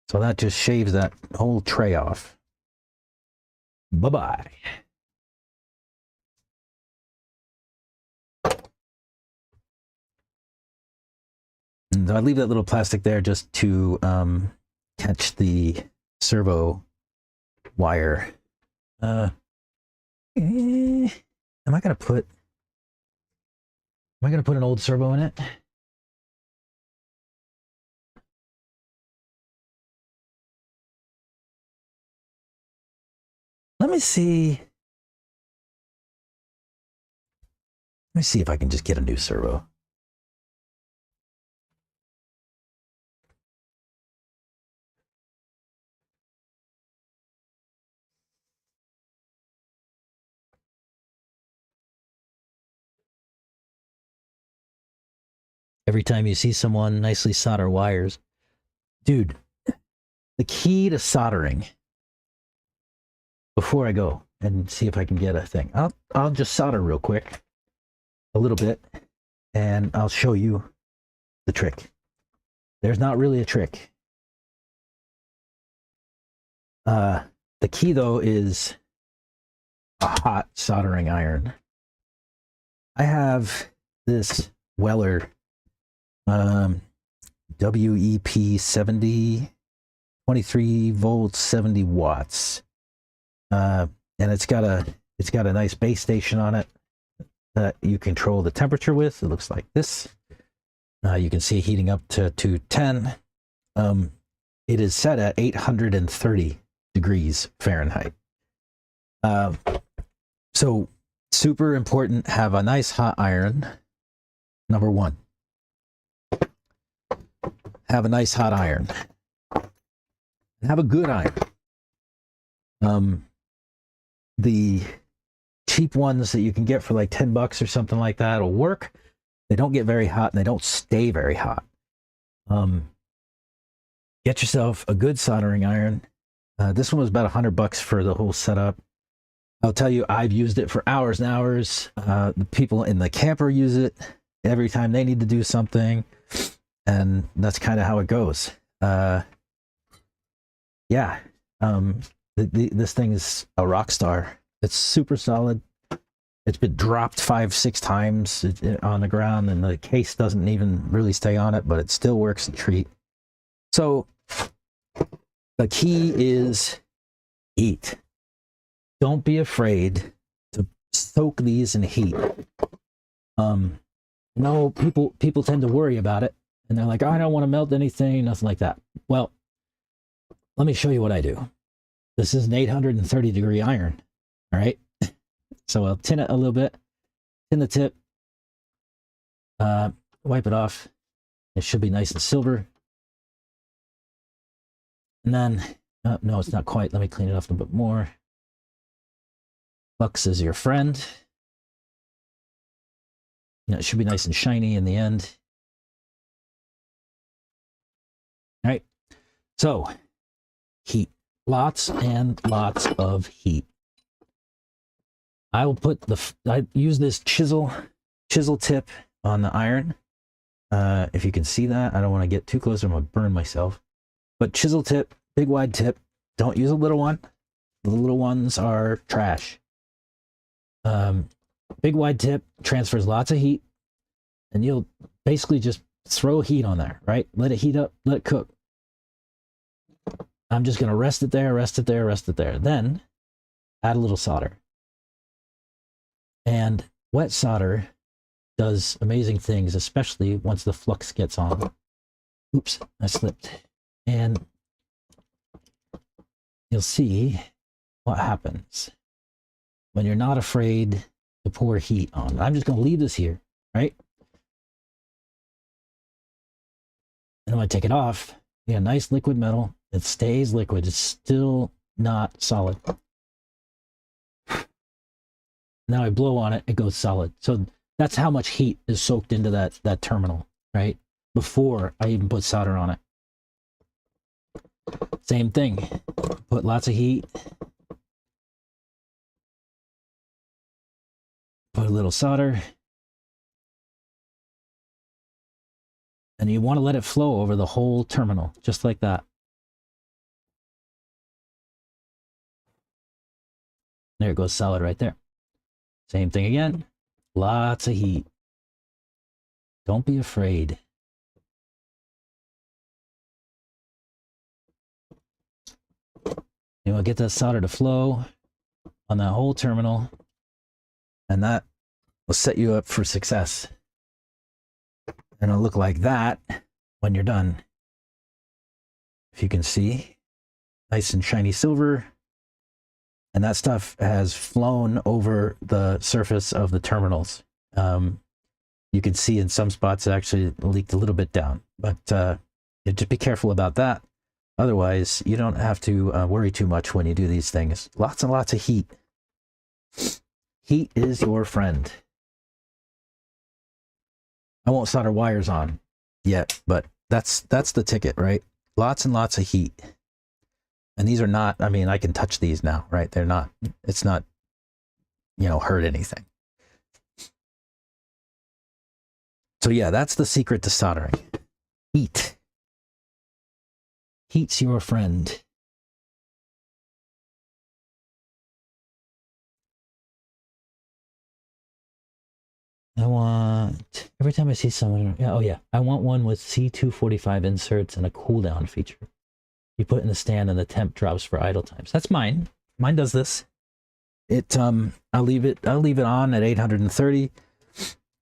So that just shaves that whole tray off. Bye-bye. And I leave that little plastic there just to catch the servo wire. Am I gonna put an old servo in it? Let me see. Let me see if I can just get a new servo. Every time you see someone nicely solder wires, dude, the key to soldering, before I go and see if I can get a thing, I'll just solder real quick, a little bit, and I'll show you the trick. There's not really a trick. The key though is a hot soldering iron. I have this Weller WEP70, 23 volts, 70 watts, and it's got a nice base station on it that you control the temperature with. It looks like this. You can see heating up to 210. It is set at 830 degrees Fahrenheit. So super important, have a nice hot iron. Number one, have a nice hot iron. Have a good iron. The cheap ones that you can get for like $10 or something like that will work. They don't get very hot and they don't stay very hot. Get yourself a good soldering iron. This one was about $100 for the whole setup. I'll tell you, I've used it for hours and hours. The people in the camper use it every time they need to do something, and that's kind of how it goes. Yeah, this thing is a rock star. It's super solid. It's been dropped 5-6 times on the ground, and the case doesn't even really stay on it, but it still works a treat. So the key is heat. Don't be afraid to soak these in heat. No, people tend to worry about it, and they're like, oh, I don't want to melt anything, nothing like that. Well, let me show you what I do. This is an 830 degree iron. All right. So I'll tin it a little bit, tin the tip, wipe it off. It should be nice and silver. And then No, it's not quite. Let me clean it up a bit more. Flux is your friend. It should be nice and shiny in the end. All right. So, heat. Lots and lots of heat. I will put I use this chisel tip on the iron. If you can see that, I don't want to get too close or I'm going to burn myself. But chisel tip, big wide tip. Don't use a little one. The little ones are trash. Big wide tip transfers lots of heat. And you'll basically just throw heat on there, right? Let it heat up, let it cook. I'm just going to rest it there, rest it there, rest it there. Then add a little solder. And wet solder does amazing things, especially once the flux gets on. Oops, I slipped. And you'll see what happens when you're not afraid to pour heat on. I'm just going to leave this here, right? And when I take it off, you get a nice liquid metal. It stays liquid. It's still not solid. Now I blow on it, it goes solid. So that's how much heat is soaked into that terminal, right? Before I even put solder on it. Same thing. Put lots of heat. Put a little solder. And you want to let it flow over the whole terminal, just like that. There it goes solid right there. Same thing again. Lots of heat. Don't be afraid. You want to get that solder to flow on that whole terminal, and that will set you up for success. And it'll look like that when you're done. If you can see, nice and shiny silver. And that stuff has flown over the surface of the terminals. You can see in some spots it actually leaked a little bit down, but just be careful about that. Otherwise, you don't have to worry too much when you do these things. Lots and lots of heat. Heat is your friend. I won't solder wires on yet, but that's the ticket, right? Lots and lots of heat. And these are not, I mean, I can touch these now, right? They're not, it's not, hurt anything. So yeah, that's the secret to soldering. Heat. Heat's your friend. I want, every time I see someone, I want one with C245 inserts and a cooldown feature. You put it in the stand and the temp drops for idle times. That's mine. Mine does this. I'll leave it on at 830.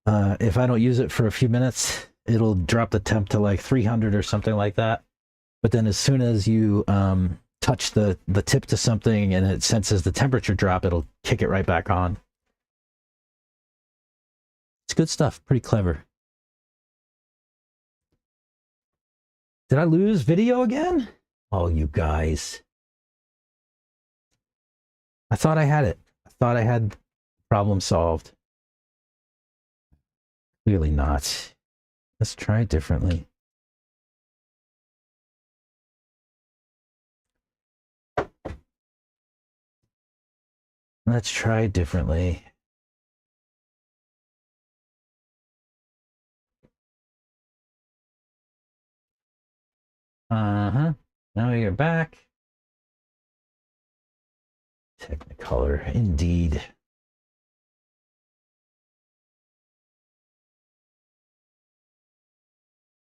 If I don't use it for a few minutes, it'll drop the temp to like 300 or something like that. But then as soon as you touch the tip to something and it senses the temperature drop, it'll kick it right back on. It's good stuff. Pretty clever. Did I lose video again? Oh, you guys. I thought I had it. I thought I had problem solved. Clearly not. Let's try it differently. Let's try it differently. Uh-huh. Now you're back. Technicolor, indeed.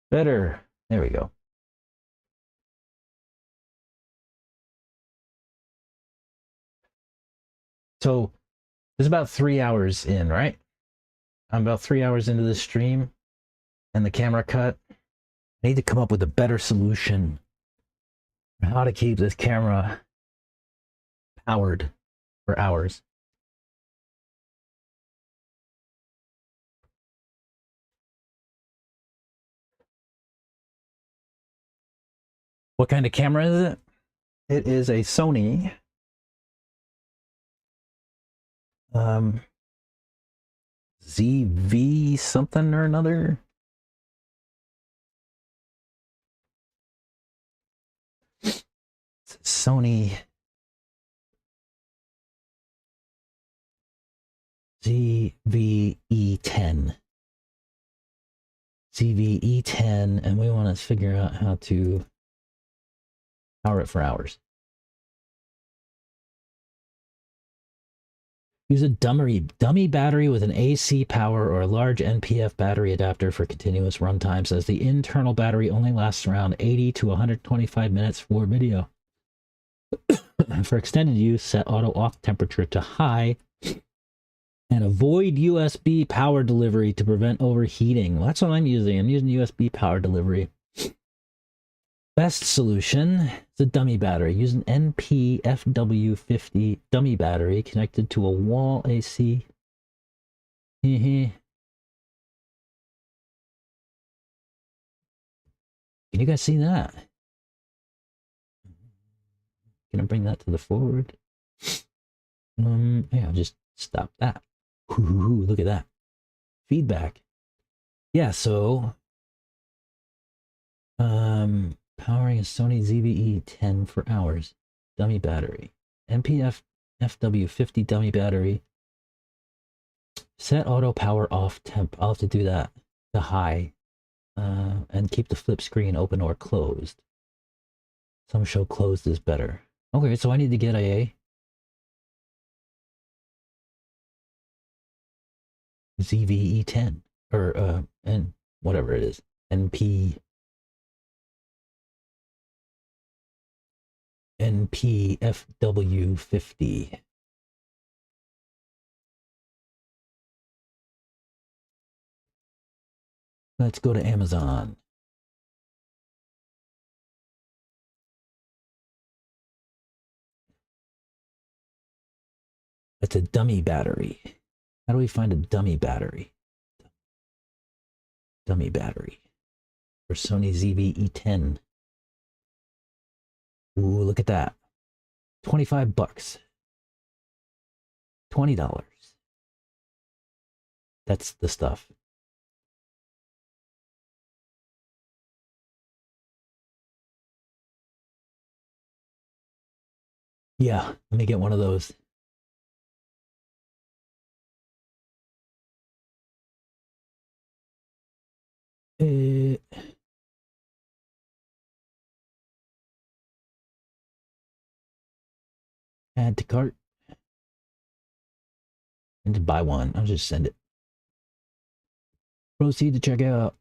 Better. There we go. So, this is about 3 hours in, right? I'm about 3 hours into this stream and the camera cut. I need to come up with a better solution for how to keep this camera powered for hours. What kind of camera is it? It is a Sony ZV something or another. It's Sony ZVE10. ZVE10, and we want to figure out how to power it for hours. Use a dummy battery with an AC power or a large NPF battery adapter for continuous runtime. Says the internal battery only lasts around 80 to 125 minutes for video. For extended use, set auto off temperature to high and avoid USB power delivery to prevent overheating. Well, that's what I'm using. I'm using USB power delivery. Best solution is a dummy battery. Use an NPFW50 dummy battery connected to a wall AC. Can you guys see that? Can I bring that to the forward? Yeah, I'll just stop that. Ooh, look at that. Feedback. Yeah, so powering a Sony ZVE10 for hours. Dummy battery. NPF FW50 dummy battery. Set auto power off temp. I'll have to do that. The high. And keep the flip screen open or closed. Some show closed is better. Okay, so I need to get a ZVE10 or and whatever it is. NPFW50. Let's go to Amazon. It's a dummy battery. How do we find a dummy battery? Dummy battery for Sony ZVE10. Ooh, look at that. 25 bucks. $20. That's the stuff. Yeah, let me get one of those. Add to cart. And to buy one. I'll just send it. Proceed to checkout.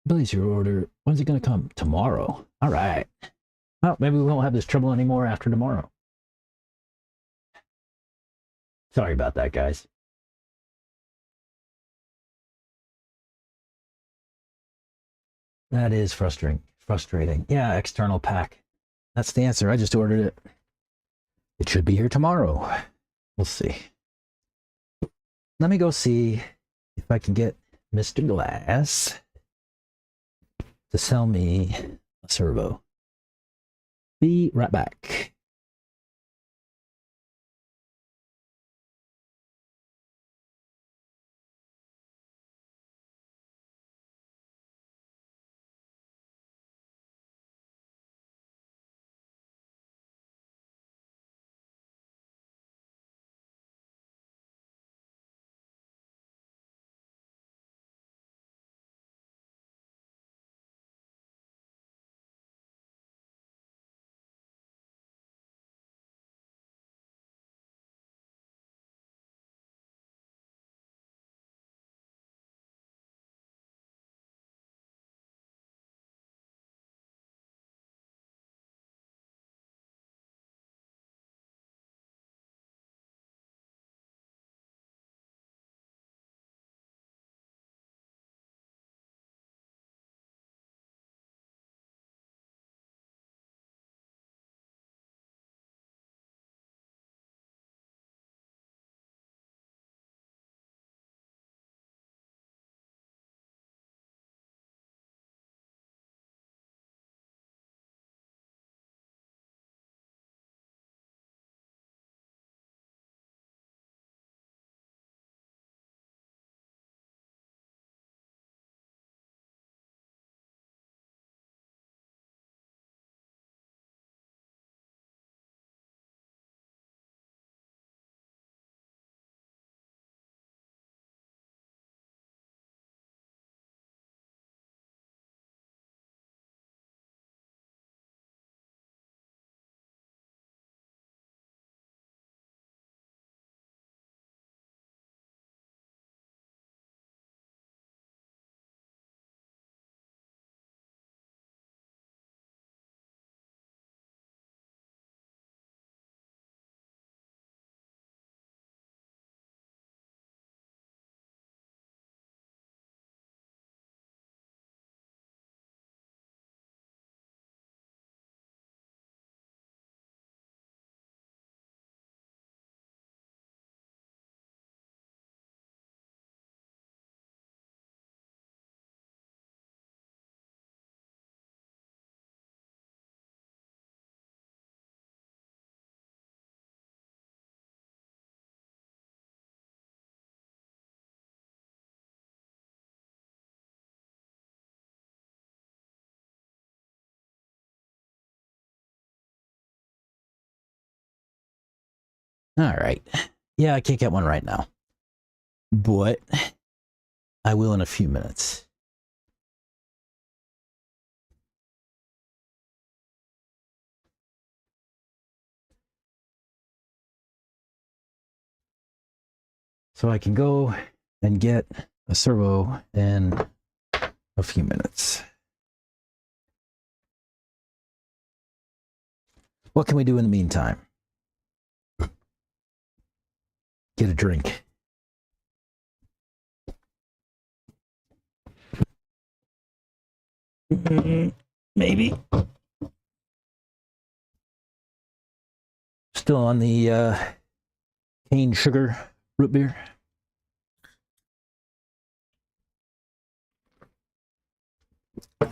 Place your order. When's it going to come? Tomorrow. All right. Well, maybe we won't have this trouble anymore after tomorrow. Sorry about that, guys. That is frustrating. Yeah, external pack. That's the answer. I just ordered it. It should be here tomorrow. We'll see. Let me go see if I can get Mr. Glass to sell me a servo. Be right back. All right. Yeah, I can't get one right now, but I will in a few minutes. So I can go and get a servo in a few minutes. What can we do in the meantime? Get a drink. Maybe. Still on the cane sugar root beer. All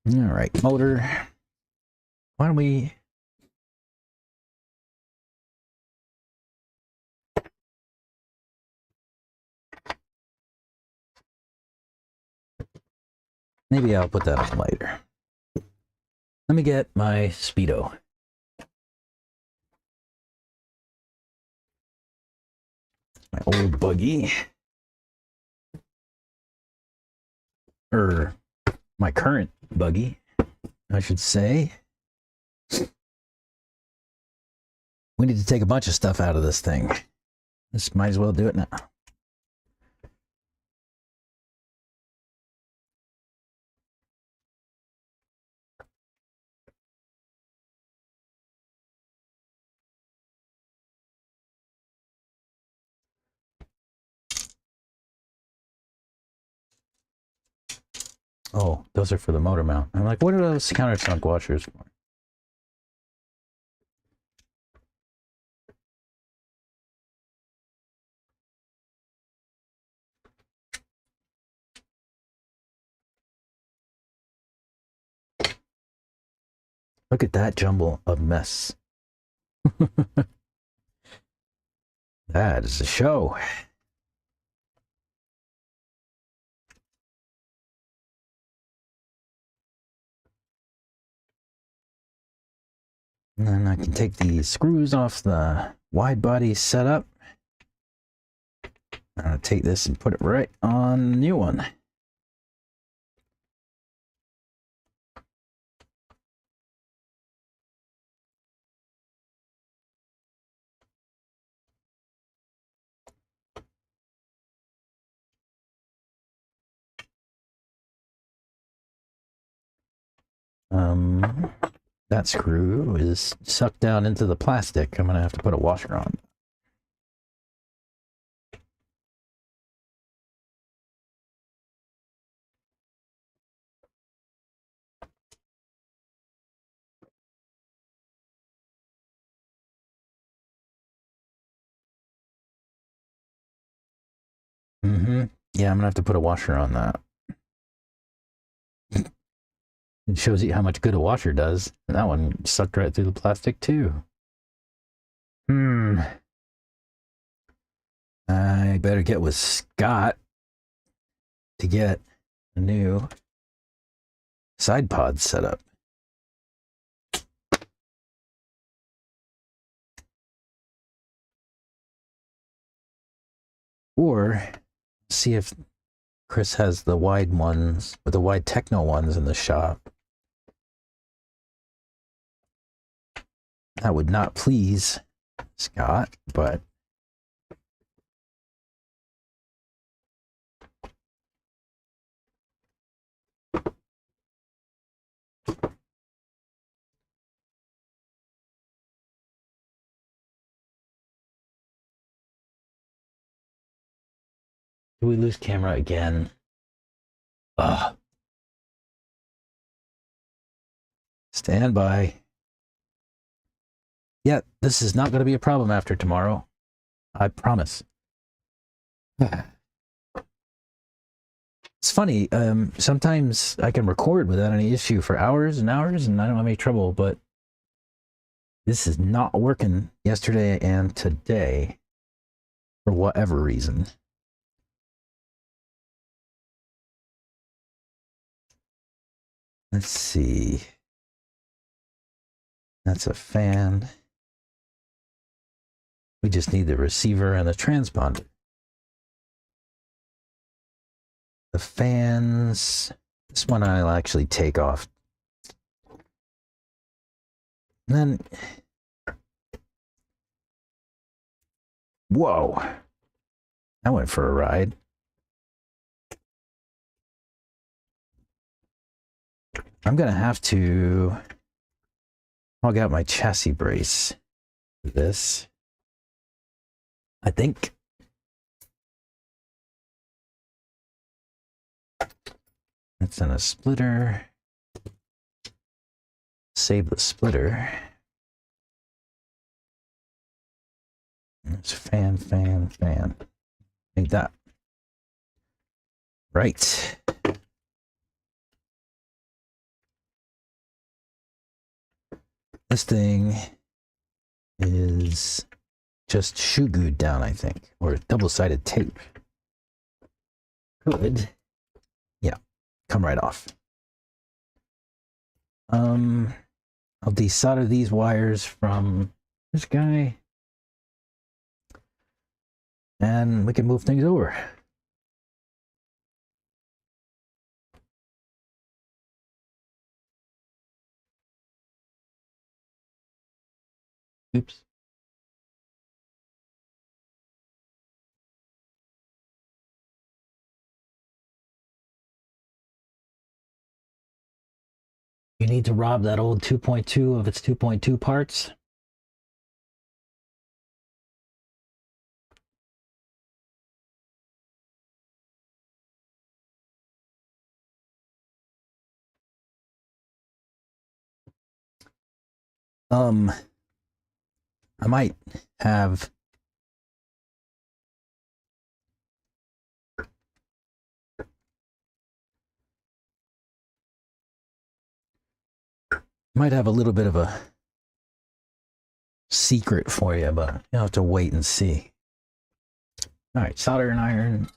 right, motor. Why don't we... Maybe I'll put that on later. Let me get my Speedo. My old buggy. Or my current buggy, I should say. We need to take a bunch of stuff out of this thing. This might as well do it now. Oh, those are for the motor mount. I'm like, what are those countersunk washers for? Look at that jumble of mess. That is a show. And then I can take the screws off the wide body setup. I'm going to take this and put it right on the new one. That screw is sucked down into the plastic. I'm going to have to put a washer on. Yeah, I'm going to have to put a washer on that. It shows you how much good a washer does. And that one sucked right through the plastic too. I better get with Scott to get a new side pod set up. Or see if Chris has the wide ones, with the wide techno ones in the shop. That would not please Scott, but do we lose camera again? Ugh. Stand by. Yeah, this is not going to be a problem after tomorrow. I promise. It's funny, sometimes I can record without any issue for hours and hours, and I don't have any trouble, but this is not working yesterday and today for whatever reason. Let's see. That's a fan. We just need the receiver and the transponder. The fans, this one I'll actually take off. And then, whoa, I went for a ride. I'm gonna have to hog out my chassis brace for this, I think. That's in a splitter. Save the splitter. It's fan. Like that. Right. This thing is just shoe glued down, I think, or double-sided tape. Good. Yeah, come right off. I'll desolder these wires from this guy, and we can move things over. Oops. You need to rob that old 2.2 of its 2.2 parts. I might have a little bit of a secret for you, but you'll have to wait and see. All right, solder and iron.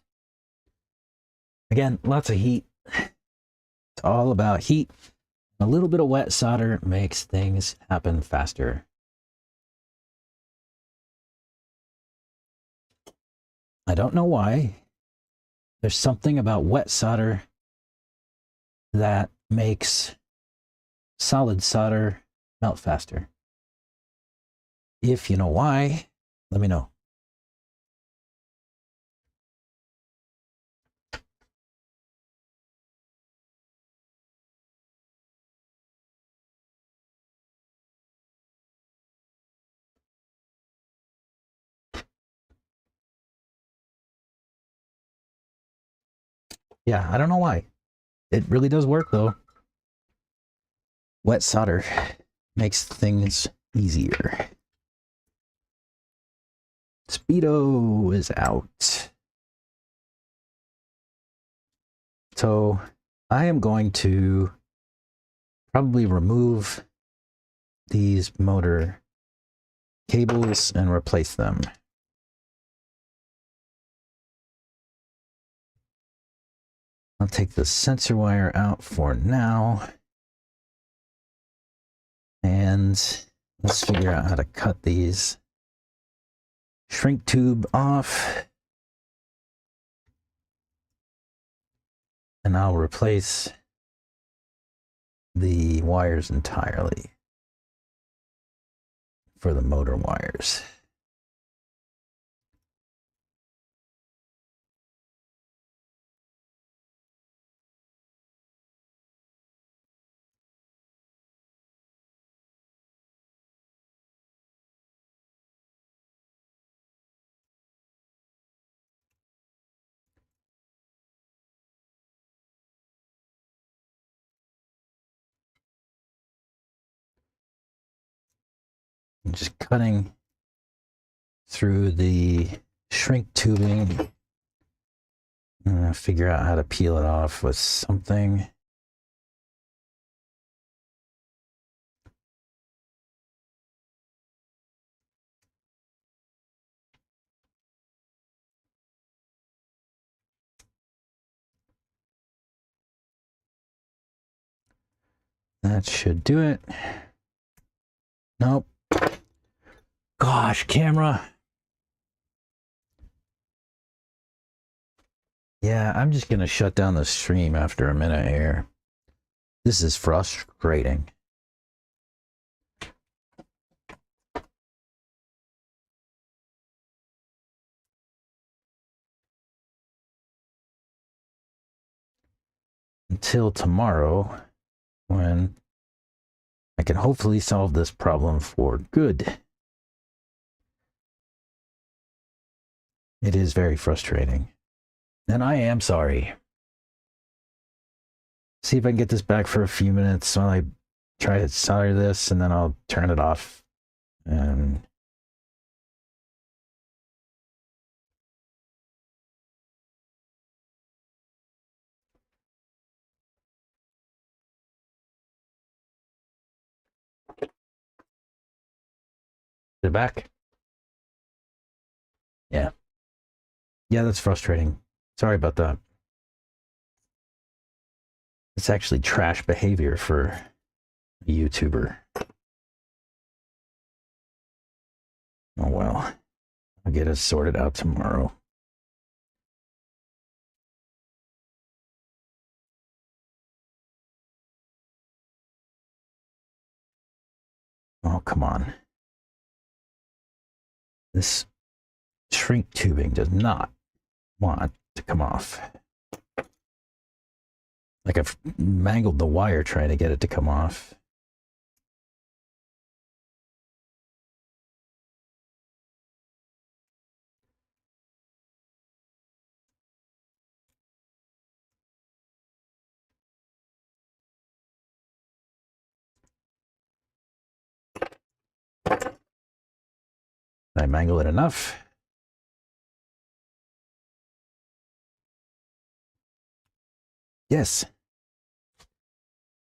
Again, lots of heat. It's all about heat. A little bit of wet solder makes things happen faster. I don't know why. There's something about wet solder that makes solid solder melt faster. If you know why, let me know. Yeah, I don't know why. It really does work though. Wet solder makes things easier. Speedo is out. So I am going to probably remove these motor cables and replace them. I'll take the sensor wire out for now. And let's figure out how to cut these. Shrink tube off. And I'll replace the wires entirely for the motor wires. I'm just cutting through the shrink tubing. I'm gonna figure out how to peel it off with something. That should do it. Nope. Gosh, camera. Yeah, I'm just gonna shut down the stream after a minute here. This is frustrating. Until tomorrow, when I can hopefully solve this problem for good. It is very frustrating. And I am sorry. See if I can get this back for a few minutes while I try to solder this, and then I'll turn it off. And is it back? Yeah. Yeah, that's frustrating. Sorry about that. It's actually trash behavior for a YouTuber. Oh well. I'll get it sorted out tomorrow. Oh, come on. This shrink tubing does not want to come off. Like I've mangled the wire trying to get it to come off. Did I mangle it enough? Yes.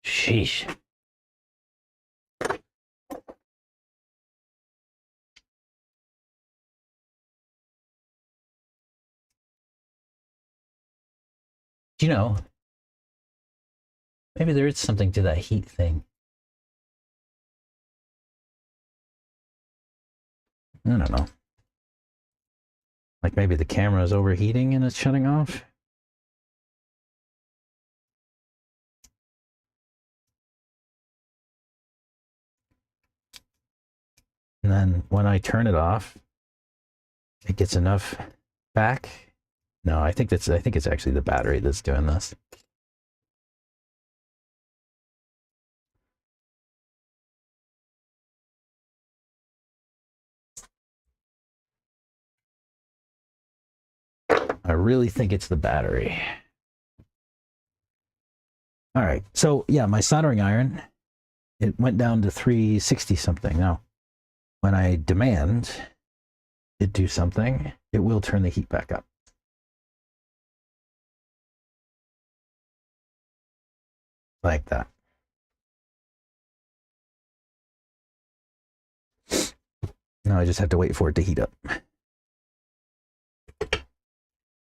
Sheesh. You know, maybe there is something to that heat thing. I don't know. Like maybe the camera is overheating and it's shutting off. And then when I turn it off, it gets enough back. No, I think it's actually the battery that's doing this. I really think it's the battery. All right. So yeah, my soldering iron, it went down to 360 something. Now, when I demand it do something, it will turn the heat back up. Like that. Now I just have to wait for it to heat up.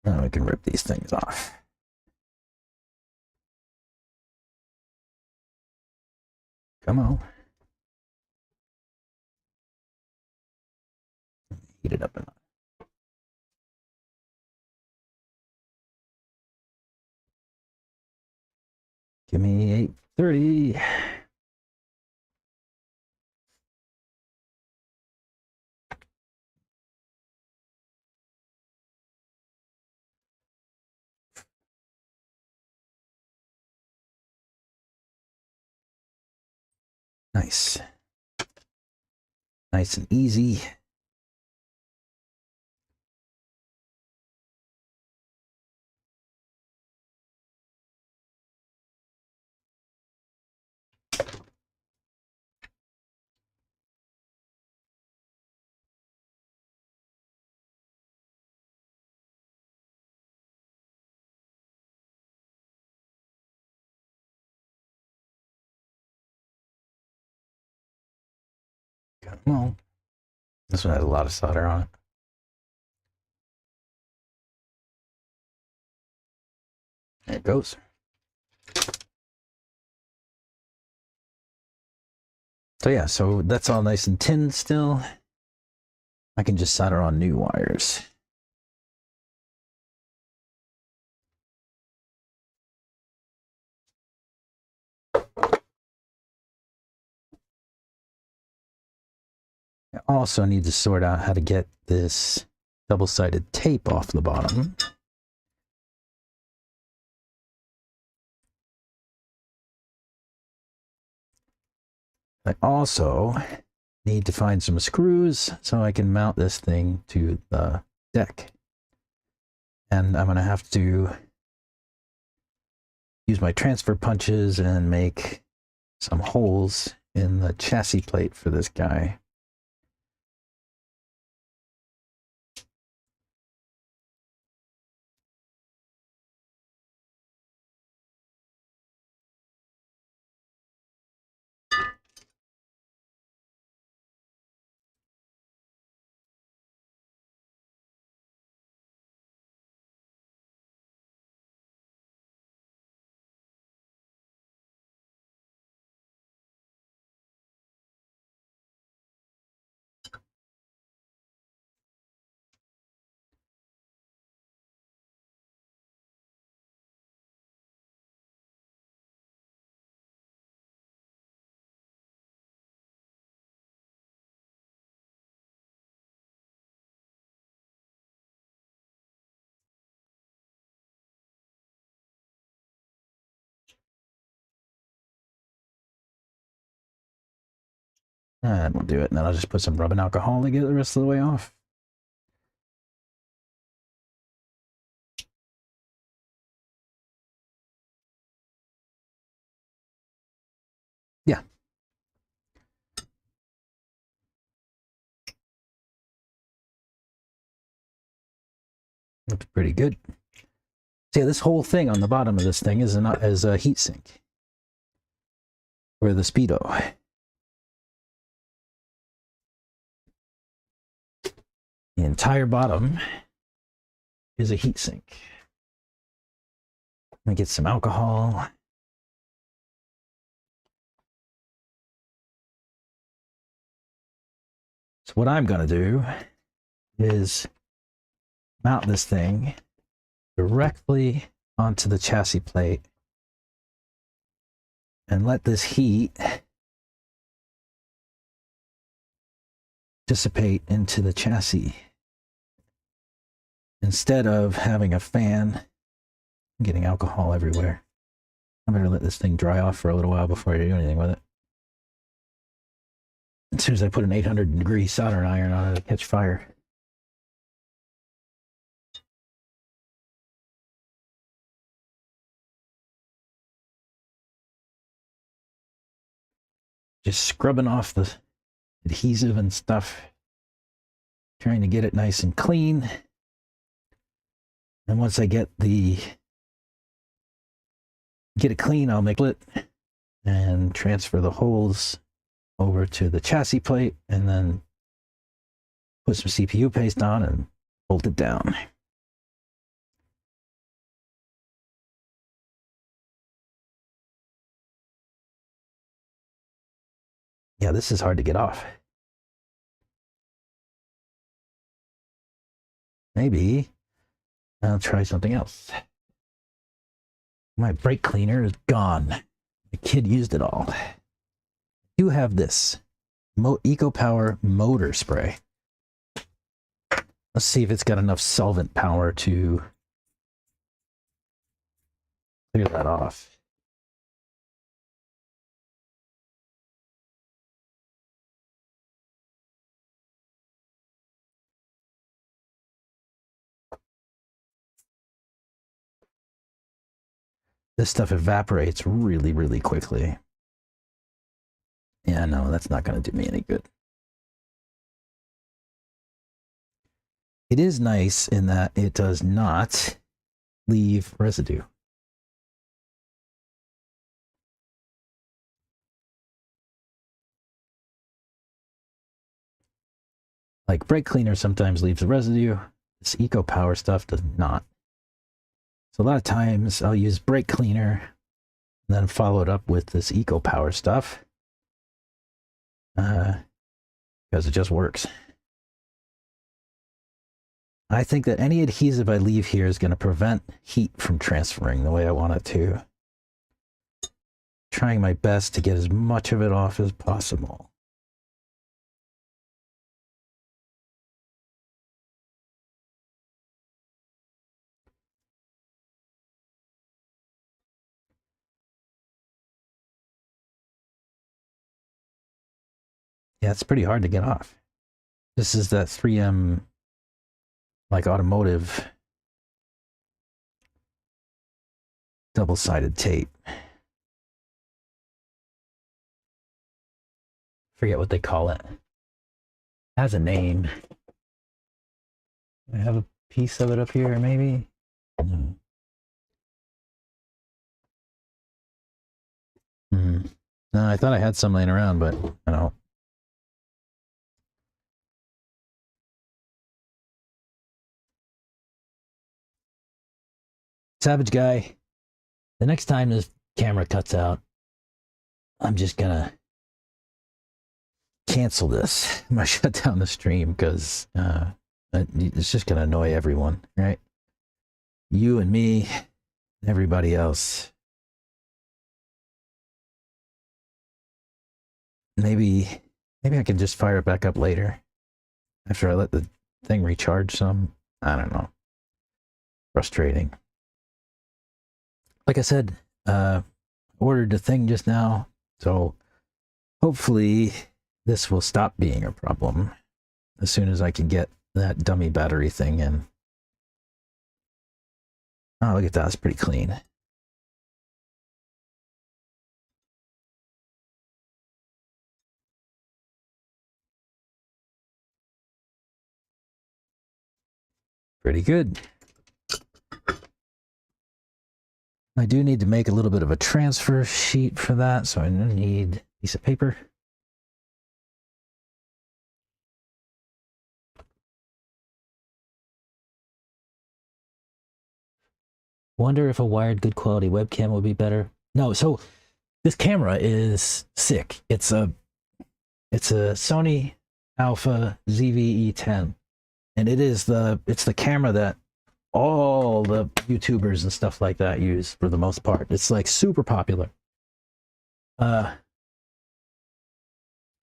Now we can rip these things off. Come on. Heat it up enough. Give me 830. Nice. Nice and easy. Come on. This one has a lot of solder on it. There it goes. So yeah, so that's all nice and tin still. I can just solder on new wires. I also need to sort out how to get this double-sided tape off the bottom. I also need to find some screws so I can mount this thing to the deck. And I'm going to have to use my transfer punches and make some holes in the chassis plate for this guy. And we'll do it, and then I'll just put some rubbing alcohol to get the rest of the way off. Yeah. Looks pretty good. See, this whole thing on the bottom of this thing is a heat sink for the Speedo. The entire bottom is a heat sink. Let me get some alcohol. So what I'm going to do is mount this thing directly onto the chassis plate and let this heat dissipate into the chassis. Instead of having a fan, getting alcohol everywhere. I better let this thing dry off for a little while before I do anything with it. As soon as I put an 800-degree soldering iron on it, it'll catch fire. Just scrubbing off the adhesive and stuff. Trying to get it nice and clean. And once I get it clean, I'll make it and transfer the holes over to the chassis plate and then put some CPU paste on and bolt it down. Yeah, this is hard to get off. Maybe I'll try something else. My brake cleaner is gone. The kid used it all. I do have this EcoPower motor spray. Let's see if it's got enough solvent power to clear that off. This stuff evaporates really, really quickly. Yeah, no, that's not going to do me any good. It is nice in that it does not leave residue. Like brake cleaner sometimes leaves residue. This EcoPower stuff does not. So a lot of times I'll use brake cleaner and then follow it up with this EcoPower stuff because it just works. I think that any adhesive I leave here is going to prevent heat from transferring the way I want it to. Trying my best to get as much of it off as possible. Yeah, it's pretty hard to get off. This is that 3M, like, automotive double-sided tape. Forget what they call it. It has a name. I have a piece of it up here, maybe? No. No, I thought I had some laying around, but I don't. Savage Guy, the next time this camera cuts out, I'm just gonna cancel this. I'm gonna shut down the stream because it's just gonna annoy everyone, right? You and me, and everybody else. Maybe I can just fire it back up later after I let the thing recharge some. I don't know. Frustrating. Like I said, ordered the thing just now, so hopefully this will stop being a problem as soon as I can get that dummy battery thing in. Oh, look at that. It's pretty clean. Pretty good. I do need to make a little bit of a transfer sheet for that, so I need a piece of paper. Wonder if a wired good quality webcam would be better. No, so this camera is sick. It's a Sony Alpha ZV-E10, and it's the camera that all the YouTubers and stuff like that use for the most part. It's like super popular. And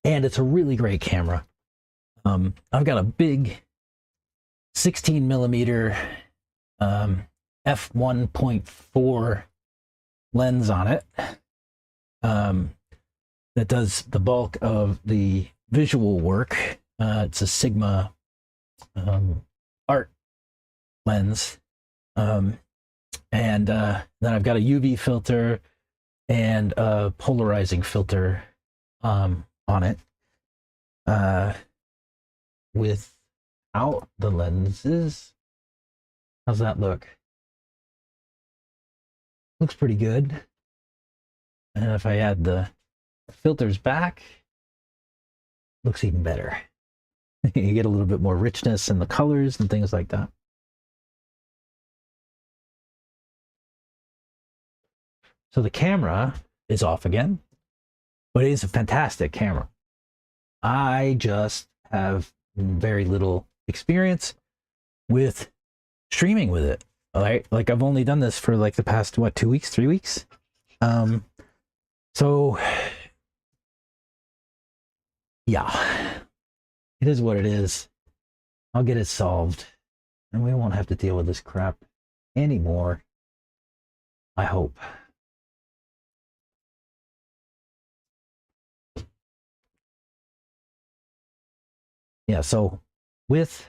it's a really great camera. I've got a big 16 millimeter f1.4 lens on it that does the bulk of the visual work. It's a Sigma art lens, and then I've got a UV filter and a polarizing filter on it. Without the lenses, how's that look? Looks pretty good. And if I add the filters back, looks even better. You get a little bit more richness in the colors and things like that. So the camera is off again, but it is a fantastic camera. I just have very little experience with streaming with it. Like I've only done this for like the past, what, 2 weeks, 3 weeks? So yeah, it is what it is. I'll get it solved and we won't have to deal with this crap anymore. I hope. Yeah, so without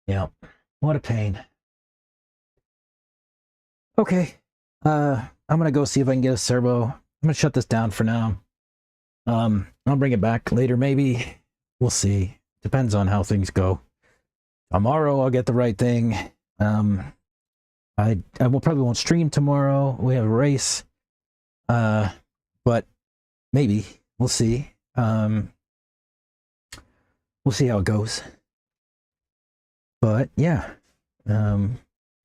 yeah, what a pain. Okay, I'm gonna go see if I can get a servo. I'm gonna shut this down for now. I'll bring it back later, maybe. We'll see. Depends on how things go. Tomorrow I'll get the right thing. I will probably won't stream tomorrow. We have a race. But maybe. We'll see. We'll see how it goes. But yeah.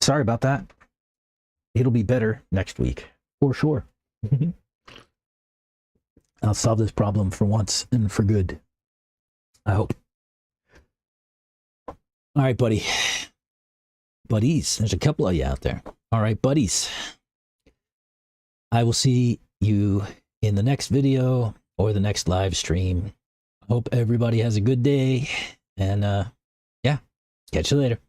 Sorry about that. It'll be better next week, for sure. I'll solve this problem for once and for good. I hope. All right, buddy. Buddies, there's a couple of you out there. All right, buddies. I will see you in the next video or the next live stream. Hope everybody has a good day. And yeah, catch you later.